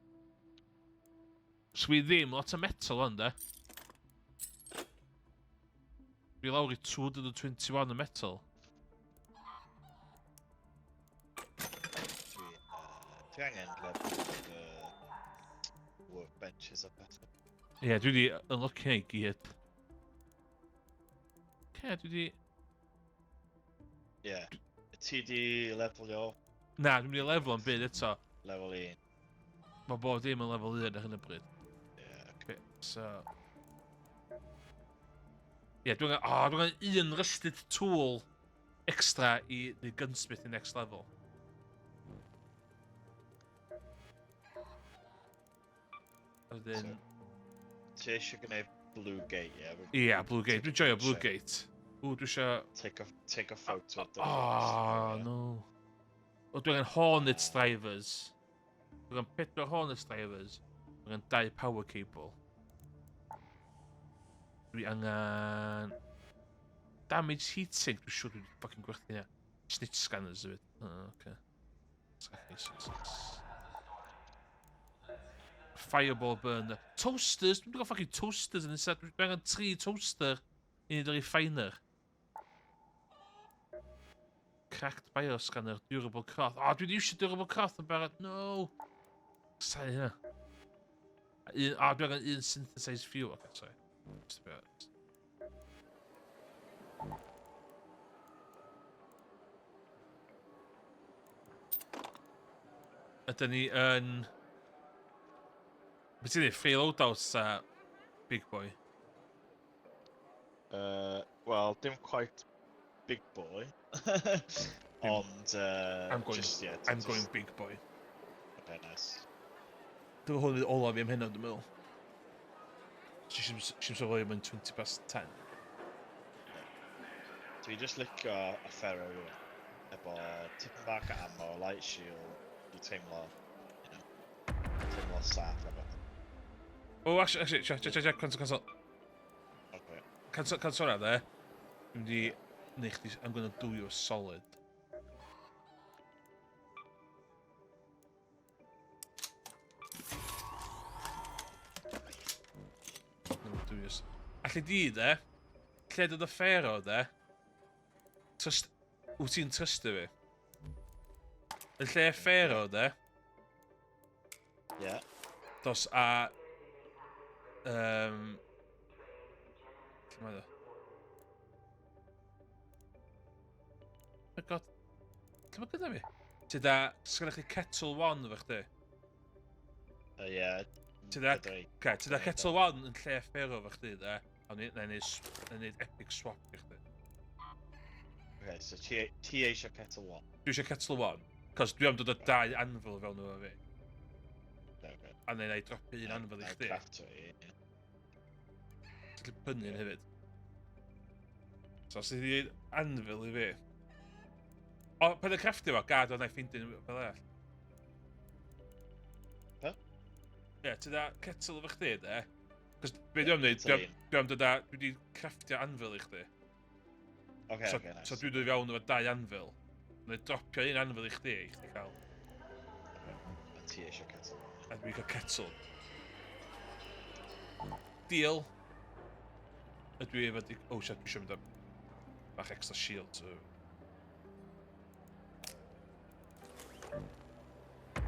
So we ddim lot of metal under. We lawr I 221 o metal. Dwi angen level workbenches a beth. Ie, dwi wedi unlockio i gyd. Dwi wedi... Ie. Ti di levelio? Na, dwi'n mynd i level yn byd eto. Level 1. Mae bob dim yn level 1 ar hyn o bryd. Ie. Okay, so... Ie, dwi'n angen un rusted tool extra I the gunsmith in next level. Wedyn... Ti eisiau gwneud blue gate, ie? Ie, blue gate. Dwi'n joio blue gate. Ww, dwi eisiau... Take a photo of the... Oh, no. O, dwi'n angen Hornets drivers. Dwi'n angen 4 Hornets drivers. Dwi'n angen 2 power cable. Dwi'n angen... Damage heatsink, dwi'n siŵr dwi'n fucking gwerthu hynna. Snitch scanners ywyd. Oh, okay. Fireball burner. Toasters! Dwi'n gwybod fucking toasters yn ysad. Dwi'n angen 3 toaster I neud y refiner. Cracked bioscanner, durable cloth. Oh, dwi'n iwsio durable cloth yn barod. No! Sa'i hynna. Dwi'n angen 1 synthesized fuel. Okay, sorry. Just about. Ydyn ni yn... Beth ti'n ei loadout Big Boy? Well, dim quite Big Boy. Ond... I'm going Big Boy. Okay, nice. Dwi'n hwn I olaf I am hynna, dwi'n meddwl. Si'n sylwi am 20 past 10. Dwi just licio y ferro efo tipyn bach o ammo, light shield, I teimlo, you know, teimlo saff efo. Oh, actually, cancel. Okay. Cancel that there. I'm gonna do you a solid. Alli di de, lle dod y ffero de, wyt ti'n trystio fi? Y lle ffero de, Yeah. dos a... lle mae o? Oh my god. Lle mae gyda fi? Ti da, sgynnych chi Kettle 1 efo chdi? Yeah. Ti da Kettle 1 yn lle ffero efo chdi de, a na'n neud epic swap i chdi. Okay, so ti eisiau Kettle 1? Dwi eisiau Kettle 1, cos dwi am dod o 2 anvil fewn efo fi. Okay. A na'n ei dropi un anvil i chdi. Crafto i, ie. Ti'n pynnu'n hefyd. So os ydi anvil i fi. O, pan y crafftio fo, gad o'n ei ffeindio fel all. Huh? Ie, ti da Kettle efo chdi de. Cos be dwi am wneud, dwi wedi crafftio anvil i chdi. Okay, nice. So dwi'n dod i fewn efo 2 anvil. Neu dropio un anvil i chdi cael. A ti eisiau Kettle 1? A dwi'n cael Kettle. Deal. Ydw i efo... Oh shit, dwi eisiau mynd am bach extra shield. So.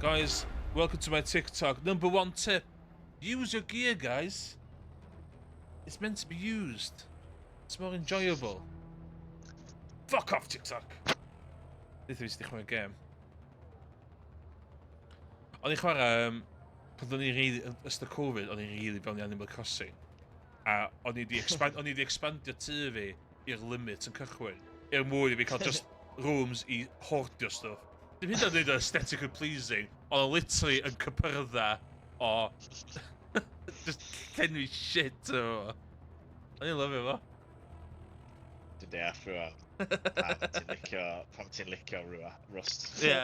Guys, welcome to my TikTok. Number 1 tip. Use your gear, guys. It's meant to be used. It's more enjoyable. Fuck off, TikTok! Dweud fi ddechrau y gêm. O'n i'n chwarae... Pan o'n i'n rili... Ystod Covid, o'n i'n rili fewn i Animal Crossing. A o'n i di expandio tŷ fi i'r limit yn cychwyn. I'r mwy i fi cael just rooms i hordio stuff. Dim hyd yn oed aesthetically pleasing, ond o'n literally yn cypyrdda o... just llenwi shit o fo. O'n i'n lyfio fo. Dwi'n deall rwan. Pam ti'n licio rust. Ie.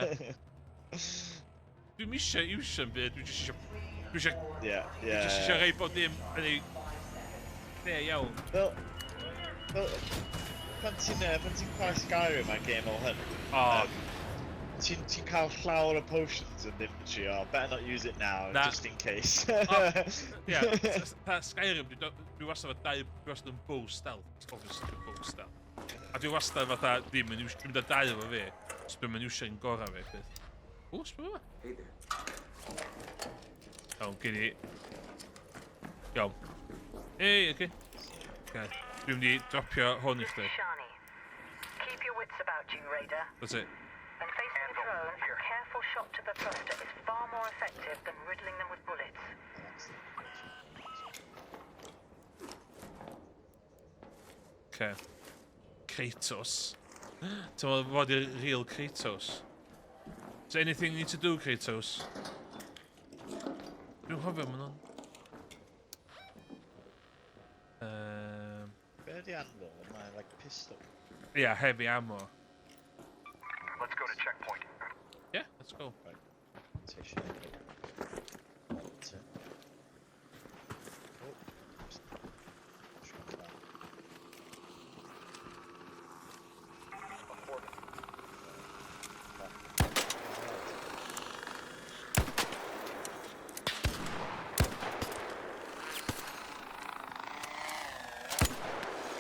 Dwi'n isio iwsio'n byd, dwi'n just isio... Dwi'n just isio rei bod dim yn ei... Ne, iawn. Wel... Pan ti'n chwarae Skyrim a'r game o hyn, ti'n cael llawer o potions yn inventory, better not use it now, just in case. Ie, Skyrim, dwi wastad efo 2, dwi wastad yn bow stealth, obviously dwi'n bow stealth. A dwi wastad fatha ddim yn iwsio, dwi'n mynd â 2 efo fi, so dwi'n mynd iwsio'n gorau fi, beth. O, sbio fa? Iawn, gyn i... Iawn. Ei, oce. Dwi'n mynd i dropio hwn i chdi. Keep your wits about you, Raider. That's it. And facing the drone, a careful shot to the thruster is far more effective than riddling them with bullets. Okay. Kratos. So what the real Kratos? Is there anything you need to do, Kratos? Dwi'n hofio man on. Be di anvil? Mae'n like pistol. Yeah, heavy ammo. Let's go to checkpoint. Yeah, let's go. Right.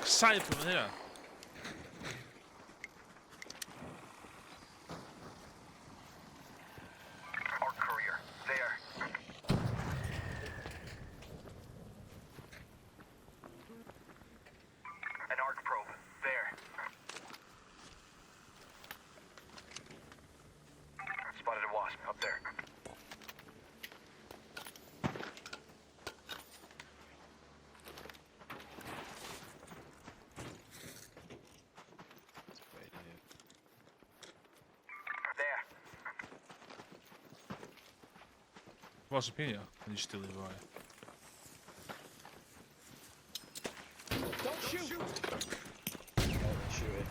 Excited from here. Arc courier, there. An arc probe, there. Spotted a wasp, up there. What's opinion? And you still live right. Don't shoot! Oh, it.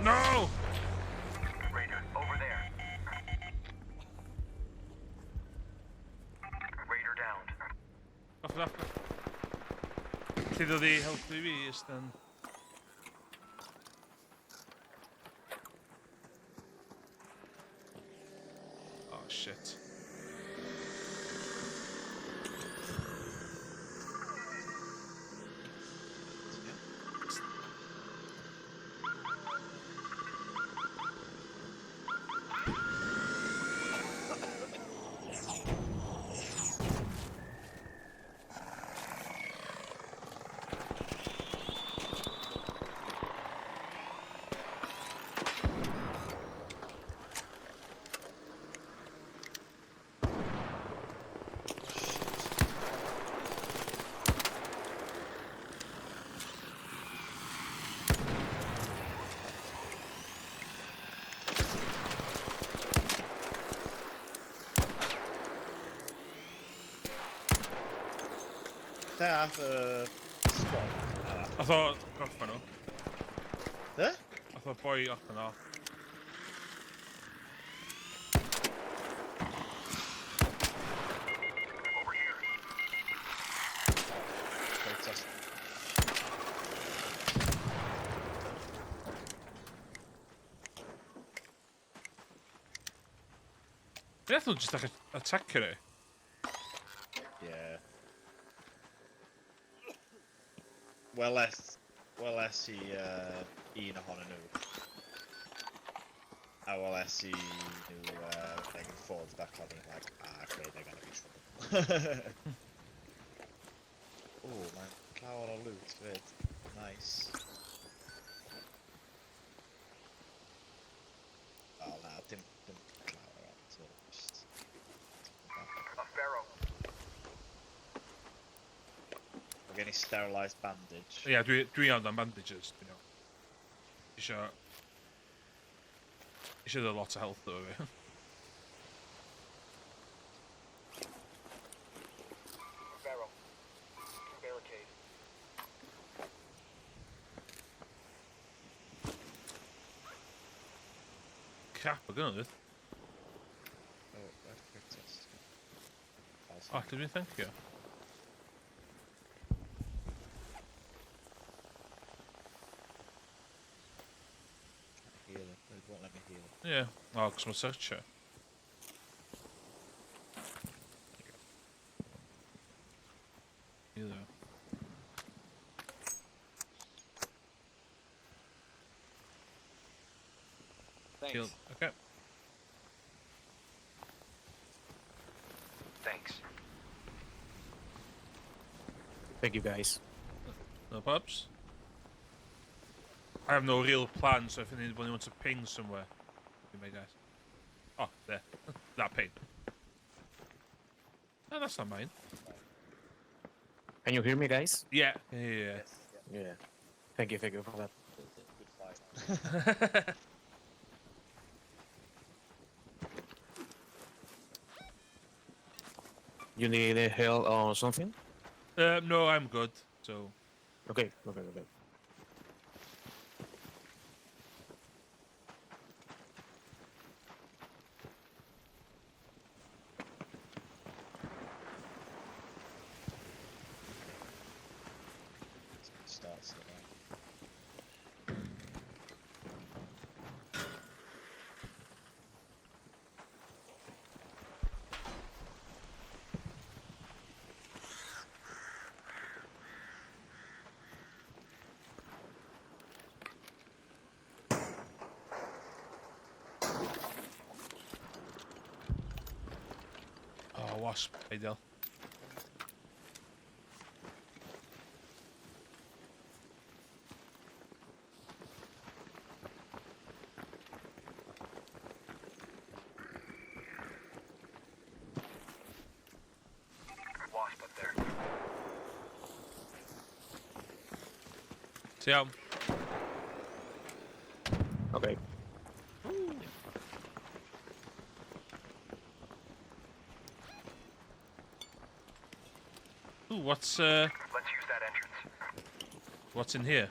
No! Raider, over there. Raider downed. Varför? Till det är helt bevis den. Oh shit. Där för skål. I thought got for no. Där? I thought boy up and off. Over here. Fantastiskt. I thought just like attack it. Yeah. Well less i un ohonyn nhw. A well less I nhw making forwards back on him like, okay, they're gonna be trouble. Oh, man, llawer o loot fyd. Nice. Oh, na, dim llawer o, so just... A Pharaoh. We're getting sterilised bandage. Yeah, dwi on them bandages, you know. You should have a lot of health though. Pharaoh. Barricade. Crap, we're gonna do it. Oh, red quick test. Oh, did we think you? Heal it. It won't let me heal. Yeah. Oh, because I'm a searcher. You there. Thanks. Healed. Okay. Thanks. Thank you, guys. No pubs. I have no real plan, so if anybody wants to ping somewhere, you may guys. Oh, there. That ping. No, that's not mine. Can you hear me, guys? Yeah. Yeah. Yeah. Thank you for that. Good fight. You need help or something? No, I'm good. So. Okay. Starts at that. Oh, wasp. Hey, Del. Tiam. Okay. Ooh, what's Let's use that entrance. what's in here?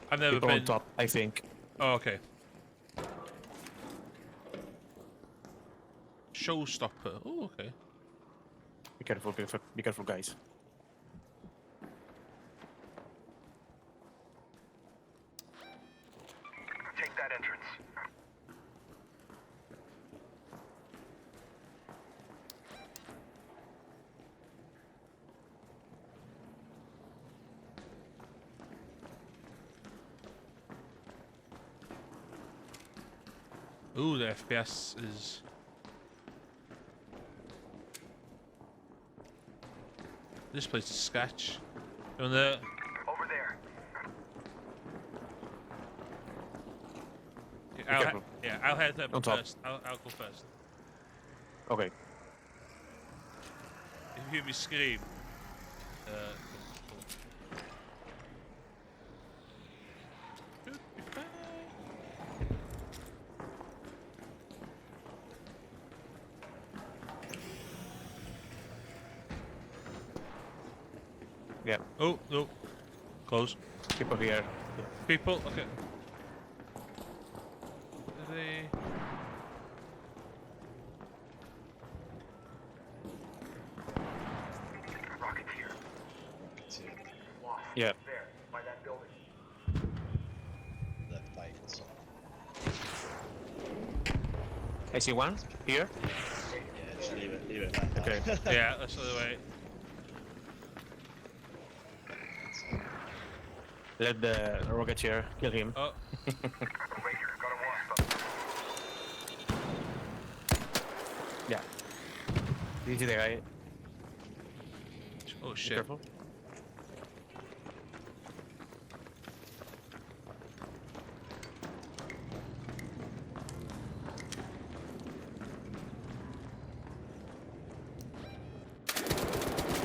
I've never People been. on top, I think. Oh, okay. Showstopper. Oh, okay. Be careful, guys. Take that entrance. Ooh, the FPS is. This place is sketch. Down there. Over there. Yeah, I'll head up On top. first. I'll go first. Okay. If you hear me scream, Yeah. Oh, no. Close. People here. People? Okay. Are they... Rockets here. Yeah. There, by that building. Left, right, and so on. I see one here. Yeah, just leave it like that. Okay. Yeah, that's the other way. Let the rocket chair kill him. Oh. Ranger, got a wasp. Yeah. This is the guy. Oh, Be shit. careful.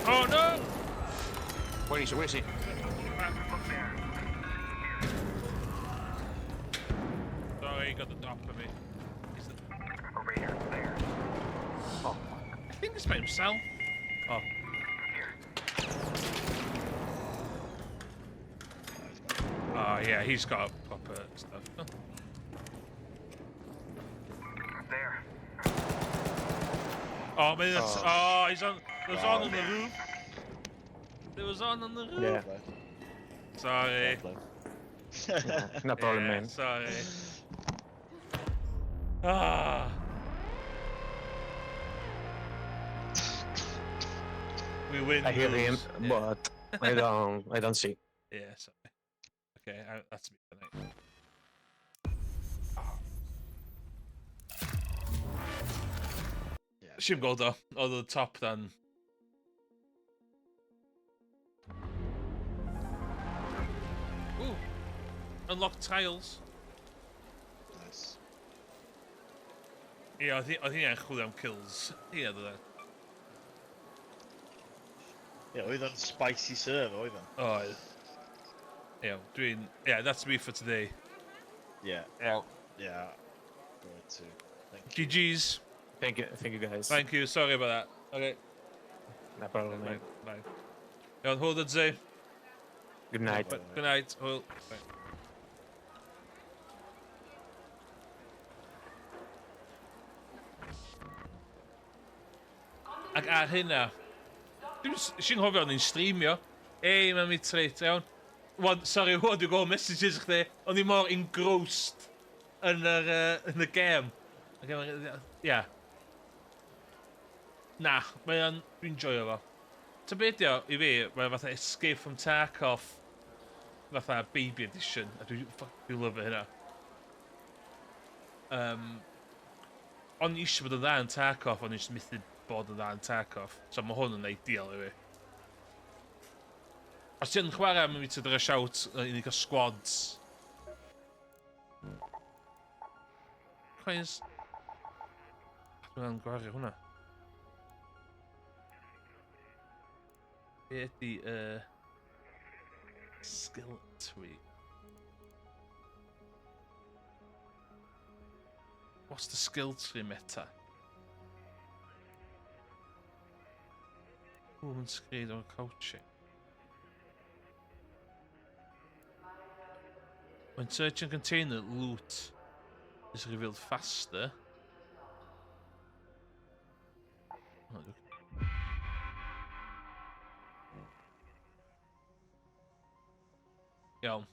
Oh, no! Where is he? Where is he? Look there. Sorry, he got the top of me. He's the... A Ranger, there. Oh. I think it's by himself. Oh. Here. Oh, yeah, he's got proper stuff. Oh. There. Oh, maybe that's... Oh. Oh, he's on... It was on the roof. It was on the roof. Yeah. Sorry. No problem, Yeah, man. sorry. Ah. We win. I hear him, lose. Yeah. but I don't see. Yeah, sorry. Okay, that's me tonight. Yeah. Should go though, over the top then. Ooh, unlock tiles. Nice. Yeah, I think I cool down kills. Yeah, that. Ie, oedd o'n spicy serve, oedd o'n. Oedd. That's me for today. Yeah. Yeah. Yeah. Good too. Thank you. GG's. Thank you guys. Thank you, sorry about that. Okay. No problem, man. Bye. Iawn, hwyl dyd zi. Good night. Good night, hwyl. Bye. Ac ar hynna, sy'n hofio o'n i'n streamio. Ei, mae'n mi treit, iawn. Sorry, what do you go messages chdi? O'n i mor engrossed yn y game. Ia. Na, dwi'n joio fo. Ta beth dio, i fi, mae'n fatha Escape from Tarkov. Fatha Baby Edition. A dwi'n lyfo hynna. O'n i eisiau bod yn dda yn Tarkov, o'n i eisiau mythu bod yn dda yn Tarkov. So mae hwn yn ideal i fi. Os ti'n chwarae, mae'n mynd i ddod y siawt unig o squads. Chwaes... Dwi'n gwario hwnna. Be ydi skill tree? What's the skill tree meta? Movement speed or coaching? When searching container, loot is revealed faster. Iawn.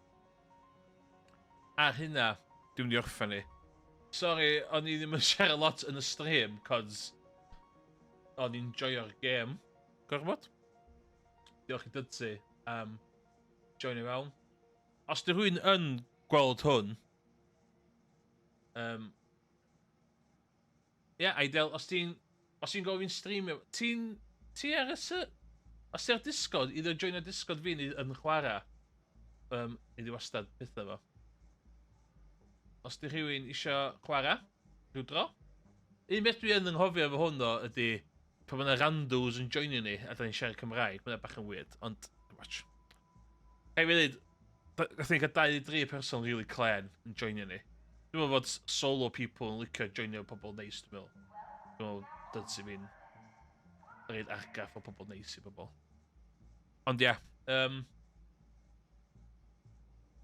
Ar hynna, dwi'n mynd i orffen ni. Sorry, o'n i ddim yn siarad lot yn y stream, cos o'n i'n joio'r game. Gorfod? Diolch i dydsi am join i fewn. Os di rhywun yn gweld hwn, ideal, os ti'n gofyn streamio, ti ar os ti ar Discord, iddo join a Discord fi yn chwarae, i di wastad pethau fo. Os di rhywun eisiau chwarae, rhyw dro. Un beth dwi yn anghofio efo hwn o ydy pan mae yna randos yn joinio ni a da ni'n siarad Cymraeg, mae'n bach yn weird, ond watch. Ga i fi ddweud, gath ni'n cael 2-3 person really clen yn joinio ni. Dwi'n meddwl fod solo people yn licio joinio pobl neis, dwi'n meddwl. Dwi'n meddwl dyd sy'n fi'n rhaid argraff o pobl neis i pobl. Ond ia,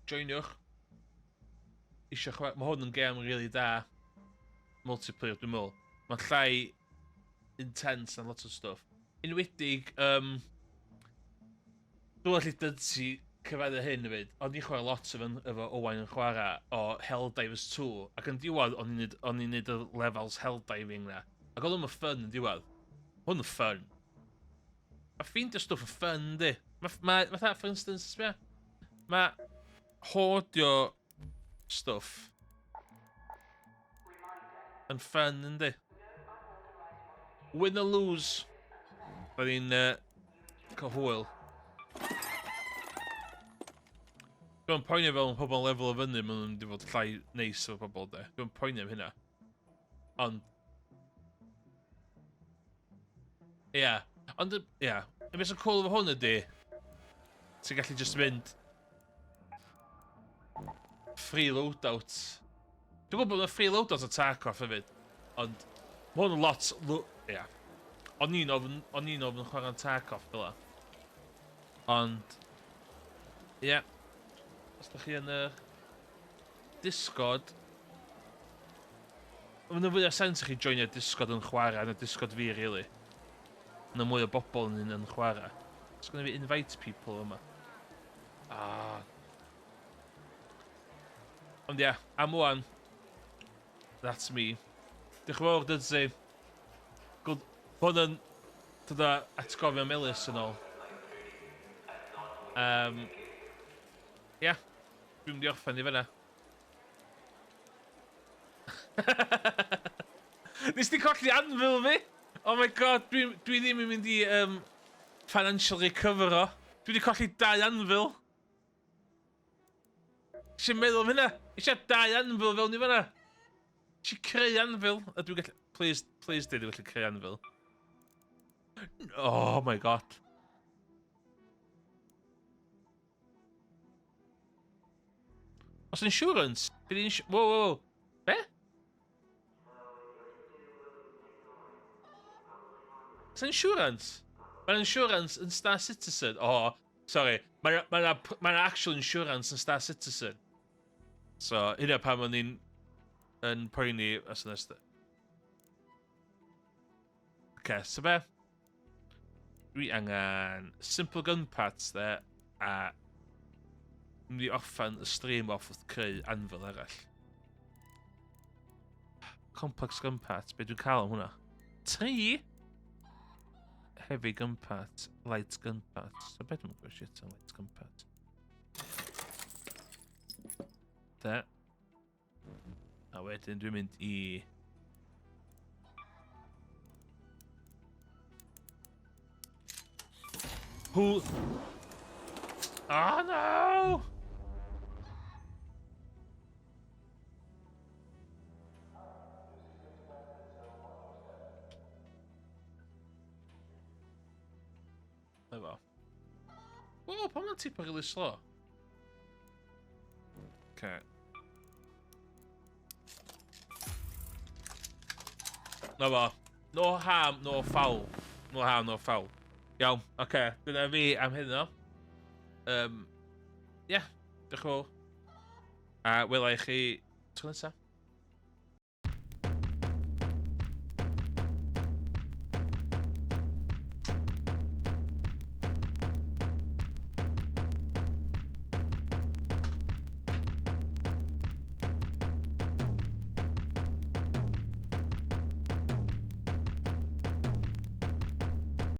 joiniwch. Mae hwn yn game really da. Multiplayer, dwi'n meddwl. Mae'n llai intense and lots of stuff. Unwedig, dwi'n allu dyd si cyfadda hyn hefyd. O'n i'n chwarae lot efo Owain yn chwarae o Helldivers 2. Ac yn diwedd, o'n i'n neud y levels Helldiving na. Ac oedd hwn yn fun yn diwedd. Hwn yn fun. Mae ffeindio stwff yn fun, di. Fatha, for instance, mae hodio stwff yn fun, yndi. Win or lose. Da ni'n cael hwyl. Dwi'n poenio fel pobl level o fyny, maen nhw'n di fod llai neis o pobl, de. Dwi'n poenio am hynna. Ond... Ia. Ond, ia. Y beth sy'n cool efo hwn ydi, ti'n gallu just mynd free loadout. Dwi'n gwybod bod yna free loadout o Tarkov hefyd, ond mae hwn yn lot... Ia. O'n i'n ofn yn chwarae'n Tarkov fel la. Ond... Ia. Os da chi yn y Discord... Mae'n fwy o sens i chi joinio Discord yn chwarae yn y Discord fi, really. Yna mwy o bobl yn chwarae. Os gynnu fi invite people yma. Ond ia, am wan. That's me. Diolch yn fawr, dydzi. Hwn yn dod o atgofio Melys yn ôl. Ia, dwi'n mynd i orffen i fyna. Nes ti colli anfil fi? Oh my god, dwi ddim yn mynd i financial recover o. Dwi wedi colli 2 anfil. Eisiau meddwl am hynna? Eisiau 2 anfil fewn i fyna? Eisiau creu anfil? A dwi'n gallu... Please, dwi wedi creu anfil. Oh my god. Os insurance? Bydd Whoa. Be? Os insurance? Mae'r insurance yn Star Citizen. Oh, sorry. Mae'r actual insurance yn Star Citizen. So, hynna pam o'n i'n poeni os yna ystod. Okay, so be? Dwi angen simple gun parts there a mynd i offan y stream off wrth creu anfel arall. Complex gun parts, be dwi'n cael am hwnna? 3 heavy gun parts, light gun parts. So be dwi'n gwybod shit am light gun parts? There. A wedyn dwi'n mynd i... Who? Oh no! There we go. Whoa, pam ma'n tipo really slow? Okay. No bo. No harm, no foul. No harm, no foul. Iawn, oce, dyna fi am hynny. Ie, diolch yn fawr. A wela i chi tro nesa.